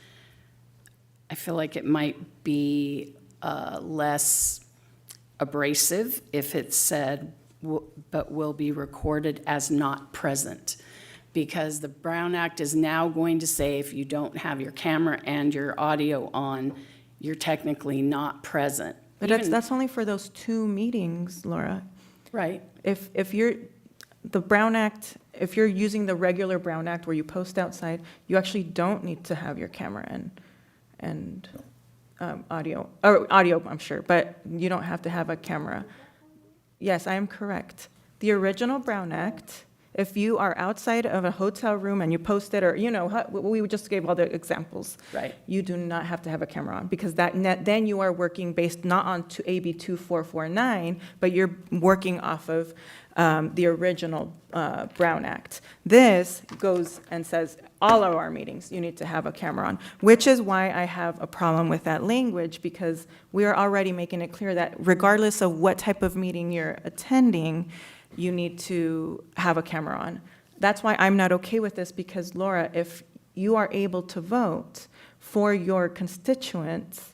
I feel like it might be less abrasive if it said, but will be recorded as not present. Because the Brown Act is now going to say if you don't have your camera and your audio on, you're technically not present. But that's only for those 2 meetings, Laura. Right. If you're, the Brown Act, if you're using the regular Brown Act where you post outside, you actually don't need to have your camera and audio, or audio, I'm sure, but you don't have to have a camera. Yes, I am correct. The original Brown Act, if you are outside of a hotel room and you post it, or, we just gave all the examples. Right. You do not have to have a camera on, because then you are working based not on AB 2449, but you're working off of the original Brown Act. This goes and says, all of our meetings, you need to have a camera on, which is why I have a problem with that language, because we are already making it clear that regardless of what type of meeting you're attending, you need to have a camera on. That's why I'm not okay with this, because Laura, if you are able to vote for your constituents,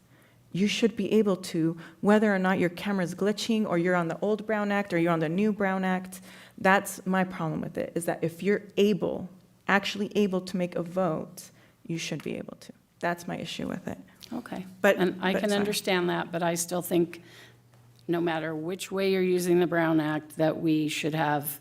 you should be able to, whether or not your camera's glitching, or you're on the old Brown Act, or you're on the new Brown Act. That's my problem with it, is that if you're actually able to make a vote, you should be able to. That's my issue with it. Okay. But- And I but can sorry. understand that, but I still think no matter which way you're using the Brown Act, that we should have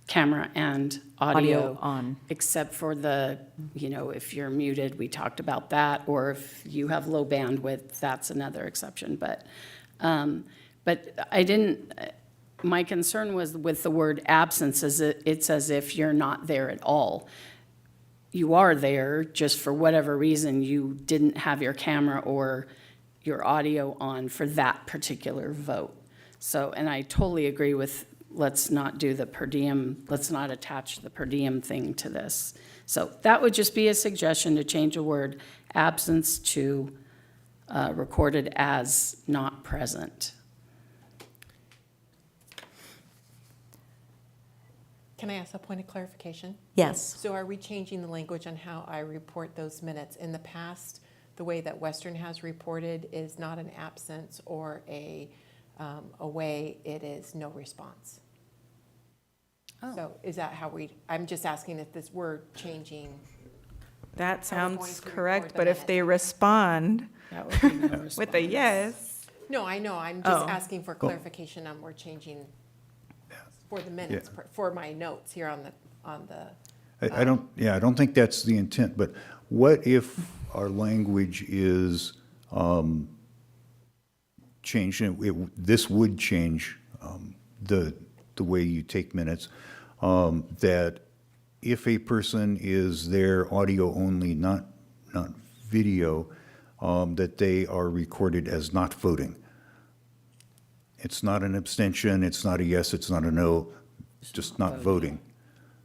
camera and audio. Audio on. Except for the, if you're muted, we talked about that, or if you have low bandwidth, that's another exception. But I didn't, my concern was with the word absence, is it's as if you're not there at all. You are there, just for whatever reason, you didn't have your camera or your audio on for that particular vote. So, and I totally agree with, let's not do the per diem, let's not attach the per diem thing to this. So that would just be a suggestion, to change the word absence to recorded as not present. Can I ask a point of clarification? Yes. So are we changing the language on how I report those minutes? In the past, the way that Western has reported is not an absence or a away, it is no response. So is that how I'm just asking if this word changing, That How we're going sounds to record correct, the but if they respond That would be no with a response. yes, no, I know, I'm just Oh. asking for clarification on we're changing for the minutes, for my notes here on the, I don't think that's the intent, but what if our language is changed, and this would change the way you take minutes, that if a person is there audio only, not video, that they are recorded as not voting. It's not an abstention, it's not a yes, it's not a no, it's just not voting.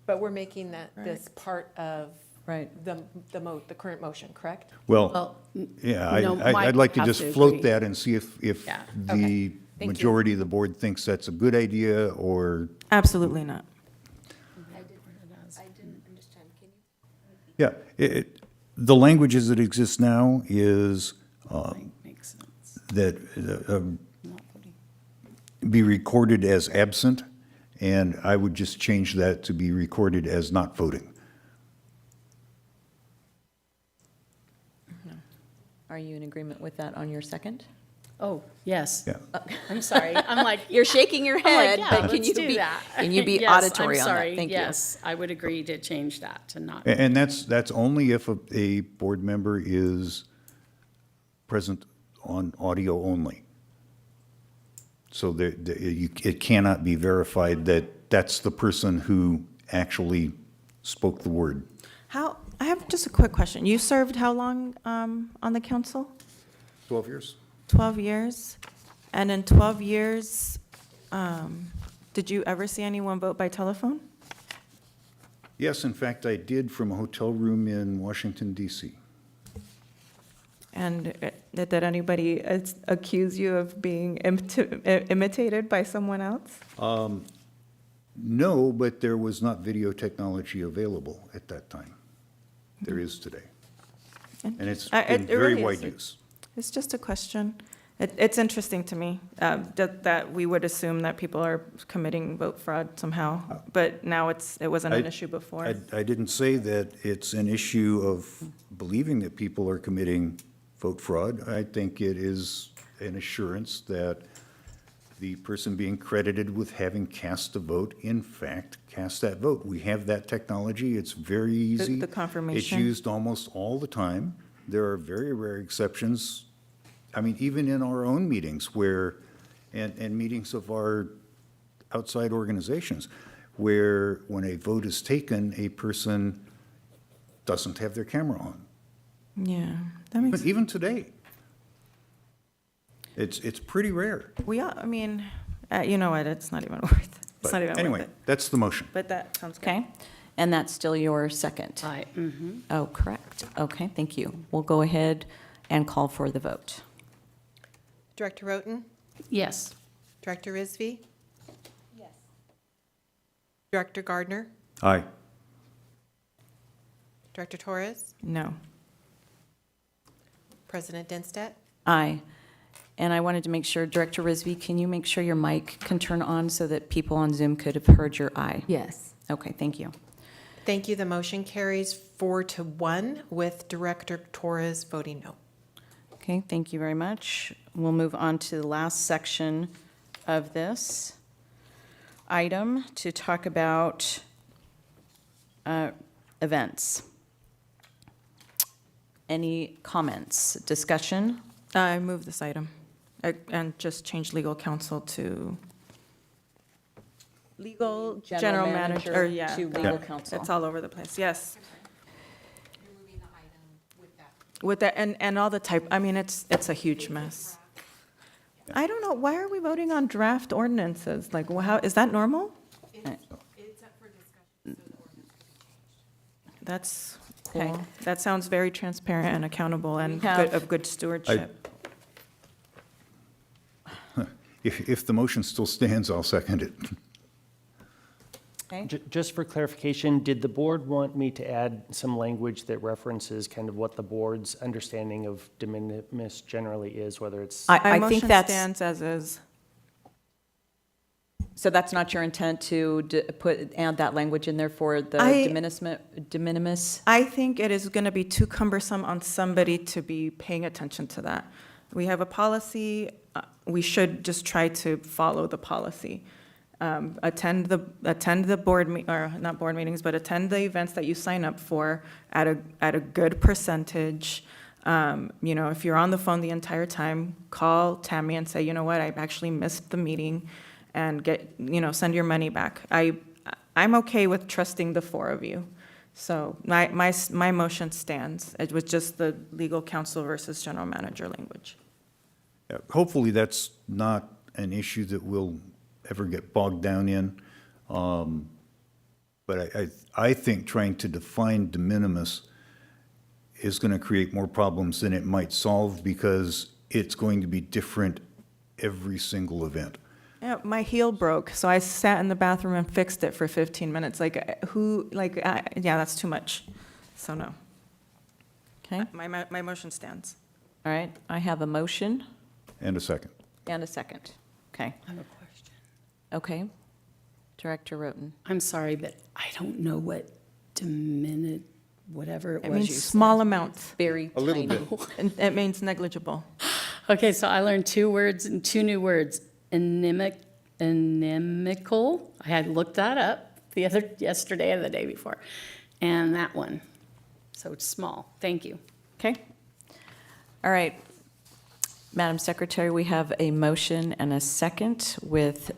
but we're making this part of Right. the current motion, correct? Well, yeah, no, I'd Mike like to has just to float agree. that and see if Yeah, the okay. Thank you. majority of the board thinks that's a good idea, or, absolutely not. yeah. The language as it exists now is Makes sense. that Not voting. be recorded as absent, and I would just change that to be recorded as not voting. Are you in agreement with that on your second? Oh, yes. Yeah. I'm sorry. I'm like, You're shaking your I'm like, head, yeah, but can let's you do be, that. can you be Yes, auditory I'm on that? sorry. Thank you. Yes, I would agree to change that to not. And that's only if a board member is present on audio only. So it cannot be verified that that's the person who actually spoke the word. I have just a quick question. You served how long on the council? 12 years. 12 years? And in 12 years, did you ever see anyone vote by telephone? Yes, in fact, I did from a hotel room in Washington, D.C. And did anybody accuse you of being imitated by someone else? No, but there was not video technology available at that time. There is today. And it's in very really wide is. use. It's just a question. It's interesting to me that we would assume that people are committing vote fraud somehow, but now it wasn't an I- issue before. I didn't say that it's an issue of believing that people are committing vote fraud. I think it is an assurance that the person being credited with having cast a vote, in fact, cast that vote. We have that technology. It's very easy. The confirmation. It's used almost all the time. There are very rare exceptions. I mean, even in our own meetings and meetings of our outside organizations, where when a vote is taken, a person doesn't have their camera on. Yeah, that makes, But even today, it's pretty rare. I mean, you know what, it's not even worth, it's But not even worth anyway, it. that's the motion. But that sounds good. Okay, and that's still your second? Oh, correct. Okay, thank you. We'll go ahead and call for the vote. Director Roten? Yes. Director Rizvi? Yes. Director Gardner? Aye. Director Torres? No. President Dinstat? Aye. And I wanted to make sure, Director Risby, can you make sure your mic can turn on so that people on Zoom could have heard your aye? Yes. Okay, thank you. Thank you. The motion carries 4-1 with Director Torres voting no. Okay, thank you very much. We'll move on to the last section of this item to talk about events. Any comments, discussion? I move this item and just change legal counsel to legal general manager, or yeah. to legal counsel. It's all over the place, yes. With that, and all the type, I mean, it's a huge mess. I don't know, why are we voting on draft ordinances? Like, how, is that normal? That's Okay. cool. That sounds very transparent and accountable and We have- of good stewardship. If the motion still stands, I'll second it. Okay. Just for clarification, did the board want me to add some language that references kind of what the board's understanding of de minimis generally is, whether it's? I My think motion that's, stands as is. so that's not your intent to add that language in there for the I- de minimis? I think it is going to be too cumbersome on somebody to be paying attention to that. We have a policy, we should just try to follow the policy. Attend the board, or not board meetings, but attend the events that you sign up for at a good percentage. You know, if you're on the phone the entire time, call Tammy and say, you know what, I actually missed the meeting, and send your money back. I'm okay with trusting the four of you. So my motion stands. It was just the legal counsel versus general manager language. Hopefully, that's not an issue that we'll ever get bogged down in. But I think trying to define de minimis is going to create more problems than it might solve, because it's going to be different every single event. Yeah, my heel broke, so I sat in the bathroom and fixed it for 15 minutes. Yeah, that's too much. So no. Okay, My motion stands. all right, I have a motion And a second. and a second. Okay, I have a question. okay. Director Roten. I'm sorry, but I don't know what whatever it It was means you said. small amounts. Very A little tiny. bit. And it means negligible. Okay, so I learned two new words, inimical. I had looked that up yesterday or the day before, and that one. So it's small. Thank you. Okay. All right. Madam Secretary, we have a motion and a second with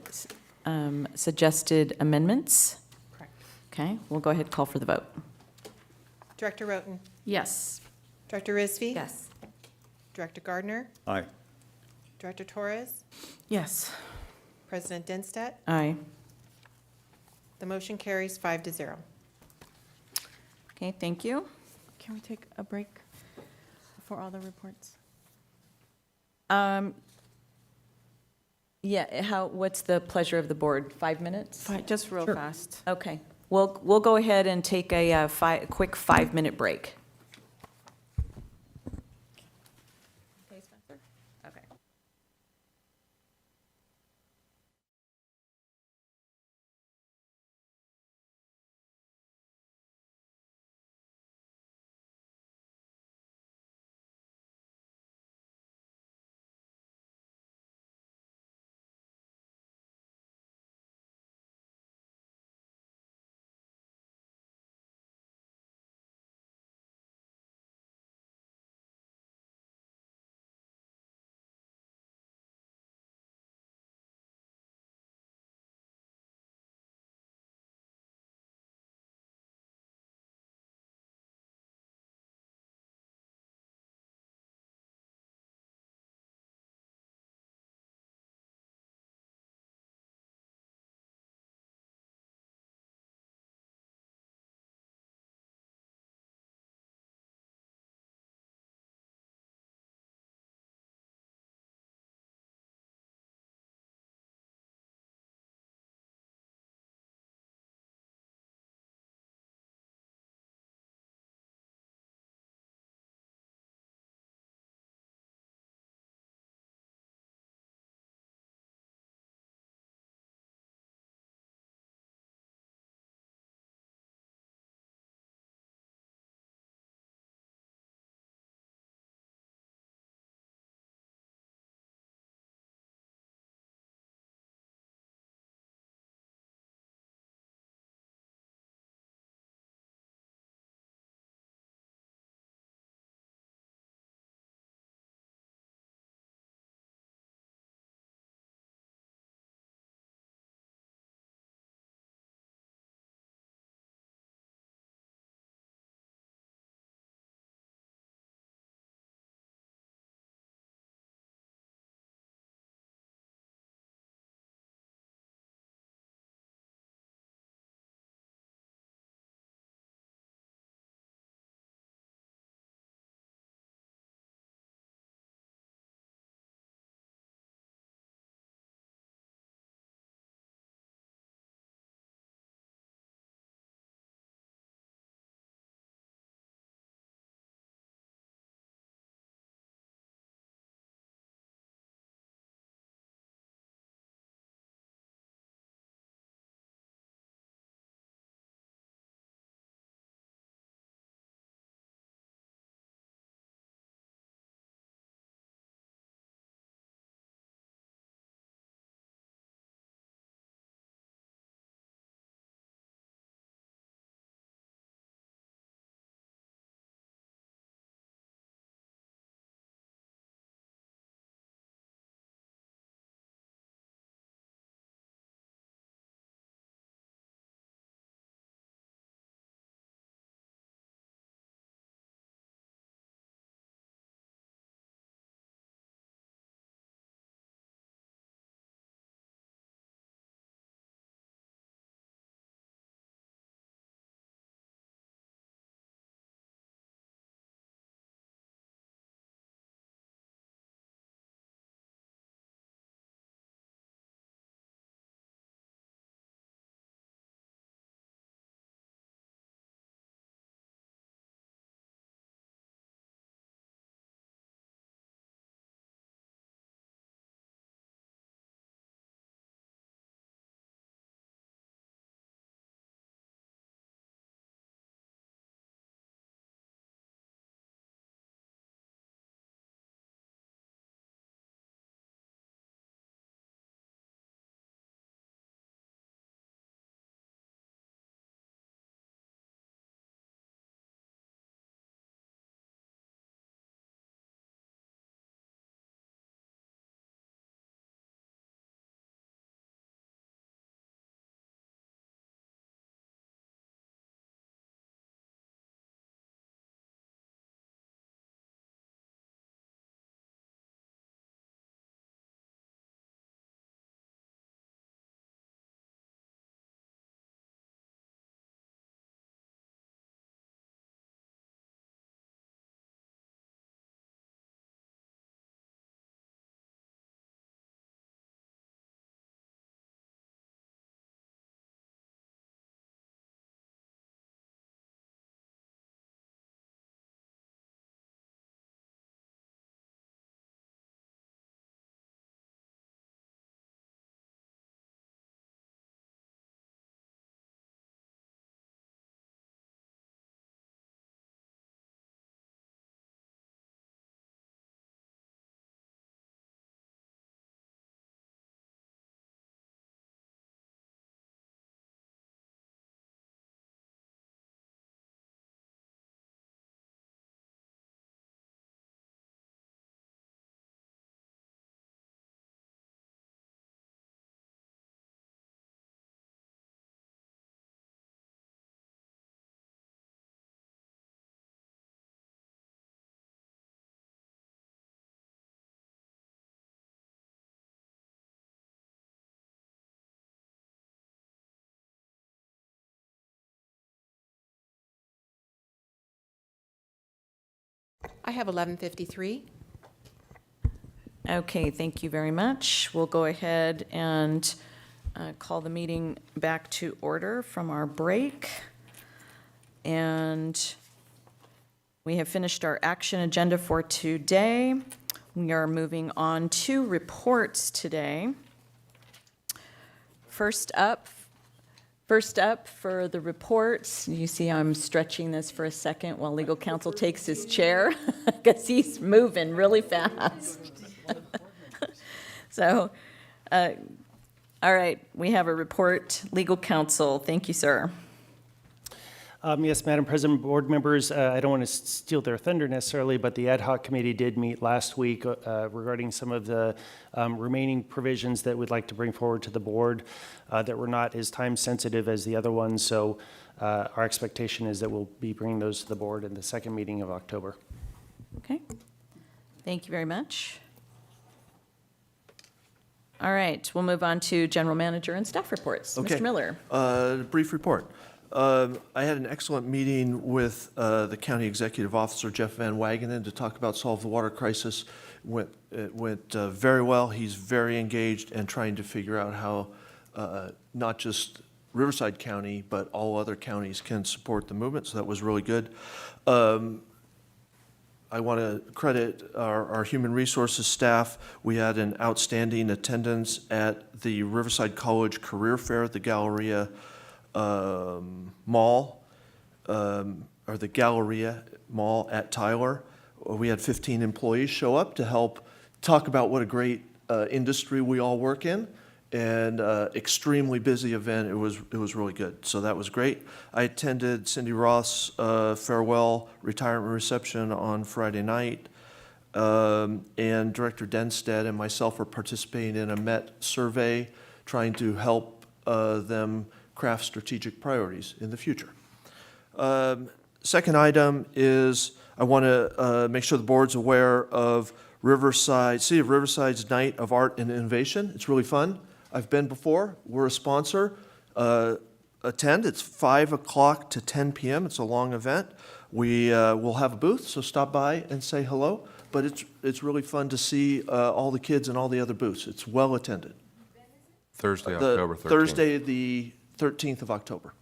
suggested amendments. Correct. Okay, we'll go ahead and call for the vote. Director Roten? Yes. Director Risby? Yes. Director Gardner? Aye. Director Torres? Yes. President Dinstedt? Aye. The motion carries 5-0. Okay, thank you. Can we take a break for all the reports? Yeah, what's the pleasure of the board? 5 minutes? Fine, just real Sure. fast. Okay, we'll go ahead and take a quick 5-minute break. I have 11:53. Okay, thank you very much. We'll go ahead and call the meeting back to order from our break. And we have finished our action agenda for today. We are moving on to reports today. First up for the reports, you see I'm stretching this for a second while legal counsel takes his chair because he's moving really fast. So, all right, we have a report. Legal counsel, thank you, sir. Yes, Madam President, board members, I don't want to steal their thunder necessarily, but the ad hoc committee did meet last week regarding some of the remaining provisions that we'd like to bring forward to the board that were not as time sensitive as the other ones. So our expectation is that we'll be bringing those to the board in the second meeting of October. Okay, thank you very much. All right, we'll move on to general manager and staff reports. Okay. Mr. Miller. Brief report. I had an excellent meeting with the county executive officer, Jeff Van Wagenen, to talk about solve the water crisis. It went very well. He's very engaged and trying to figure out how not just Riverside County, but all other counties can support the movement, so that was really good. I want to credit our human resources staff. We had an outstanding attendance at the Riverside College Career Fair at the Galleria Mall, or the Galleria Mall at Tyler. We had 15 employees show up to help talk about what a great industry we all work in, and extremely busy event. It was really good, so that was great. I attended Cindy Roth's farewell retirement reception on Friday night, and Director Denstead and myself are participating in a MET survey, trying to help them craft strategic priorities in the future. Second item is I want to make sure the board's aware of City of Riverside's Night of Art and Innovation. It's really fun. I've been before. We're a sponsor. Attend. It's 5 o'clock to 10 p.m. It's a long event. We will have a booth, so stop by and say hello. But it's really fun to see all the kids and all the other booths. It's well attended. Thursday, October 13th. Thursday, the 13th of October.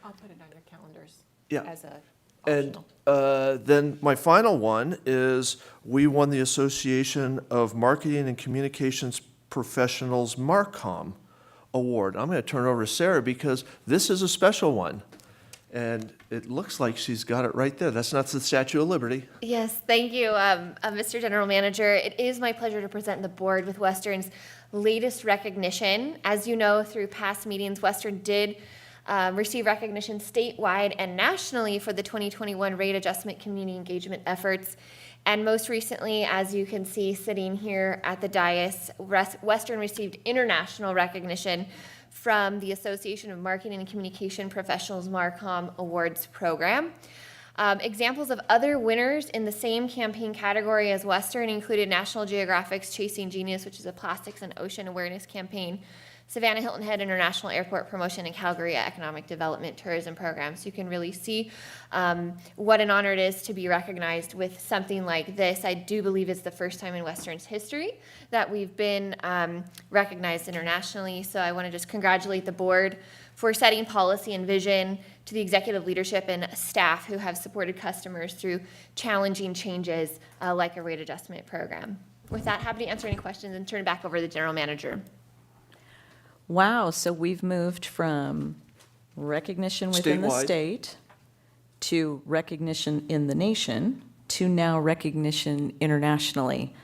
I'll put it on your calendars. Yeah. As a And optional. then my final one is we won the Association of Marketing and Communications Professionals Marcom Award. I'm going to turn it over to Sarah because this is a special one. And it looks like she's got it right there. That's not the Statue of Liberty. Yes, thank you, Mr. General Manager. It is my pleasure to present the board with Western's latest recognition. As you know, through past meetings, Western did receive recognition statewide and nationally for the 2021 rate adjustment community engagement efforts. And most recently, as you can see sitting here at the dais, Western received international recognition from the Association of Marketing and Communication Professionals Marcom Awards program. Examples of other winners in the same campaign category as Western included National Geographic's Chasing Genius, which is a plastics and ocean awareness campaign, Savannah Hilton Head International Airport Promotion, and Calgary Economic Development Tourism Program. So you can really see what an honor it is to be recognized with something like this. I do believe it's the first time in Western's history that we've been recognized internationally. So I want to just congratulate the board for setting policy and vision, to the executive leadership and staff who have supported customers through challenging changes like a rate adjustment program. With that, happy to answer any questions and turn it back over to the general manager. Wow, so we've moved from recognition within the Statewide. state to recognition in the nation to now recognition internationally.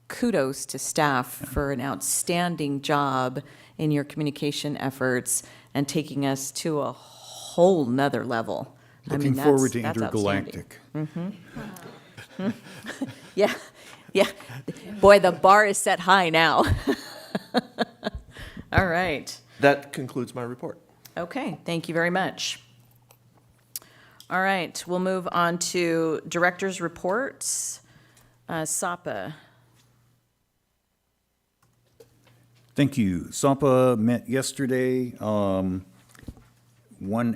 Kudos to staff for an outstanding job in your communication efforts and taking us to a whole nother level. Looking forward to Intergalactic. Yeah, yeah. Boy, the bar is set high now. All right. That concludes my report. Okay, thank you very much. All right, we'll move on to director's reports. SAPA. Thank you. SAPA met yesterday. One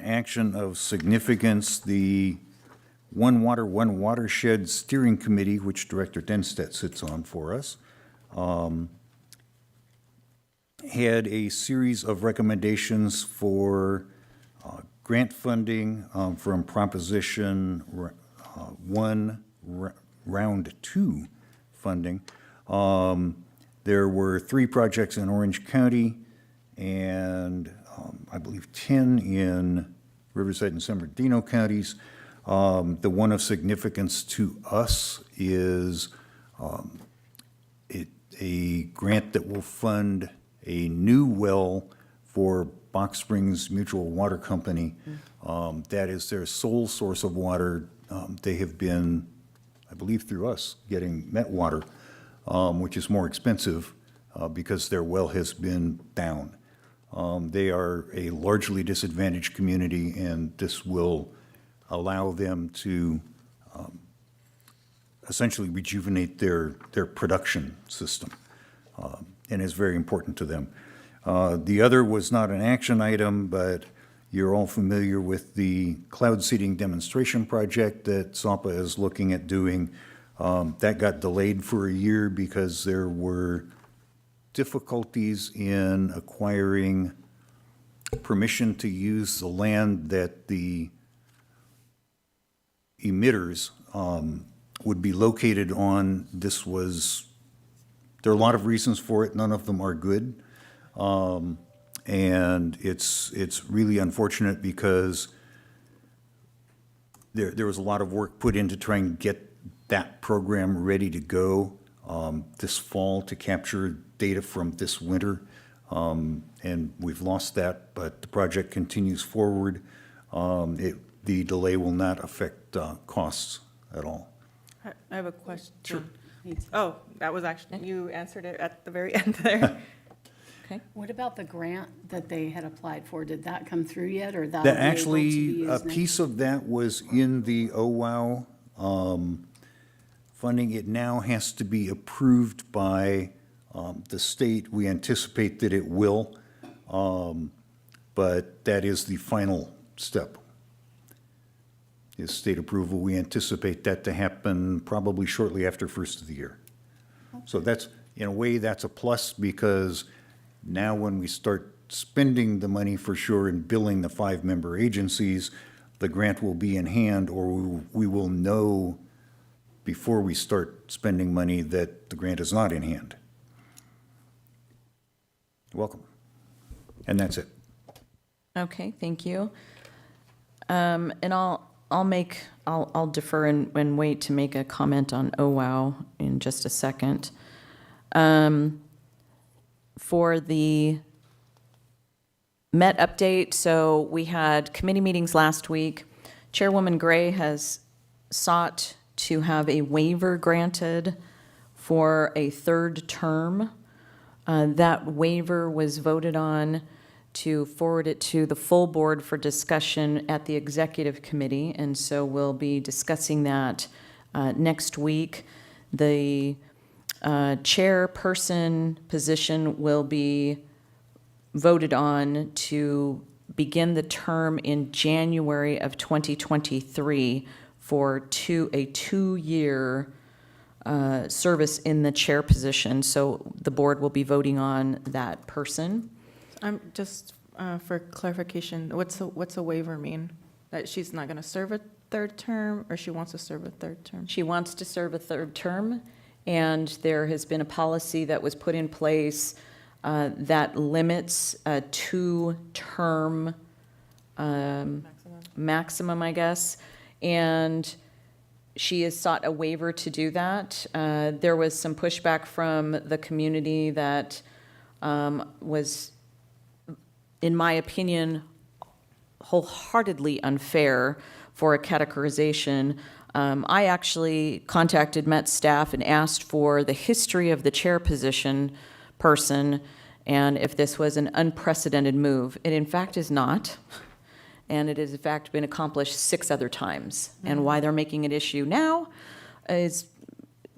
action of significance, the One Water, One Watershed Steering Committee, which Director Denstedt sits on for us, had a series of recommendations for grant funding from Proposition 1, Round 2 funding. There were 3 projects in Orange County and I believe 10 in Riverside and San Bernardino counties. The one of significance to us is a grant that will fund a new well for Box Springs Mutual Water Company. That is their sole source of water. They have been, I believe through us, getting Met water, which is more expensive because their well has been down. They are a largely disadvantaged community, and this will allow them to essentially rejuvenate their production system, and is very important to them. The other was not an action item, but you're all familiar with the cloud seeding demonstration project that SAPA is looking at doing. That got delayed for a year because there were difficulties in acquiring permission to use the land that the emitters would be located on. There are a lot of reasons for it. None of them are good. And it's really unfortunate because there was a lot of work put in to try and get that program ready to go this fall to capture data from this winter. And we've lost that, but the project continues forward. The delay will not affect costs at all. I have a question. Sure. Oh, that was actually, you answered it at the very end there. Okay. What about the grant that they had applied for? Did that come through yet, or that? That actually, a piece of that was in the OWOW funding. It now has to be approved by the state. We anticipate that it will, but that is the final step, is state approval. We anticipate that to happen probably shortly after first of the year. So that's, in a way, that's a plus, because now when we start spending the money for sure and billing the 5-member agencies, the grant will be in hand, or we will know before we start spending money that the grant is not in hand. Welcome. And that's it. Okay, thank you. And I'll defer and wait to make a comment on OWOW in just a second. For the Met update, so we had committee meetings last week. Chairwoman Gray has sought to have a waiver granted for a 3rd term. That waiver was voted on to forward it to the full board for discussion at the executive committee, and so we'll be discussing that next week. The chairperson position will be voted on to begin the term in January of 2023 for a 2-year service in the chair position. So the board will be voting on that person. I'm just, for clarification, what's a waiver mean? That she's not going to serve a 3rd term, or she wants to serve a 3rd term? She wants to serve a 3rd term, and there has been a policy that was put in place that limits a 2-term maximum, I guess, and she has sought a waiver to do that. There was some pushback from the community that was, in my opinion, wholeheartedly unfair for a categorization. I actually contacted Met staff and asked for the history of the chair position person and if this was an unprecedented move. It in fact is not. And it has in fact been accomplished 6 other times. And why they're making it issue now is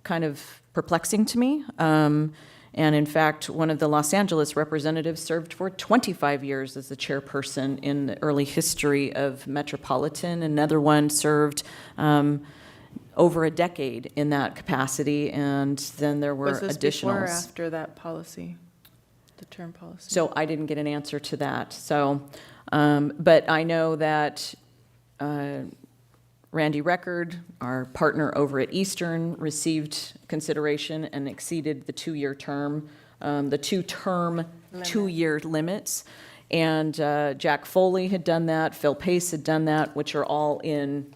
kind of perplexing to me. And in fact, one of the Los Angeles representatives served for 25 years as the chairperson in the early history of Metropolitan. Another one served over a decade in that capacity, and then there were Was this before or additionals. after that policy, the term policy? So I didn't get an answer to that. So, but I know that Randy Record, our partner over at Eastern, received consideration and exceeded the two-year term, the two-year limits. And Jack Foley had done that, Phil Pace had done that, which are all in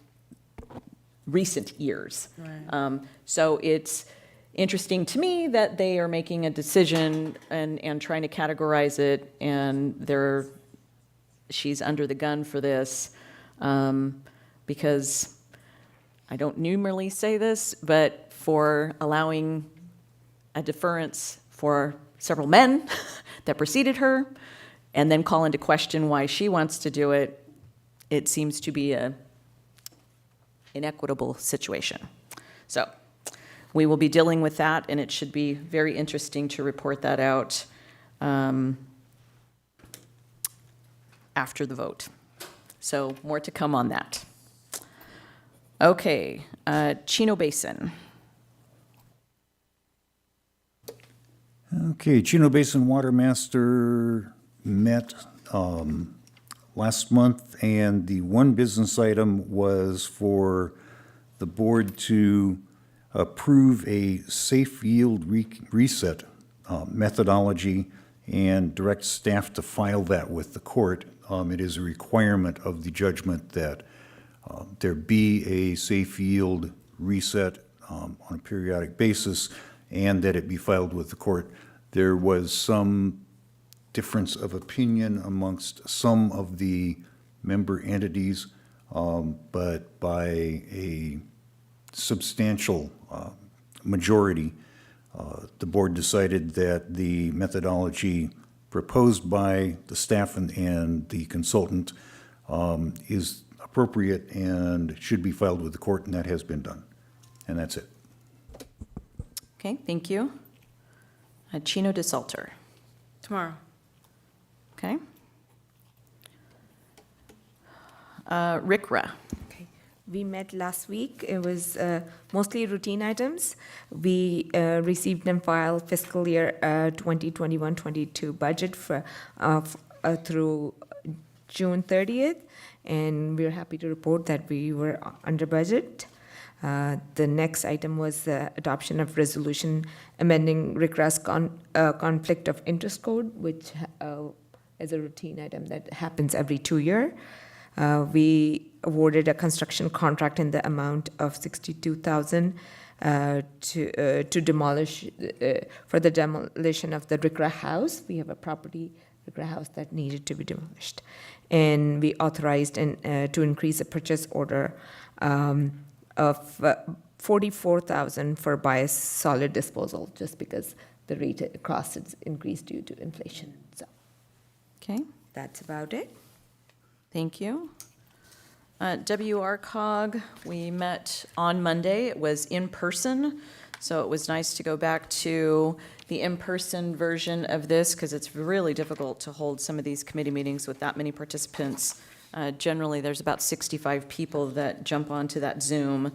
recent years. Right. So it's interesting to me that they are making a decision and trying to categorize it, and she's under the gun for this, because I don't numerally say this, but for allowing a deference for several men that preceded her, and then call into question why she wants to do it, it seems to be a inequitable situation. So we will be dealing with that, and it should be very interesting to report that out after the vote. So more to come on that. Okay, Chino Basin. Okay, Chino Basin Water Master met last month, and the one business item was for the board to approve a safe yield reset methodology and direct staff to file that with the court. It is a requirement of the judgment that there be a safe yield reset on a periodic basis, and that it be filed with the court. There was some difference of opinion amongst some of the member entities, but by a substantial majority, the board decided that the methodology proposed by the staff and the consultant is appropriate and should be filed with the court, and that has been done. And that's it. Okay, thank you. Chino DeSalter. Tomorrow. Okay. RCRA. Okay. We met last week. It was mostly routine items. We received and filed fiscal year 2021-22 budget through June 30th, and we're happy to report that we were under budget. The next item was the adoption of resolution amending RCRA's conflict of interest code, which is a routine item that happens every 2 years. We awarded a construction contract in the amount of $62,000 to demolish for the demolition of the RCRA house. We have a property RCRA house that needed to be demolished, and we authorized to increase the purchase order of $44,000 for solid disposal, just because the rate cost has increased due to inflation. So Okay, that's about it. thank you. WRCOG, we met on Monday. It was in person, so it was nice to go back to the in-person version of this, because it's really difficult to hold some of these committee meetings with that many participants. Generally, there's about 65 people that jump onto that Zoom,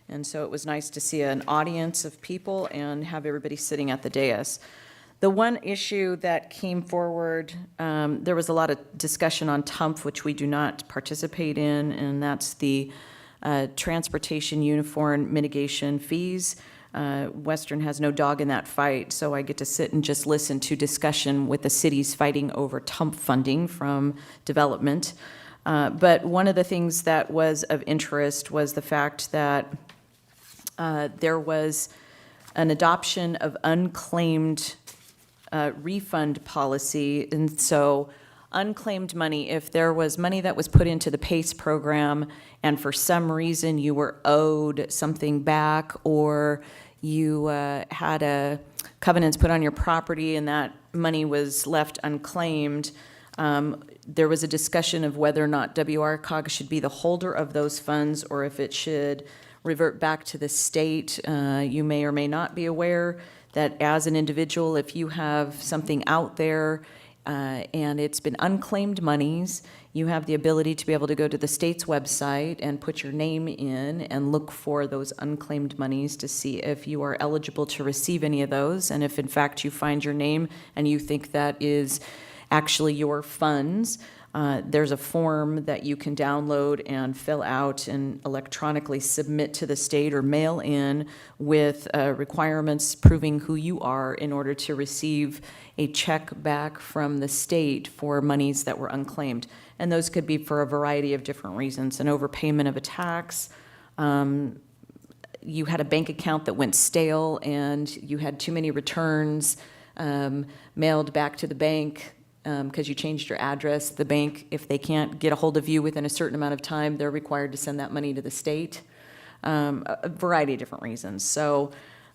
and so it was nice to see an audience of people and have everybody sitting at the dais. The one issue that came forward, there was a lot of discussion on TUMF, which we do not participate in, and that's the transportation uniform mitigation fees. Western has no dog in that fight, so I get to sit and just listen to discussion with the cities fighting over TUMF funding from development. But one of the things that was of interest was the fact that there was an adoption of unclaimed refund policy. And so unclaimed money, if there was money that was put into the PACE program and for some reason you were owed something back, or you had a covenants put on your property and that money was left unclaimed, there was a discussion of whether or not WRCOG should be the holder of those funds or if it should revert back to the state. You may or may not be aware that as an individual, if you have something out there and it's been unclaimed monies, you have the ability to be able to go to the state's website and put your name in and look for those unclaimed monies to see if you are eligible to receive any of those. And if in fact you find your name and you think that is actually your funds, there's a form that you can download and fill out and electronically submit to the state or mail in with requirements proving who you are in order to receive a check back from the state for monies that were unclaimed. And those could be for a variety of different reasons: an overpayment of a tax, you had a bank account that went stale and you had too many returns mailed back to the bank because you changed your address. The bank, if they can't get a hold of you within a certain amount of time, they're required to send that money to the state. A variety of different reasons. So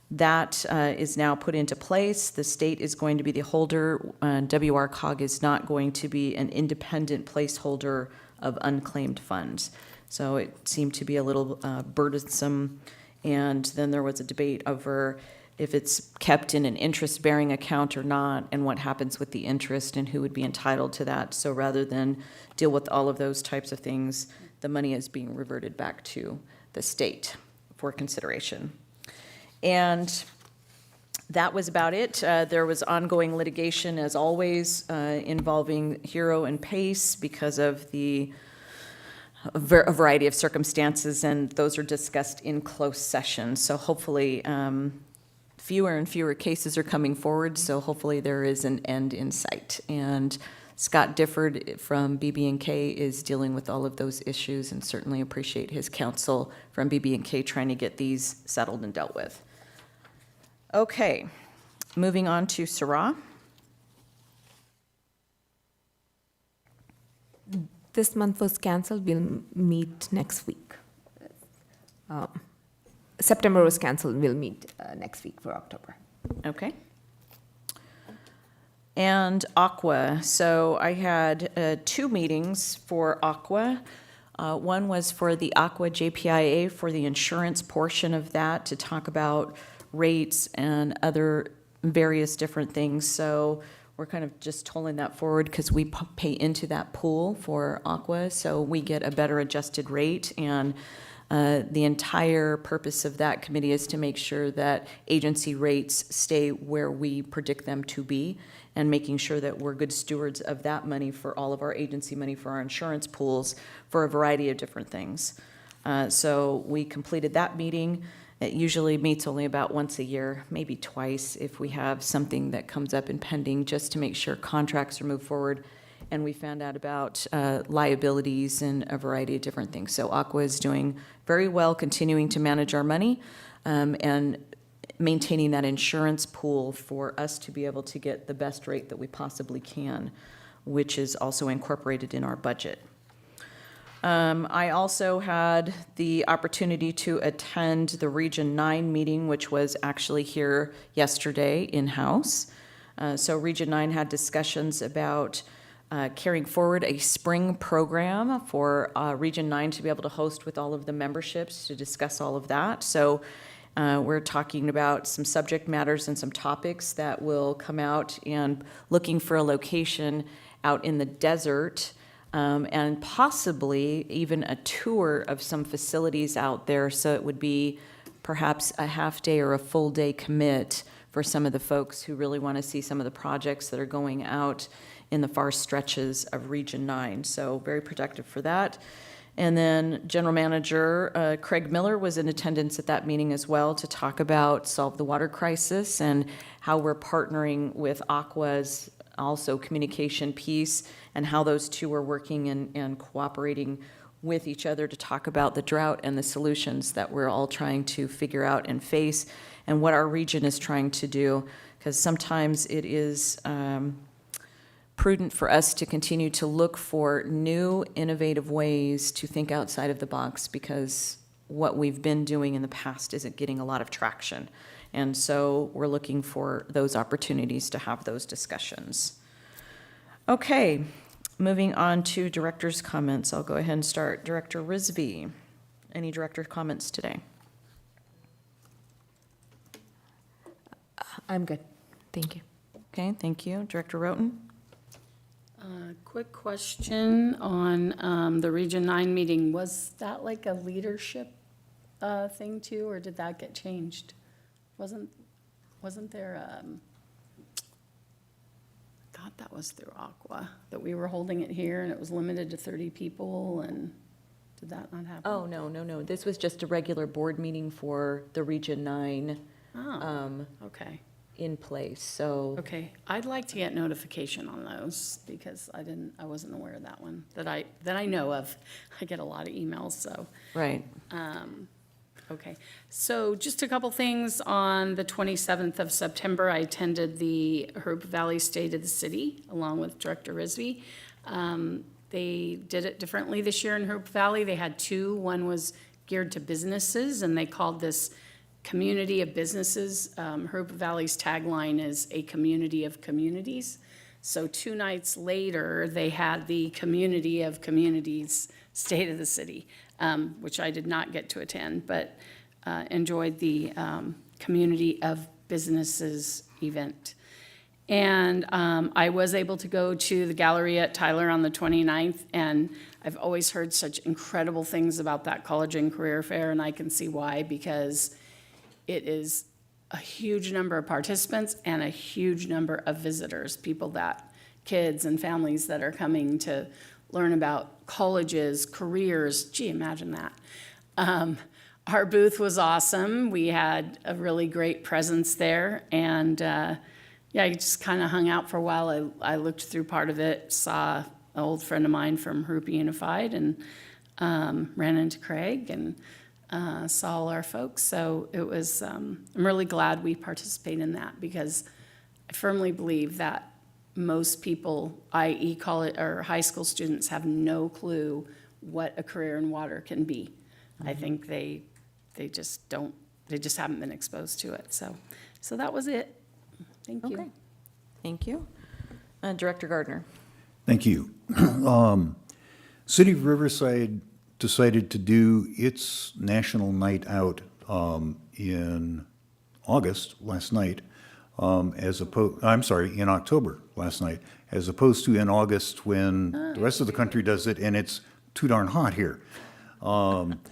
that is now put into place. The state is going to be the holder. WRCOG is not going to be an independent placeholder of unclaimed funds. So it seemed to be a little burdensome. And then there was a debate over if it's kept in an interest-bearing account or not, and what happens with the interest and who would be entitled to that. So rather than deal with all of those types of things, the money is being reverted back to the state for consideration. And that was about it. There was ongoing litigation, as always, involving Hero and Pace because of a variety of circumstances, and those are discussed in closed session. So hopefully, fewer and fewer cases are coming forward, so hopefully there is an end in sight. And Scott Difford from BB&K is dealing with all of those issues, and certainly appreciate his counsel from BB&K trying to get these settled and dealt with. Okay, moving on to Sarah. This month was canceled. We'll meet next week. September was canceled. We'll meet next week for October. Okay. And Aqua. So I had 2 meetings for Aqua. One was for the Aqua JPIA for the insurance portion of that to talk about rates and other various different things. So we're kind of just tolling that forward because we pay into that pool for Aqua, so we get a better adjusted rate. And the entire purpose of that committee is to make sure that agency rates stay where we predict them to be, and making sure that we're good stewards of that money for all of our agency money for our insurance pools for a variety of different things. So we completed that meeting. It usually meets only about once a year, maybe twice if we have something that comes up in pending, just to make sure contracts are moved forward. And we found out about liabilities and a variety of different things. So Aqua is doing very well, continuing to manage our money and maintaining that insurance pool for us to be able to get the best rate that we possibly can, which is also incorporated in our budget. I also had the opportunity to attend the Region 9 meeting, which was actually here yesterday in-house. So Region 9 had discussions about carrying forward a spring program for Region 9 to be able to host with all of the memberships to discuss all of that. So we're talking about some subject matters and some topics that will come out, and looking for a location out in the desert, and possibly even a tour of some facilities out there. So it would be perhaps a half day or a full day commit for some of the folks who really want to see some of the projects that are going out in the far stretches of Region 9. So very productive for that. And then General Manager Craig Miller was in attendance at that meeting as well to talk about Solve the Water Crisis and how we're partnering with Aqua's also communication piece, and how those two are working and cooperating with each other to talk about the drought and the solutions that we're all trying to figure out and face, and what our region is trying to do. Because sometimes it is prudent for us to continue to look for new, innovative ways to think outside of the box, because what we've been doing in the past isn't getting a lot of traction. And so we're looking for those opportunities to have those discussions. Okay, moving on to director's comments. I'll go ahead and start. Director Rizvi, any director comments today? I'm good. Thank you. Okay, thank you. Director Roten? Quick question on the Region 9 meeting. Was that like a leadership thing too, or did that get changed? Wasn't there, I thought that was through Aqua, that we were holding it here and it was limited to 30 people, and did that not happen? Oh, no. This was just a regular board meeting for the Region 9 Oh, okay. in place, so. Okay, I'd like to get notification on those, because I wasn't aware of that one, that I know of. I get a lot of emails, so. Right. Okay, so just a couple things. On the 27th of September, I attended the Hope Valley State of the City, along with Director Risby. They did it differently this year in Hope Valley. They had two. One was geared to businesses, and they called this Community of Businesses. Hope Valley's tagline is a community of communities. So 2 nights later, they had the Community of Communities State of the City, which I did not get to attend, but enjoyed the Community of Businesses event. And I was able to go to the Galleria at Tyler on the 29th, and I've always heard such incredible things about that college and career fair, and I can see why, because it is a huge number of participants and a huge number of visitors, kids and families that are coming to learn about colleges, careers. Gee, imagine that. Our booth was awesome. We had a really great presence there, and I just kind of hung out for a while. I looked through part of it, saw an old friend of mine from Hoop Unified, and ran into Craig, and saw all our folks. So it was, I'm really glad we participated in that, because I firmly believe that most people, i.e. college or high school students, have no clue what a career in water can be. I think they just haven't been exposed to it. So that was it. Thank you. Okay. Thank you. Director Gardner? Thank you. City of Riverside decided to do its National Night Out in August, last night, in October, last night, as opposed to in August when the rest of the country does it and it's too darn hot here.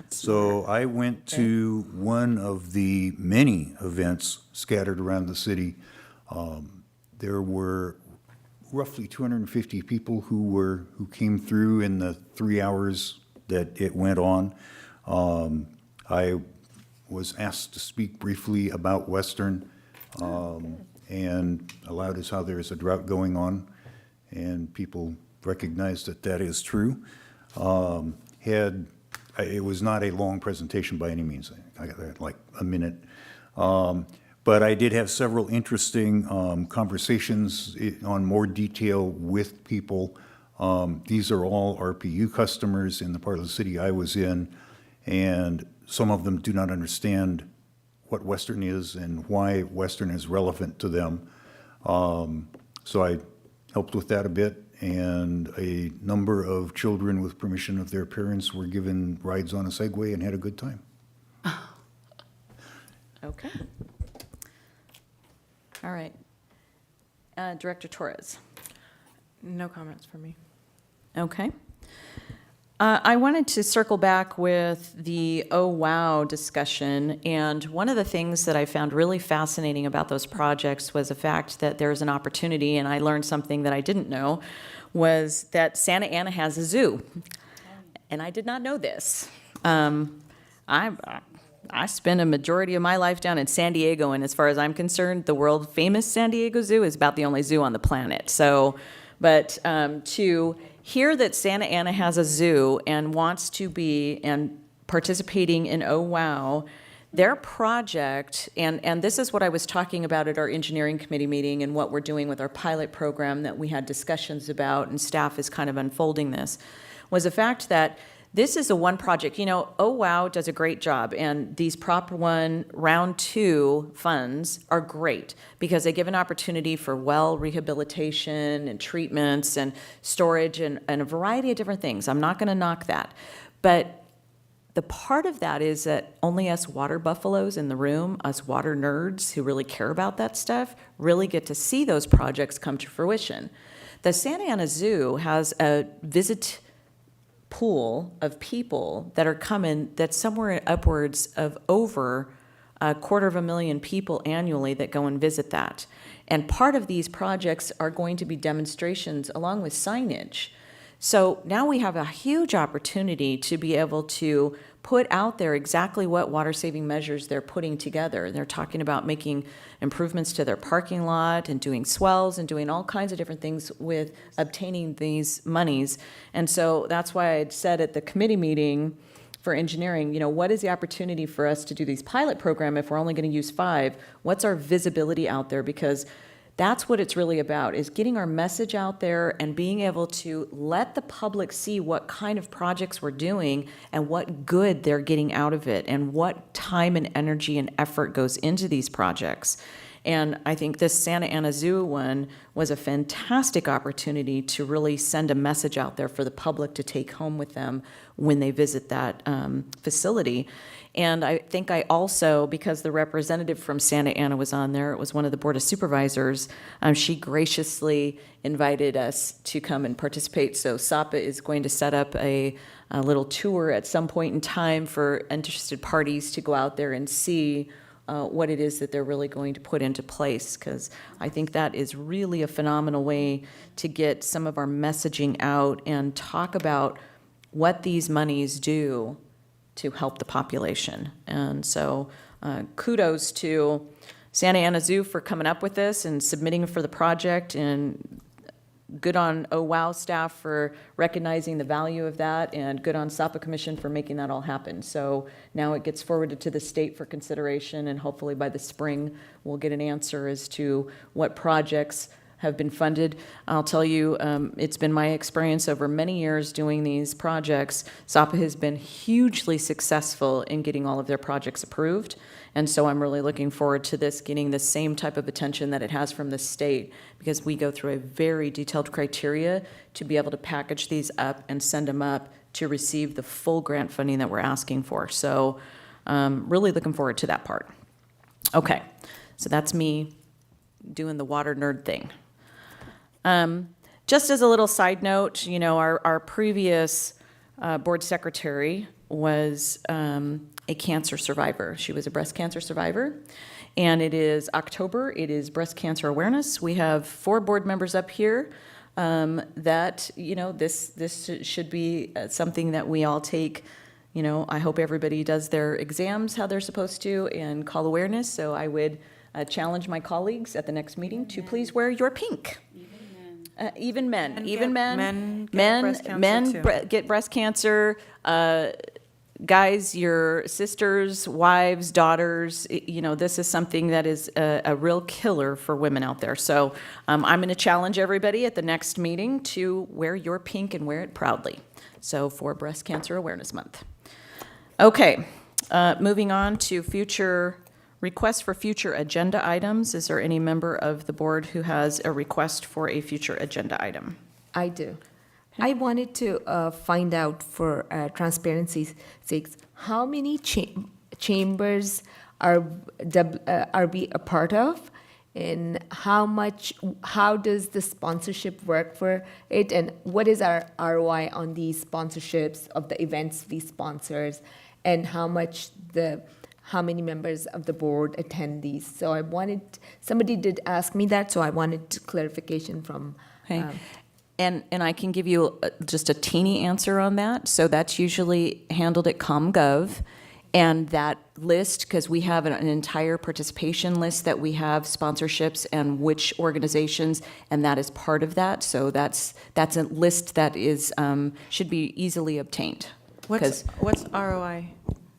So I went to one of the many events scattered around the city. There were roughly 250 people who came through in the 3 hours that it went on. I was asked to speak briefly about Western, and allowed as how there is a drought going on, and people recognize that that is true. It was not a long presentation by any means. I got like a minute. But I did have several interesting conversations on more detail with people. These are all RPU customers in the part of the city I was in, and some of them do not understand what Western is and why Western is relevant to them. So I helped with that a bit, and a number of children, with permission of their parents, were given rides on a Segway and had a good time. Okay. All right. Director Torres? No comments from me. Okay. I wanted to circle back with the Oh Wow discussion, and one of the things that I found really fascinating about those projects was the fact that there's an opportunity, and I learned something that I didn't know, was that Santa Ana has a zoo, and I did not know this. I spent a majority of my life down in San Diego, and as far as I'm concerned, the world-famous San Diego Zoo is about the only zoo on the planet. So, but to hear that Santa Ana has a zoo and wants to be and participating in Oh Wow, their project, and this is what I was talking about at our engineering committee meeting and what we're doing with our pilot program that we had discussions about, and staff is kind of unfolding this, was the fact that this is a one project. You know, Oh Wow does a great job, and these Prop 1 Round 2 funds are great because they give an opportunity for well rehabilitation and treatments and storage and a variety of different things. I'm not going to knock that. But The part of that is that only us water buffaloes in the room, us water nerds who really care about that stuff, really get to see those projects come to fruition. The Santa Ana Zoo has a visit pool of people that are coming, that's somewhere upwards of over 250,000 people annually that go and visit that. And part of these projects are going to be demonstrations along with signage. So now we have a huge opportunity to be able to put out there exactly what water-saving measures they're putting together. They're talking about making improvements to their parking lot and doing swells and doing all kinds of different things with obtaining these monies. And so that's why I'd said at the committee meeting for engineering, you know, what is the opportunity for us to do these pilot program if we're only going to use 5? What's our visibility out there? Because that's what it's really about, is getting our message out there and being able to let the public see what kind of projects we're doing and what good they're getting out of it and what time and energy and effort goes into these projects. And I think this Santa Ana Zoo one was a fantastic opportunity to really send a message out there for the public to take home with them when they visit that facility. And I think I also, because the representative from Santa Ana was on there, it was one of the Board of Supervisors, she graciously invited us to come and participate. So SAPA is going to set up a little tour at some point in time for interested parties to go out there and see what it is that they're really going to put into place, because I think that is really a phenomenal way to get some of our messaging out and talk about what these monies do to help the population. And so kudos to Santa Ana Zoo for coming up with this and submitting for the project, and good on OWOW staff for recognizing the value of that, and good on SAPA Commission for making that all happen. So now it gets forwarded to the state for consideration, and hopefully by the spring we'll get an answer as to what projects have been funded. I'll tell you, it's been my experience over many years doing these projects. SAPA has been hugely successful in getting all of their projects approved. And so I'm really looking forward to this getting the same type of attention that it has from the state, because we go through a very detailed criteria to be able to package these up and send them up to receive the full grant funding that we're asking for. So really looking forward to that part. Okay, so that's me doing the water nerd thing. Just as a little side note, you know, our previous board secretary was a cancer survivor. She was a breast cancer survivor, and it is October. It is Breast Cancer Awareness. We have 4 board members up here that, you know, this should be something that we all take. You know, I hope everybody does their exams how they're supposed to and call awareness. So I would challenge my colleagues at the next meeting to please wear your pink. Even men. Men get breast cancer. Guys, your sisters, wives, daughters, you know, this is something that is a real killer for women out there. So I'm going to challenge everybody at the next meeting to wear your pink and wear it proudly. So for Breast Cancer Awareness Month. Okay, moving on to future requests for future agenda items. Is there any member of the board who has a request for a future agenda item? I do. I wanted to find out, for transparency's sake, how many chambers are we a part of, and how does the sponsorship work for it, and what is our ROI on these sponsorships of the events we sponsors, and how many members of the board attend these? So somebody did ask me that, so I wanted clarification from. Okay. And I can give you just a teeny answer on that. So that's usually handled at ComGov. And that list, because we have an entire participation list that we have sponsorships and which organizations, and that is part of that. So that's a list that is should be easily obtained. What's ROI?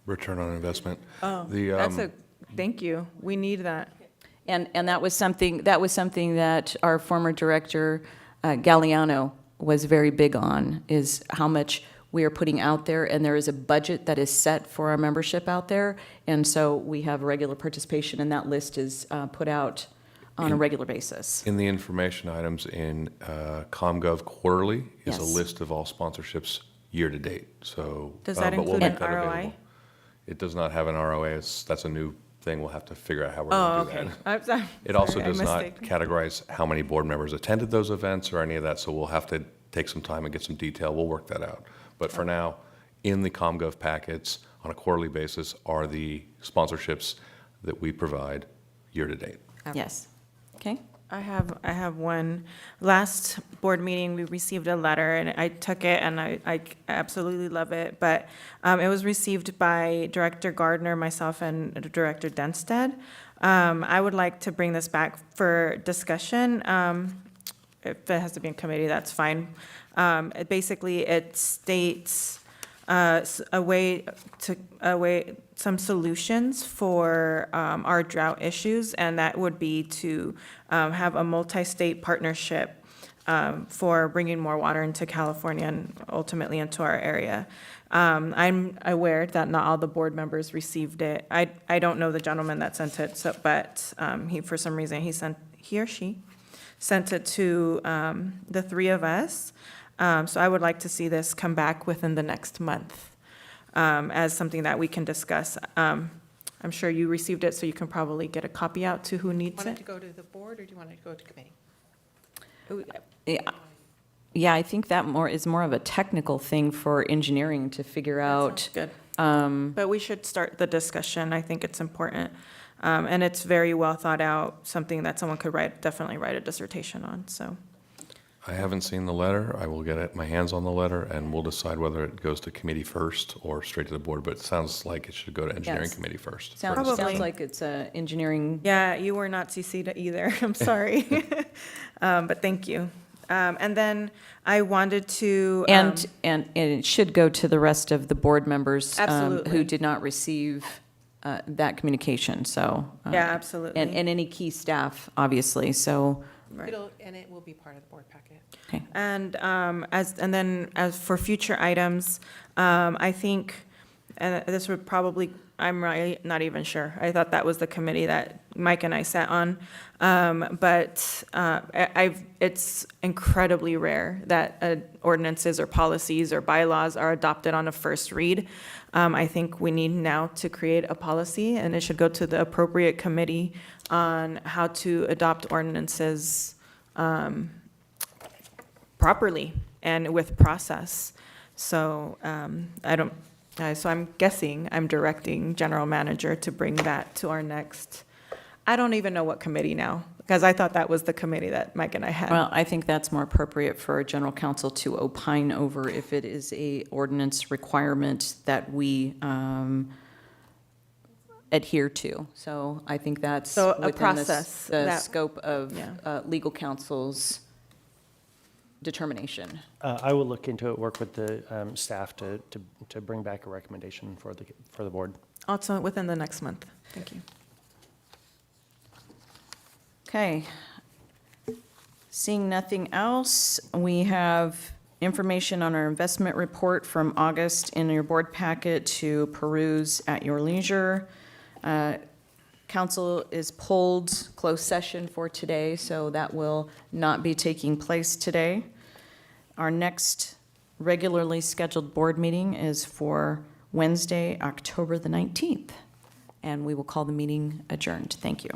Return on investment. Oh, thank you. We need that. And that was something that our former director Galliano was very big on, is how much we are putting out there, and there is a budget that is set for our membership out there, and so we have regular participation, and that list is put out on a regular basis. In the information items in ComGov Quarterly is a Yes. list of all sponsorships year-to-date, so. Does that but we'll include make an that ROI? available. It does not have an ROA. That's a new thing. We'll have to figure out how we're Oh, going to do okay. that. I'm sorry. It also Sorry, I does not mistake. categorize how many board members attended those events or any of that, so we'll have to take some time and get some detail. We'll work that out. But for now, in the ComGov packets on a quarterly basis are the sponsorships that we provide year-to-date. Yes. Okay. I have one. Last board meeting, we received a letter, and I took it, and I absolutely love it. But it was received by Director Gardner, myself, and Director Denstead. I would like to bring this back for discussion. If it has to be in committee, that's fine. Basically, it states some solutions for our drought issues, and that would be to have a multi-state partnership for bringing more water into California and ultimately into our area. I'm aware that not all the board members received it. I don't know the gentleman that sent it, so, but he, for some reason, he or she sent it to the three of us. So I would like to see this come back within the next month as something that we can discuss. I'm sure you received it, so you can probably get a copy out to who needs Want it to it. go to the board, or do you want it to go to committee? Yeah, I think that is more of a technical thing for engineering to figure out. Good. But we should start the discussion. I think it's important. And it's very well thought out, something that someone could definitely write a dissertation on, so. I haven't seen the letter. I will get my hands on the letter, and we'll decide whether it goes to committee first or straight to the board, but it sounds like it should go to engineering Yes. committee first. Sounds Probably. like it's engineering. Yeah, you were not CC'd either. I'm sorry. But thank you. And then I wanted to. And it should go to the rest of the board members Absolutely. who did not receive that communication, so. Yeah, absolutely. And any key staff, obviously, so. Right. And it will be part of the board packet. Okay. And as for future items, I think, and this would probably, I'm really not even sure. I thought that was the committee that Mike and I sat on. But it's incredibly rare that ordinances or policies or bylaws are adopted on a first read. I think we need now to create a policy, and it should go to the appropriate committee on how to adopt ordinances properly and with process. So so I'm guessing I'm directing general manager to bring that to our next, I don't even know what committee now, because I thought that was the committee that Mike and I had. Well, I think that's more appropriate for a general counsel to opine over if it is a ordinance requirement that we adhere to. So I think that's So a within process the that- scope of Yeah. legal counsel's determination. I will look into it, work with the staff to bring back a recommendation for the board. Also within the next month. Thank you. Okay. Seeing nothing else, we have information on our investment report from August in your board packet to peruse at your leisure. Council is pulled closed session for today, so that will not be taking place today. Our next regularly scheduled board meeting is for Wednesday, October the 19th, and we will call the meeting adjourned. Thank you.